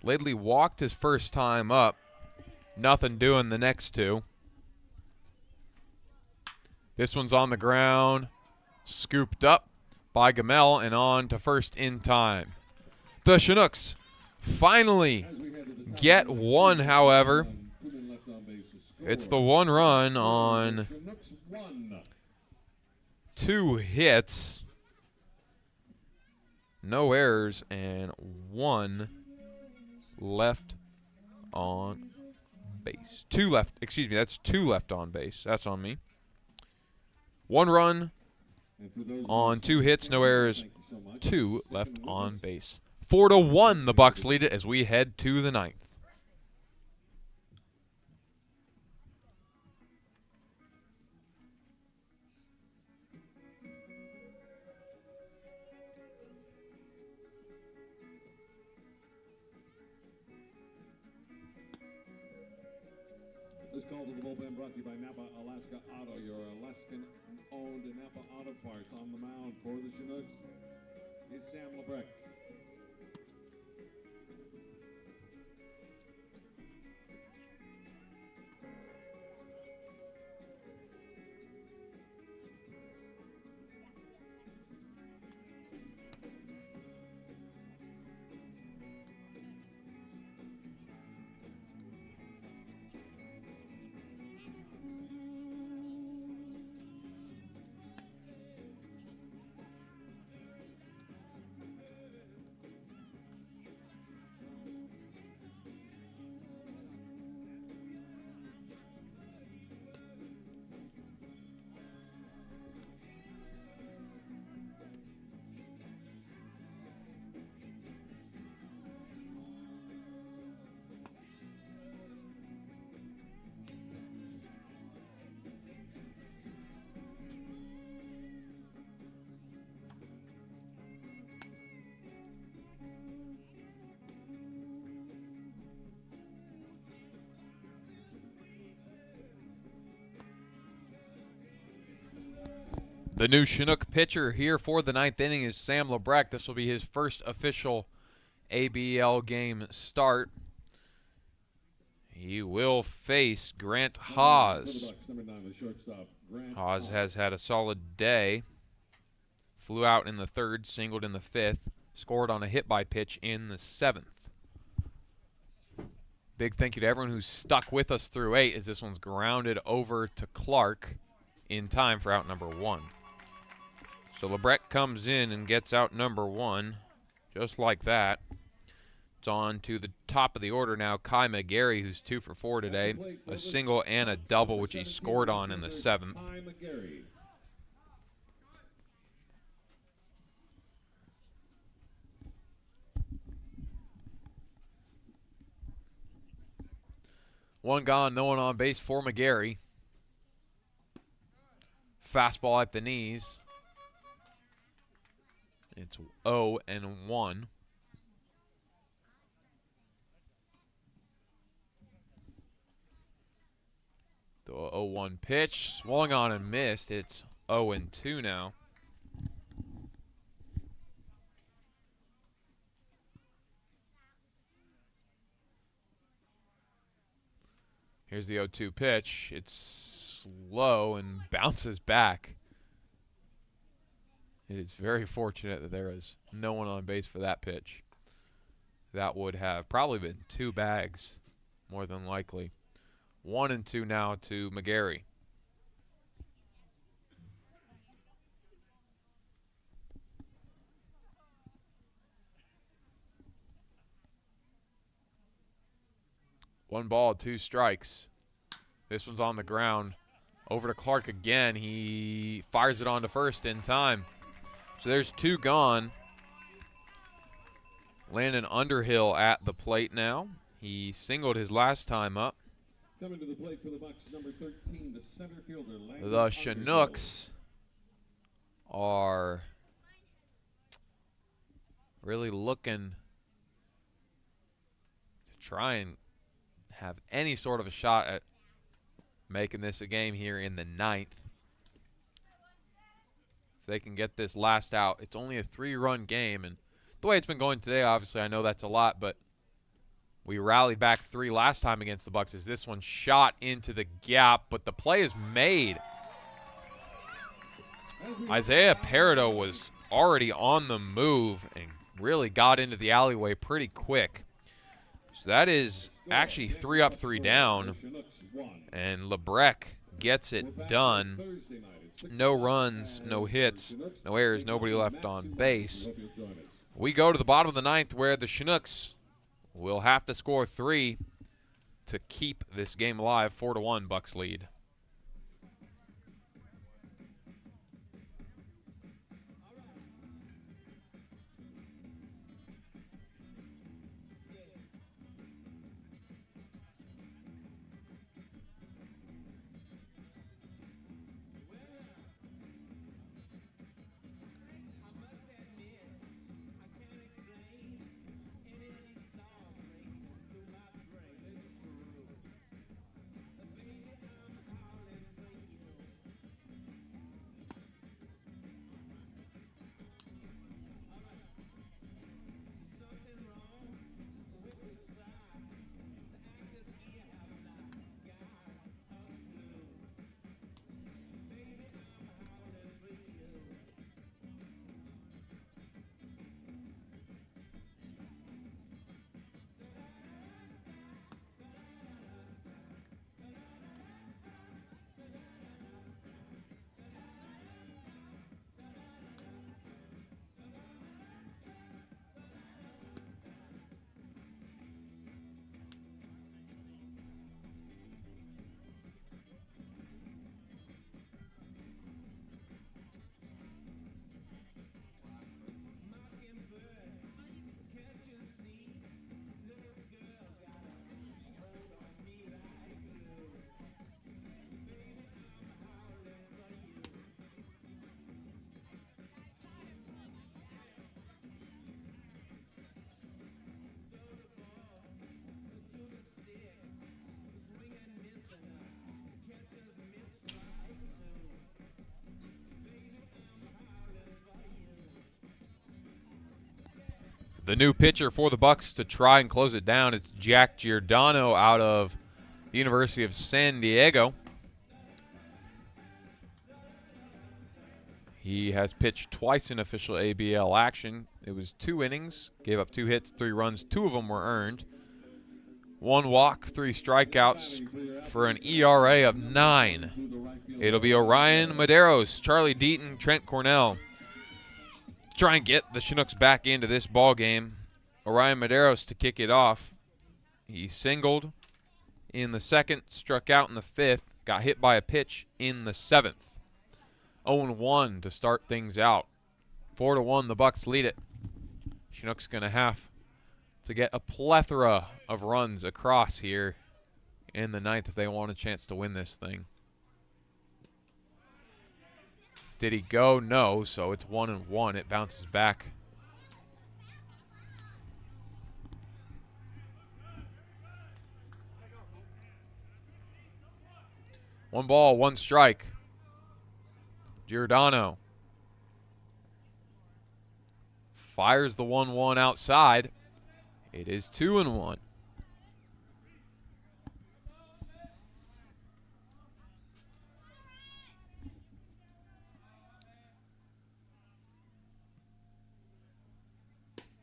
Speaker 1: Laidley walked his first time up. Nothing doing the next two. This one's on the ground. Scooped up by Gamel and on to first in time. The Chinooks finally get one, however. It's the one run on 2 hits. No errors and 1 left on base. 2 left, excuse me, that's 2 left on base. That's on me. 1 run on 2 hits, no errors, 2 left on base. 4-1, the Bucs lead it as we head to the 9th.
Speaker 5: This call to the bullpen brought to you by Napa Alaska Auto, your Alaskan-owned Napa Auto Parts. On the mound for the Chinooks is Sam Lebrecht.
Speaker 1: The new Chinook pitcher here for the 9th inning is Sam Lebrecht. This will be his first official ABL game start. He will face Grant Haas. Haas has had a solid day. Flew out in the 3rd, singled in the 5th, scored on a hit by pitch in the 7th. Big thank you to everyone who's stuck with us through 8 as this one's grounded over to Clark in time for out number 1. So Lebrecht comes in and gets out number 1, just like that. It's on to the top of the order now, Kai McGarry, who's 2 for 4 today. A single and a double, which he scored on in the 7th. One gone, no one on base for McGarry. Fastball at the knees. It's 0-1. The 0-1 pitch, swung on and missed. It's 0-2 now. Here's the 0-2 pitch. It's slow and bounces back. It is very fortunate that there is no one on base for that pitch. That would have probably been 2 bags, more than likely. 1-2 now to McGarry. One ball, 2 strikes. This one's on the ground. Over to Clark again. He fires it on to first in time. So there's 2 gone. Landon Underhill at the plate now. He singled his last time up.
Speaker 5: Coming to the plate for the Bucs, number 13, the center fielder, Landon
Speaker 1: The Chinooks are really looking to try and have any sort of a shot at making this a game here in the 9th. If they can get this last out, it's only a 3-run game, and the way it's been going today, obviously I know that's a lot, but we rallied back 3 last time against the Bucs as this one shot into the gap, but the play is made. Isaiah Peridot was already on the move and really got into the alleyway pretty quick. So that is actually 3 up, 3 down, and Lebrecht gets it done. No runs, no hits, no errors, nobody left on base. We go to the bottom of the 9th where the Chinooks will have to score 3 to keep this game alive. 4-1 Bucs lead. The new pitcher for the Bucs to try and close it down is Jack Giordano out of the University of San Diego. He has pitched twice in official ABL action. It was 2 innings, gave up 2 hits, 3 runs. 2 of them were earned. 1 walk, 3 strikeouts for an ERA of 9. It'll be Orion Medeiros, Charlie Deaton, Trent Cornell. Try and get the Chinooks back into this ball game. Orion Medeiros to kick it off. He singled in the 2nd, struck out in the 5th, got hit by a pitch in the 7th. 0-1 to start things out. 4-1, the Bucs lead it. Chinooks going to have to get a plethora of runs across here in the 9th if they want a chance to win this thing. Did he go? No, so it's 1-1. It bounces back. One ball, 1 strike. Giordano fires the 1-1 outside. It is 2-1.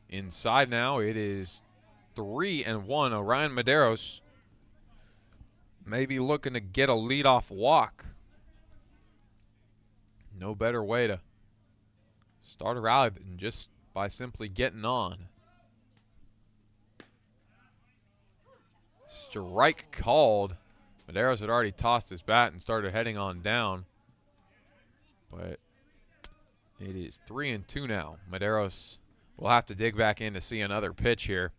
Speaker 1: Inside now, it is 3-1. Orion Medeiros maybe looking to get a leadoff walk. No better way to start a rally than just by simply getting on. Strike called. Medeiros had already tossed his bat and started heading on down. But it is 3-2 now. Medeiros will have to dig back in to see another pitch here.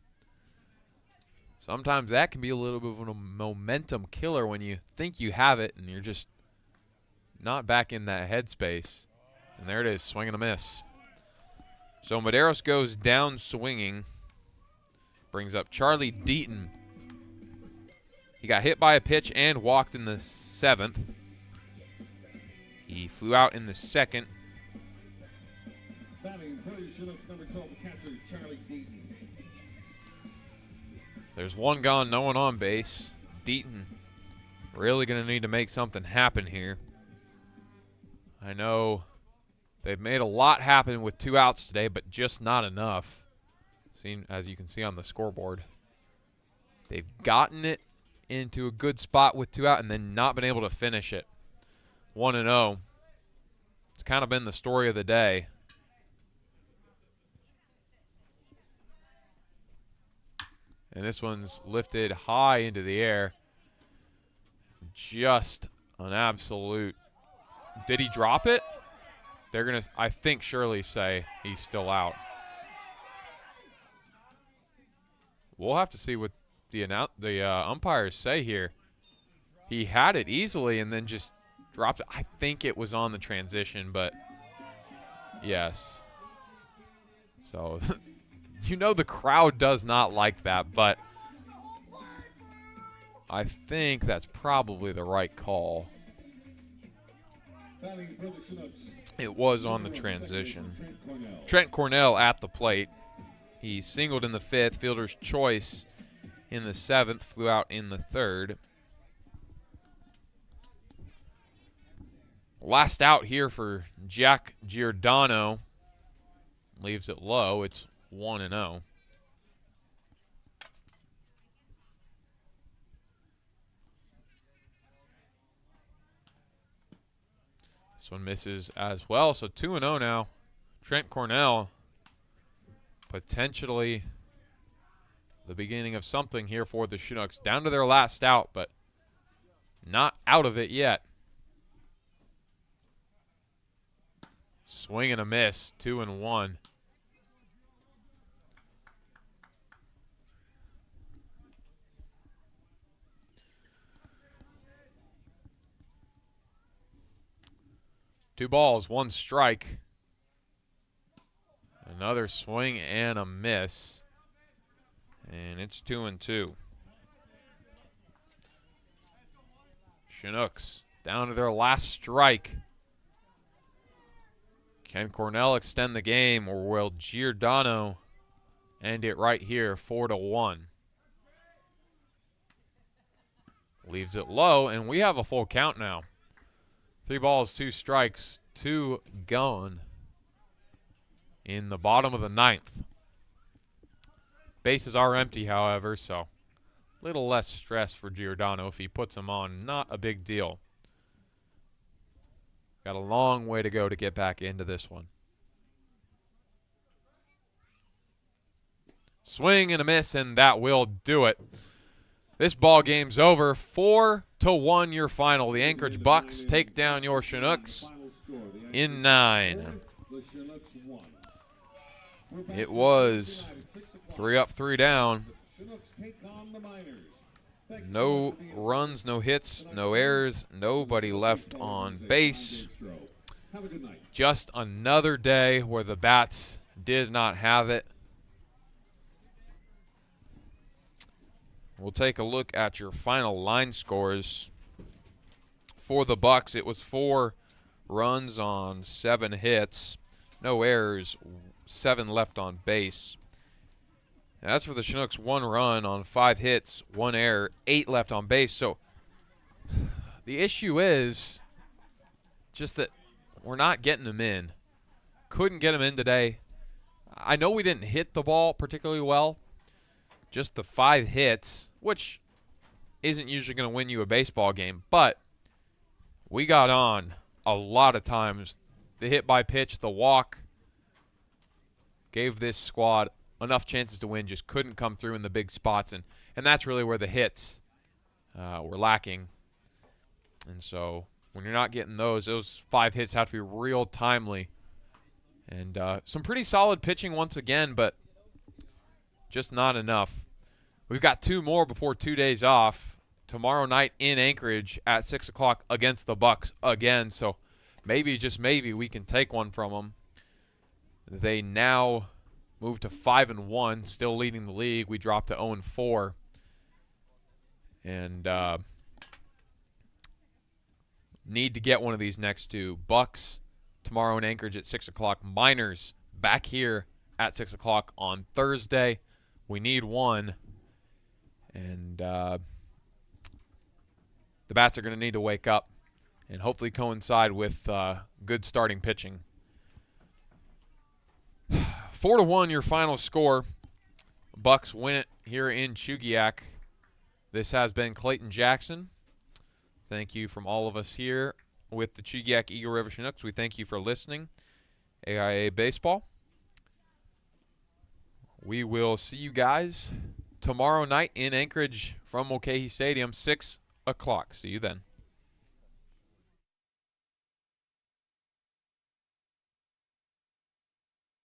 Speaker 1: Sometimes that can be a little bit of a momentum killer when you think you have it and you're just not back in that headspace. And there it is, swing and a miss. So Medeiros goes down swinging. Brings up Charlie Deaton. He got hit by a pitch and walked in the 7th. He flew out in the 2nd.
Speaker 5: Batting for the Chinooks, number 12, catcher Charlie Deaton.
Speaker 1: There's 1 gone, no one on base. Deaton really going to need to make something happen here. I know they've made a lot happen with 2 outs today, but just not enough. As you can see on the scoreboard, they've gotten it into a good spot with 2 out and then not been able to finish it. 1-0. It's kind of been the story of the day. And this one's lifted high into the air. Just an absolute. Did he drop it? They're going to, I think, surely say he's still out. We'll have to see what the umpires say here. He had it easily and then just dropped it. I think it was on the transition, but yes. So, you know the crowd does not like that, but I think that's probably the right call. It was on the transition. Trent Cornell at the plate. He singled in the 5th, fielder's choice in the 7th, flew out in the 3rd. Last out here for Jack Giordano. Leaves it low. It's 1-0. This one misses as well, so 2-0 now. Trent Cornell, potentially the beginning of something here for the Chinooks. Down to their last out, but not out of it yet. Swing and a miss, 2-1. Two balls, 1 strike. Another swing and a miss. And it's 2-2. Chinooks down to their last strike. Can Cornell extend the game, or will Giordano end it right here, 4-1. Leaves it low, and we have a full count now. 3 balls, 2 strikes, 2 gone in the bottom of the 9th. Bases are empty, however, so a little less stress for Giordano if he puts them on. Not a big deal. Got a long way to go to get back into this one. Swing and a miss, and that will do it. This ball game's over. 4-1 your final. The Anchorage Bucs take down your Chinooks in 9. It was 3 up, 3 down. No runs, no hits, no errors, nobody left on base. Just another day where the bats did not have it. We'll take a look at your final line scores. For the Bucs, it was 4 runs on 7 hits, no errors, 7 left on base. And as for the Chinooks, 1 run on 5 hits, 1 error, 8 left on base. So the issue is just that we're not getting them in. Couldn't get them in today. I know we didn't hit the ball particularly well. Just the 5 hits, which isn't usually going to win you a baseball game, but we got on a lot of times. The hit by pitch, the walk, gave this squad enough chances to win, just couldn't come through in the big spots, and that's really where the hits were lacking. And so when you're not getting those 5 hits have to be real timely. And some pretty solid pitching once again, but just not enough. We've got 2 more before 2 days off. Tomorrow night in Anchorage at 6 o'clock against the Bucs again. So maybe, just maybe, we can take one from them. They now move to 5-1, still leading the league. We dropped to 0-4. And need to get one of these next 2. Bucs tomorrow in Anchorage at 6 o'clock. Miners back here at 6 o'clock on Thursday. We need one. And the bats are going to need to wake up and hopefully coincide with good starting pitching. 4-1 your final score. Bucs win it here in Chugiak. This has been Clayton Jackson. Thank you from all of us here with the Chugiak Eagle River Chinooks. We thank you for listening. AIA Baseball. We will see you guys tomorrow night in Anchorage from Mulcahy Stadium, 6 o'clock. See you then.